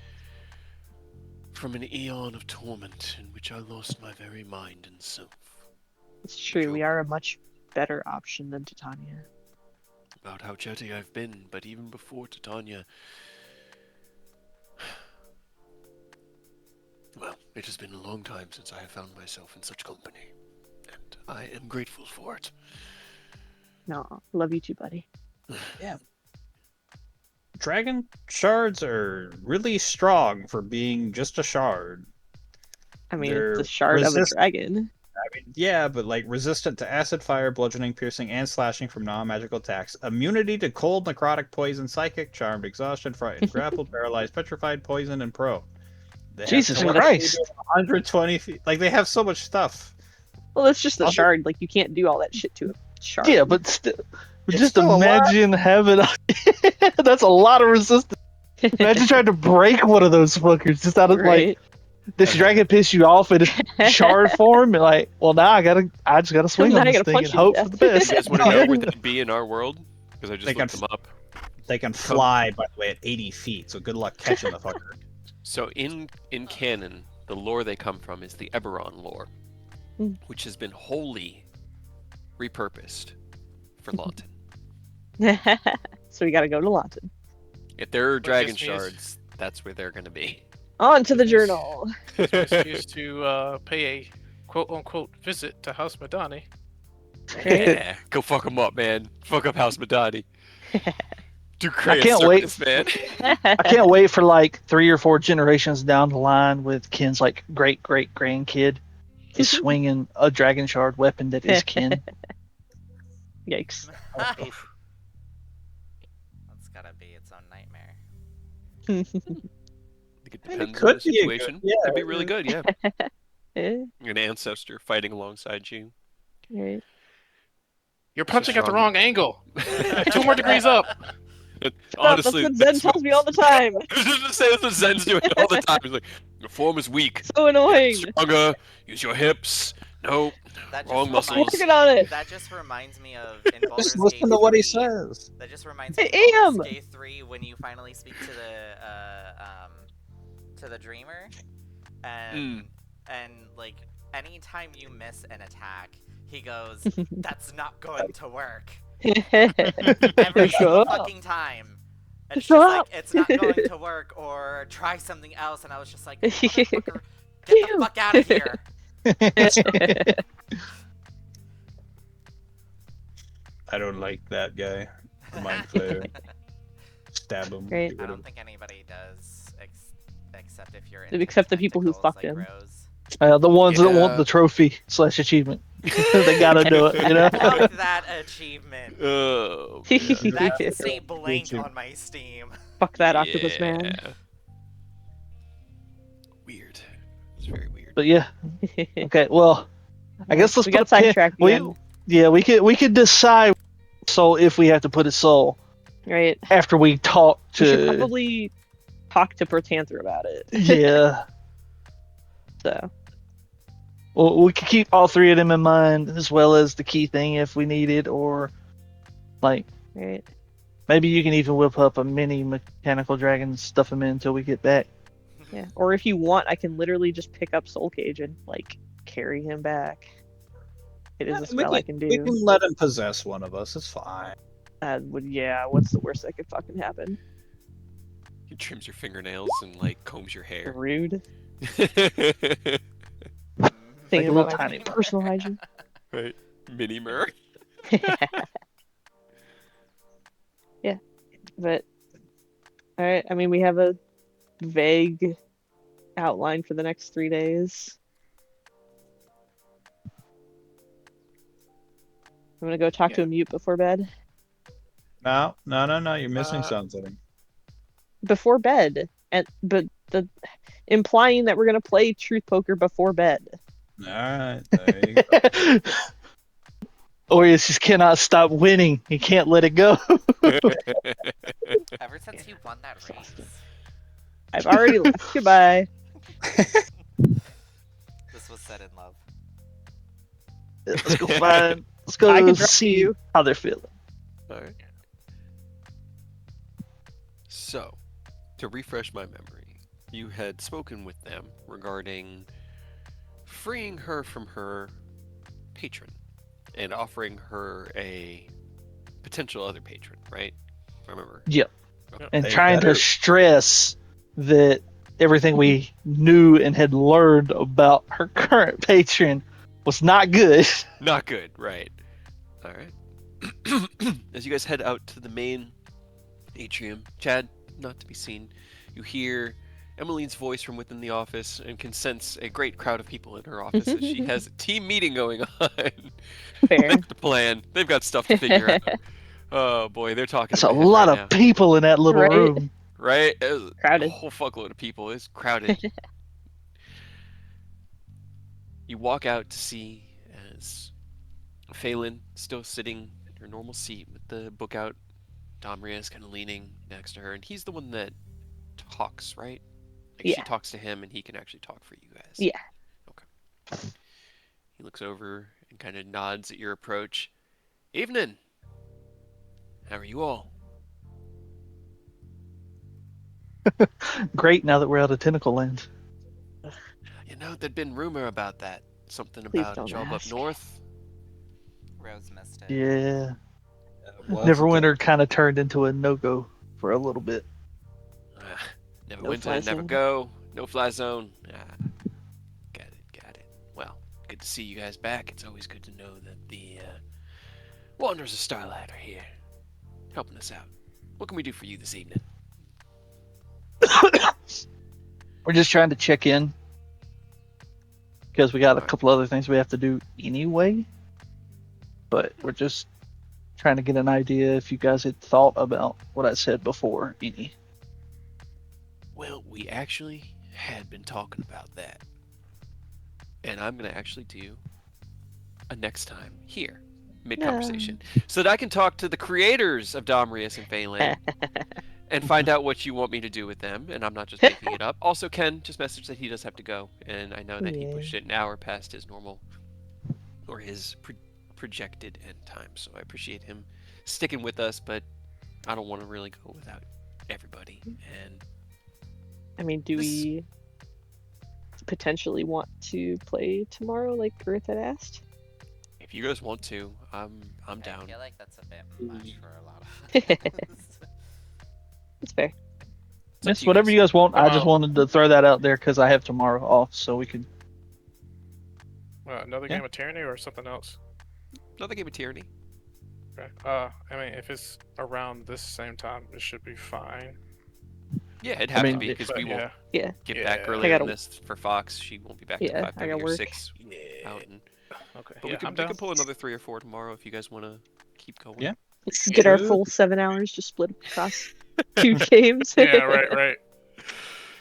from an eon of torment in which I lost my very mind and self. It's true. We are a much better option than Titania. About how chatty I've been, but even before Titania... Well, it has been a long time since I have found myself in such company, and I am grateful for it. No, love you too, buddy. Dragon shards are really strong for being just a shard. I mean, They're it's a shard of a resist- dragon. I mean, yeah, but like resistant to acid, fire, bludgeoning, piercing, and slashing from non-magical attacks. Immunity to cold, necrotic, poison, psychic, charmed, exhaustion, frightened, grappled, paralyzed, petrified, poison, and prone. They have Jesus telepathy Christ. to 120 feet. Like, they have so much stuff. Well, it's just a Other- shard. Like, you can't do all that shit to a shard. Yeah, but still, It's just still a lot. imagine having. That's a lot of resistance. Imagine trying to break one of those fuckers just out of like right? this dragon piss you off in a shard form. And like, well, now I just gotta swing Now on I this gotta thing punch and you to hope for death. the best. You guys want to know where they'd be in our world? Because I just They looked can- them up. They can fly, by the way, at 80 feet, so good luck catching the fucker. So in canon, the lore they come from is the Eberron lore, Hmm. which has been wholly repurposed for Lawton. So we gotta go to Lawton. If there are Which dragon just means- shards, that's where they're going to be. On to the Yes. journal. excuse to pay a quote-unquote visit to House Madani. Yeah, go fuck them up, man. Fuck up House Madani. Do crazy can't wait. circus, man. I can't wait for like 3 or 4 generations down the line with Ken's like great grandkid is swinging a dragon shard weapon that is Ken. Yikes. That's gotta be its own nightmare. I think it I mean, it depends could on the be a good- situation. yeah, Could be really good, yeah. Eh, An ancestor fighting alongside you. right. You're punching at the strong- wrong angle. 2 more degrees up. Honestly, that's what Zen tells me all the time. I was just gonna say that's what Zen's doing all the time. He's like, your form is weak. So annoying. Stronger. Use your hips. Nope. That Wrong just muscles. reminds- Working on it. That just reminds me of in Baldur's Just listen Gate to what he 3, says. That just reminds I me of am. Baldur's Gate 3 when you finally speak to the dreamer, and like anytime you miss an attack, he goes, "That's not going to work." Every Shut single up. fucking time. And it's Shut just up. like, it's not going to work, or try something else, and I was just like, "Motherfucker, get the fuck out of here." I don't like that guy. Mind flayer. Stab him. Great. get I rid of don't him. think anybody does, except if you're Except the people who tentacles fucked like him. Rose. The ones that want Yeah. the trophy / achievement. They gotta do it, you know? Fuck that achievement. Oh. That can stay blank too. on my Steam. Fuck that octopus man. Yeah. Weird. It's very weird. But yeah, okay. Well, I guess let's we put got a pin- sidetracked again. we could decide soul if we have to put a soul Right. after we talk We should to. probably talk to Pertanther about it. Yeah. So Well, we could keep all 3 of them in mind, as well as the key thing if we need it, or like right. maybe you can even whip up a mini mechanical dragon, and stuff him in until we get back. Yeah. Or if you want, I can literally just pick up Soul Cage and like carry him back. It is a spell I can We do. can let him possess one of us. It's fine. Yeah. What's the worst that could fucking happen? He trims your fingernails and like combs your hair. Rude. Like Thinking a about little my tiny personal hygiene. Right, mini mer. Yeah, but all right. I mean, we have a vague outline for the next 3 days. I'm gonna go talk to a mute before bed. No. You're missing something. Before bed, but the implying that we're gonna play Truth Poker before bed. All right. There you go. Orius just cannot stop winning. He can't let it go. Ever since you won that race, I've already left. Goodbye. this was said in love. Let's go find. Let's go I can drop see you. how they're feeling. All right. So, to refresh my memory, you had spoken with them regarding freeing her from her patron and offering her a potential other patron, right? I remember. Yep. Okay. And They trying better. to stress that everything we knew and had learned about her current patron was not good. Not good, right? All right. As you guys head out to the main atrium, Chad, not to be seen, you hear Emmeline's voice from within the office and can sense a great crowd of people in her office as she has a team meeting going on. Fair. That's the plan. They've got stuff to figure out. Oh boy, they're talking. That's in a my head lot right of people in that little Right? room. now, right? It was Crowded. a whole fuckload of people. It's crowded. You walk out to see as Phelan still sitting in her normal seat with the book out. Domria is kind of leaning next to her, and he's the one that talks, right? Like she Yeah. talks to him, and he can actually talk for you guys. Yeah. Okay. He looks over and kind of nods at your approach. Evening. How are you all? Great now that we're out of Tentacle Land. You know, there'd been rumor about that. Something Please about a don't job up ask. north. Rose missed it. Yeah. Well, Neverwinter kind of turned into a no-go for a little bit. Never No winter, fly never zone. go. No fly zone. Got it. Well, good to see you guys back. It's always good to know that the Wanderers of Starlight are here, helping us out. What can we do for you this evening? We're just trying to check in because we got a couple other things we have to do anyway. But we're just trying to get an idea if you guys had thought about what I said before. Any? Well, we actually had been talking about that. And I'm going to actually do a next time here, mid-conversation, so that I can talk to the creators of Domrius and Phelan and find out what you want me to do with them. And I'm not just making it up. Also, Ken just messaged that he does have to go. And I know that he pushed it an hour past his normal or his projected end time. So I appreciate him sticking with us, but I don't want to really go without everybody. And I mean, do we potentially want to play tomorrow, like Earth had asked? if you guys want to, I'm down. I feel like that's a bit much for a lot of us. It's fair. It's up Yes, to whatever you guys want. I just Well- wanted to throw that out there because I have tomorrow off, so we could. Another Yeah. game of Tyranny or something else? Another game of Tyranny. Okay. I mean, if it's around this same time, it should be fine. Yeah, it'd have mean, to be because But we won't Yeah. get back Yeah. earlier I than gotta- this for Fox. She won't be back Yeah, till I 5:30 gotta or work. 6 Yeah. out. And, Okay. but Yeah, we I'm could down. pull another 3 or 4 tomorrow if you guys want to keep going. Yeah. Get our Good. full 7 hours just split across 2 games. Yeah, right.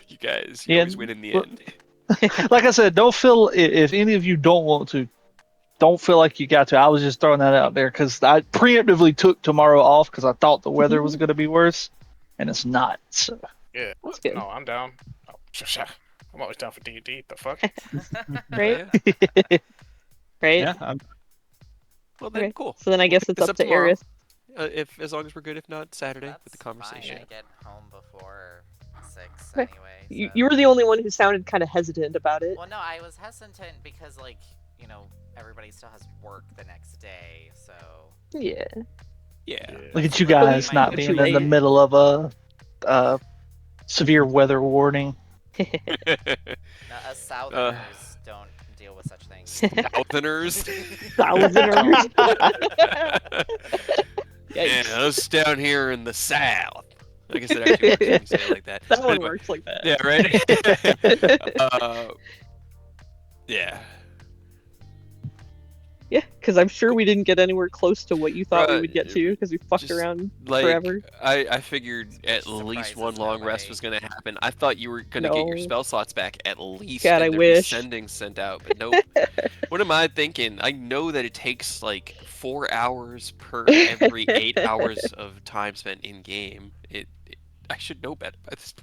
You guys, Yeah, always win in the but- end. Like I said, don't feel if any of you don't want to, don't feel like you got to. I was just throwing that out there because I preemptively took tomorrow off because I thought the weather was going to be worse, and it's not. So Yeah. That's good. No, I'm down. Oh, I'm always down for D&D. The fuck? Right? Yeah. Right? Yeah, Well then, Okay. cool. So then I We'll guess pick it's this up to tomorrow. Aerith. If as long as we're good, if not Saturday with the That's conversation. fine. I get home before basics Okay. anyway. You were the only one who sounded kind of hesitant about it. Well, no, I was hesitant because, like, everybody still has work the next day, so. Yeah. Yeah. Look at That's you a little guys bit not my being too in the late. middle of a severe weather warning. No, us Southerners don't deal with such things. Southerners. Southerners. Yeah, Yikes. us down here in the South. I guess it actually works when you say it like that. That But one anyway, works like that. yeah, right? Yeah. Yeah, because I'm sure we didn't get anywhere close to what you thought we Right, would get to, because we fucked just, around like, forever. I figured at Surprises least one long rest nobody. was going to happen. I thought you were going to get your No. spell slots back at least, God, and I there'd wish. be sendings sent out, but nope. What am I thinking? I know that it takes like 4 hours per every 8 hours of time spent in game. I should know better by this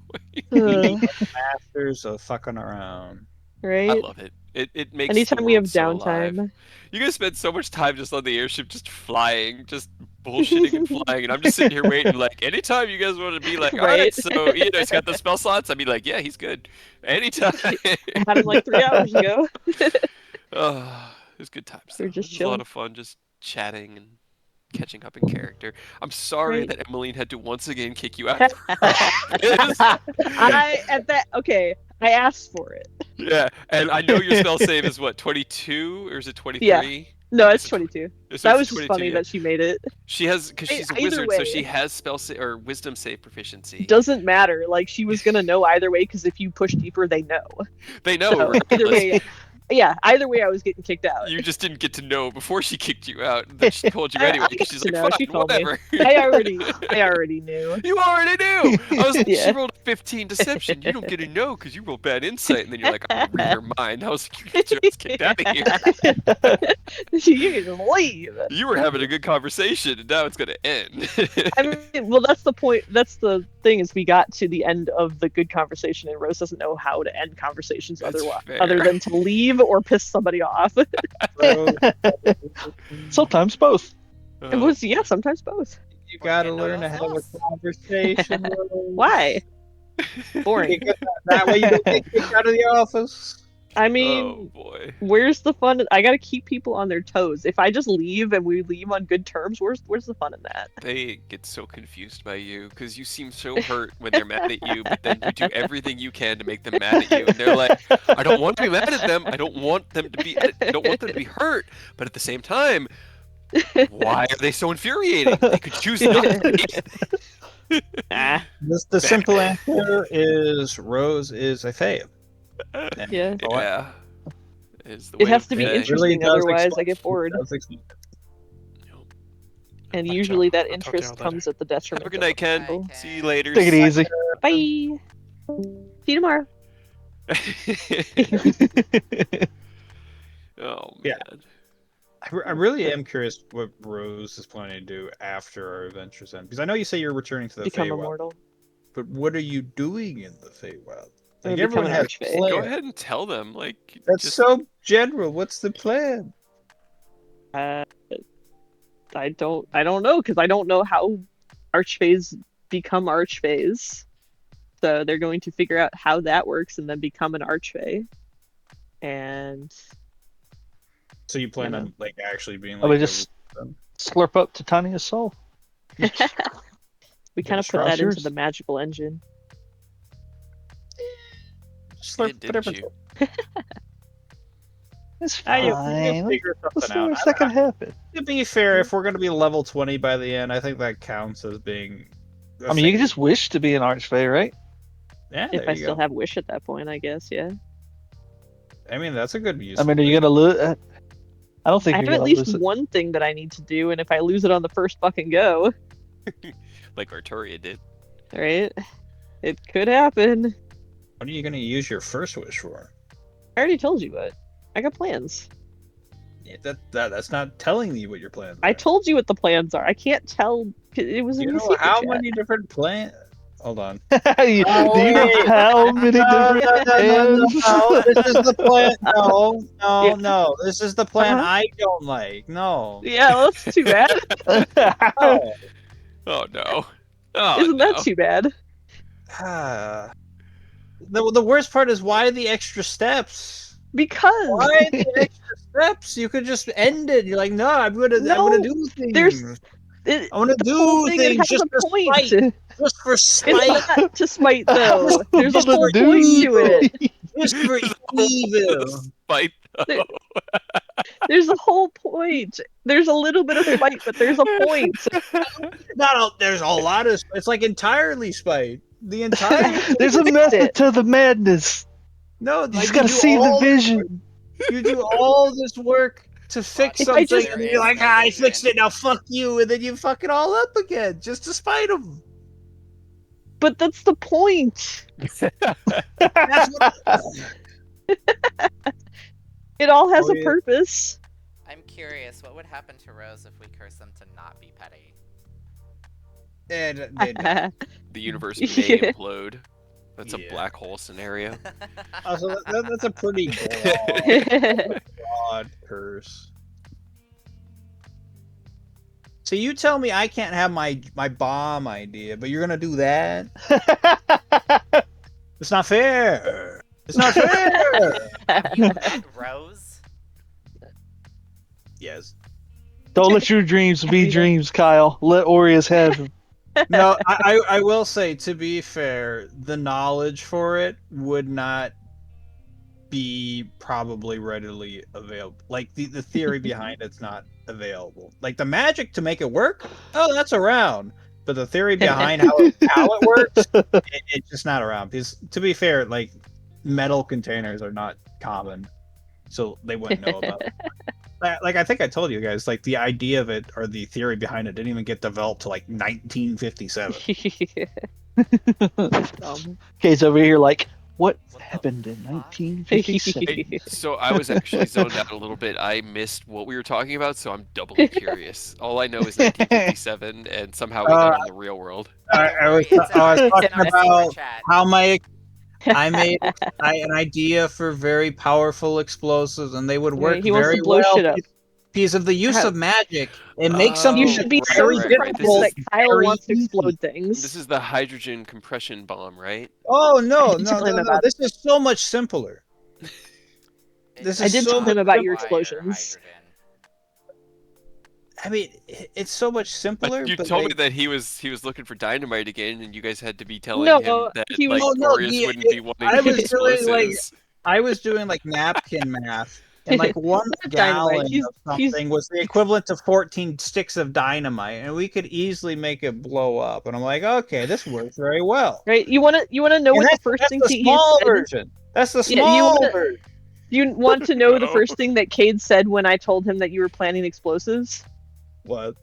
point. Masters of fucking around. I Right? love it. It makes Anytime the we have world so alive. downtime. You guys spend so much time just on the airship, just flying, just bullshitting and flying, and I'm just sitting here waiting. Like, anytime you guys want to be like, all right, Right. so he's got the spell slots. I'd be like, yeah, he's good. Anytime. Had him like 3 hours ago. Oh, it was good times. They're Though. just It was a lot chilling. of fun, just chatting and catching up in character. I'm sorry Right. that Emmeline had to once again kick you out. Okay, I asked for it. Yeah, and I know your spell save is what, 22 or is it 23? Yeah. No, it's It's a 22. So That it's was just 22, funny yeah. that she made it. She has, because she's a Either wizard, so way. she has spell or wisdom save proficiency. Doesn't matter. Like, she was gonna know either way, because if you push deeper, they know. They know. So, either regardless. way, yeah, either way I was getting kicked out. You just didn't get to know before she kicked you out. Then she told you anyway I because got she's to like, know. fine, She told me. whatever. I already knew. You already knew. I was like, Yeah. she rolled a 15 deception. You don't get to know because you rolled bad insight. And then you're like, I'm gonna read her mind. I was like, you get your ass kicked out of here. You can just leave. You were having a good conversation, and now it's gonna end. I mean, well, that's the point. That's the thing, is we got to the end of the good conversation, and Rose doesn't know how to end conversations That's fair. other than to leave or piss somebody off. Bro, Sometimes both. It was, yeah, sometimes both. you gotta Getting learn to those have a lost. conversation. Rose. Why? Boring. Because that way you don't get kicked out of the office. I Oh mean, boy. where's the fun? I gotta keep people on their toes. If I just leave and we leave on good terms, where's the fun in that? They get so confused by you because you seem so hurt when they're mad at you, but then you do everything you can to make them mad at you, and they're like, "I don't want to be mad at them. I don't want them to be. I don't want them to be hurt." But at the same time, why are they so infuriating? They could choose not to be. Ah, The simple answer is Rose is a fae. yeah. Yeah. Is the It way has of to be the day. interesting, otherwise I get bored. And I'll usually tell- that I'll talk to interest y'all comes at the detriment. Have a good of night, Ken. Bye, Ken. See you later. Take it easy. Bye. See you tomorrow. Oh man. Yeah. I really am curious what Rose is planning to do after our adventures end. Because I know you say you're returning to the Become Feywild, immortal. but what are you doing in the Feywild? I'm Like gonna everyone become an has archfey. plans. Go ahead and tell them. Like That's just so general. What's the plan? I don't know, because I don't know how archfays become archfays. So they're going to figure out how that works and then become an archfey. And So you plan Yeah. on like actually being I like would just slurp up Titania's soul. we kind of put that Yours. into the magical engine. slurp didn't whatever. you? It's You'll fine. figure Let's something see out. what's that can happen. To be fair, if we're going to be level 20 by the end, I think that counts as being. I mean, you can just wish to be an archfey, right? Yeah, If there I you still go. have wish at that point, I guess, yeah. I mean, that's a good use. I mean, are you gonna lose? I don't think I you're have at gonna least lose it. one thing that I need to do, and if I lose it on the first fucking go, Like Arturia did. right? It could happen. What are you going to use your first wish for? I already told you what. I got plans. Yeah, that's not telling you what your plans. I are. told you what the plans are. I can't tell. It was in You the know secret how chat. many different plans? Hold on. Do you know wait. how many different plans? no. This is the plan. No, Yeah. no. This is the plan Uh-huh. I don't like. No. Yeah, well, that's too bad. No. Oh no. Oh Isn't no. that too bad? Ah. The worst part is why the extra steps? Because Why the extra steps? You could just end it. You're like, no, I'm gonna No, do there's things. it, I want to the whole do thing. It things has just a for point. spite. Just for It's spite. not to spite though. Just There's a for whole point to it. Just for There's a whole evil. spite, There- though. There's a whole point. There's a little bit of spite, but there's a point. There's a lot of. It's like entirely spite. The entire. There's a Fixed method it. to the madness. No, You like just gotta do see the all this vision. work- You do all this work to fix If I something, just- and There you're is like, no I fixed vision. it. Now fuck you, and then you fuck it all up again just to spite them. But that's the point. That's what. It all has Oh, a yeah. purpose. I'm curious, what would happen to Rose if we curse them to not be petty? The universe may Yeah. implode. That's a Yeah. black hole scenario. Also, that's a pretty broad curse. So you tell me I can't have my bomb idea, but you're gonna do that? It's not fair. It's not fair. Have you met Rose? Yes. Don't let your dreams be dreams, Kyle. Let Aureus have them. No, I will say, to be fair, the knowledge for it would not be probably readily available. Like the theory behind it's not available. Like the magic to make it work, oh, that's around. But the theory behind how it works, it's just not around. Because to be fair, like metal containers are not common, so they wouldn't know about it. Like I think I told you guys, like the idea of it or the theory behind it didn't even get developed till like 1957. Kate's over here like, what What the happened in fuck? 1957? So I was actually zoned out a little bit. I missed what we were talking about, so I'm doubly curious. All I know is 1957, and somehow we got in the real world. I was It's in our talking secret about chat. how I made an idea for very powerful explosives, and they would work He wants very to blow well shit up. because of the use How- of magic. It makes something You Oh, should be that's so very right. surprised difficult that Kyle very wants to easy. explode things. This is the hydrogen compression bomb, right? Oh I no, did no, tell him no, no! about This is so much simpler. This I is did so tell him much about your simpler. explosions. I mean, it's so much simpler. You but told they- me that he was looking for dynamite again, and you guys had to be telling No, him that he was- like Oh, no, Aureus he- wouldn't be wanting I was doing, like, explosives. I was doing like napkin math, and like one Dynamite. gallon of He's- something was the equivalent to 14 sticks of dynamite, and we could easily make it blow up. And I'm like, okay, this works very well. Right? You wanna know And what the that's, first that's thing the he small said? version. That's the Yeah, you small wanna- version. You want to know the No. first thing that Cade said when I told him that you were planning explosives? What?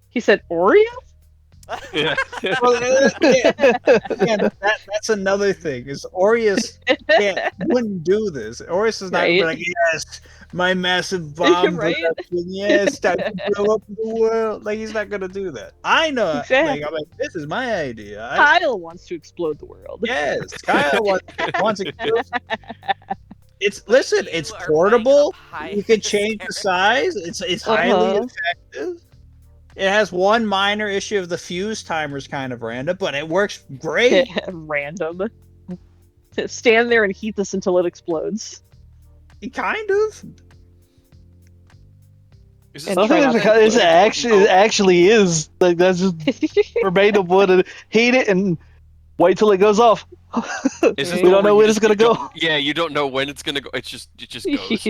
He said Oreo? Yeah. Well, again, that's another thing. Is Aureus wouldn't do this. Aureus is not gonna be Right. like, yes, my massive bomb Right? production, yes, time to blow up the world. Like he's not gonna do that. I know. Exactly. Like, I'm like, this is my idea. Kyle wants to explode the world. Yes, Kyle wants to kill. Listen, You it's are playing portable. up high You can change the hysteria. size. It's highly Uh-huh. effective. It has one minor issue of the fuse timer's kind of random, but it works great. Random. Stand there and heat this until it explodes. Kind of. Is And I try think not to it's explode. it actually is. Like, that's just verbatim what it heat it and wait till it goes off. Is this We the don't one know where when you it's gonna don't- go. Yeah, you don't know when it's gonna go. It just goes.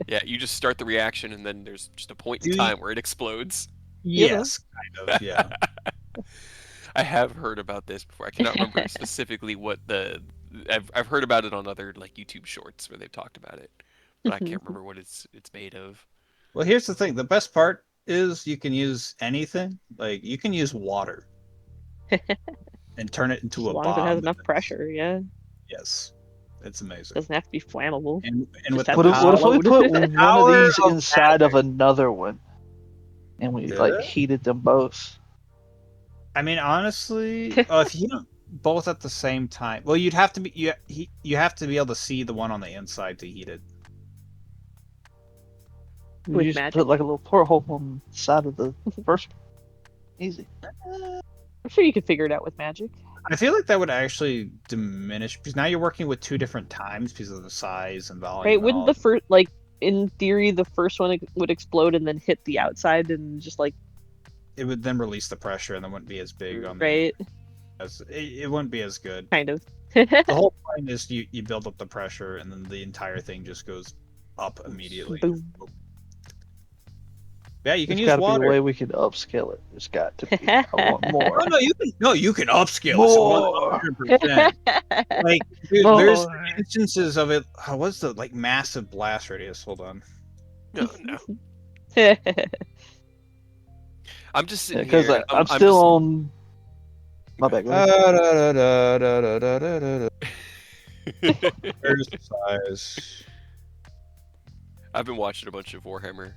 Yeah, you just start the reaction, and then there's just a point in Do you- time where it explodes. Yes, kind of. Yeah. I have heard about this before. I cannot remember specifically what I've heard about it on other like YouTube shorts where they've talked about it, but I can't remember what it's made of. Well, here's the thing. The best part is you can use anything. Like you can use water and turn it into As a long bomb. as it has enough pressure, yeah. Yes, it's amazing. Doesn't have to be flammable. And Just with have the to What if we Load. put one of Power these of inside of magic. another one, and we like Yeah. heated them both? I mean, honestly, if you don't both at the same time, well, you'd have to be you have to be able to see the one on the inside to heat it. We With just magic? put like a little porthole on the side of the first one. Easy. I'm sure you could figure it out with magic. I feel like that would actually diminish because now you're working with two different times because of the size and volume. Right? and Wouldn't all. the first, like, in theory, the first one would explode and then hit the outside and just like, It would then release the pressure and then wouldn't be as big on the. right? It wouldn't be as good. Kind of. The whole point is you build up the pressure and then the entire thing just goes up immediately. Boom. Yeah, you can There's use got to be a water. way we can upscale it. There's got to be. I want more. You can upscale More. it 100%. Like, dude, there's More. instances of it. What's the like massive blast radius? Hold on. No. I'm just sitting Because here. I'm still on. My bad. Go ahead. There's the size. I've been watching a bunch of Warhammer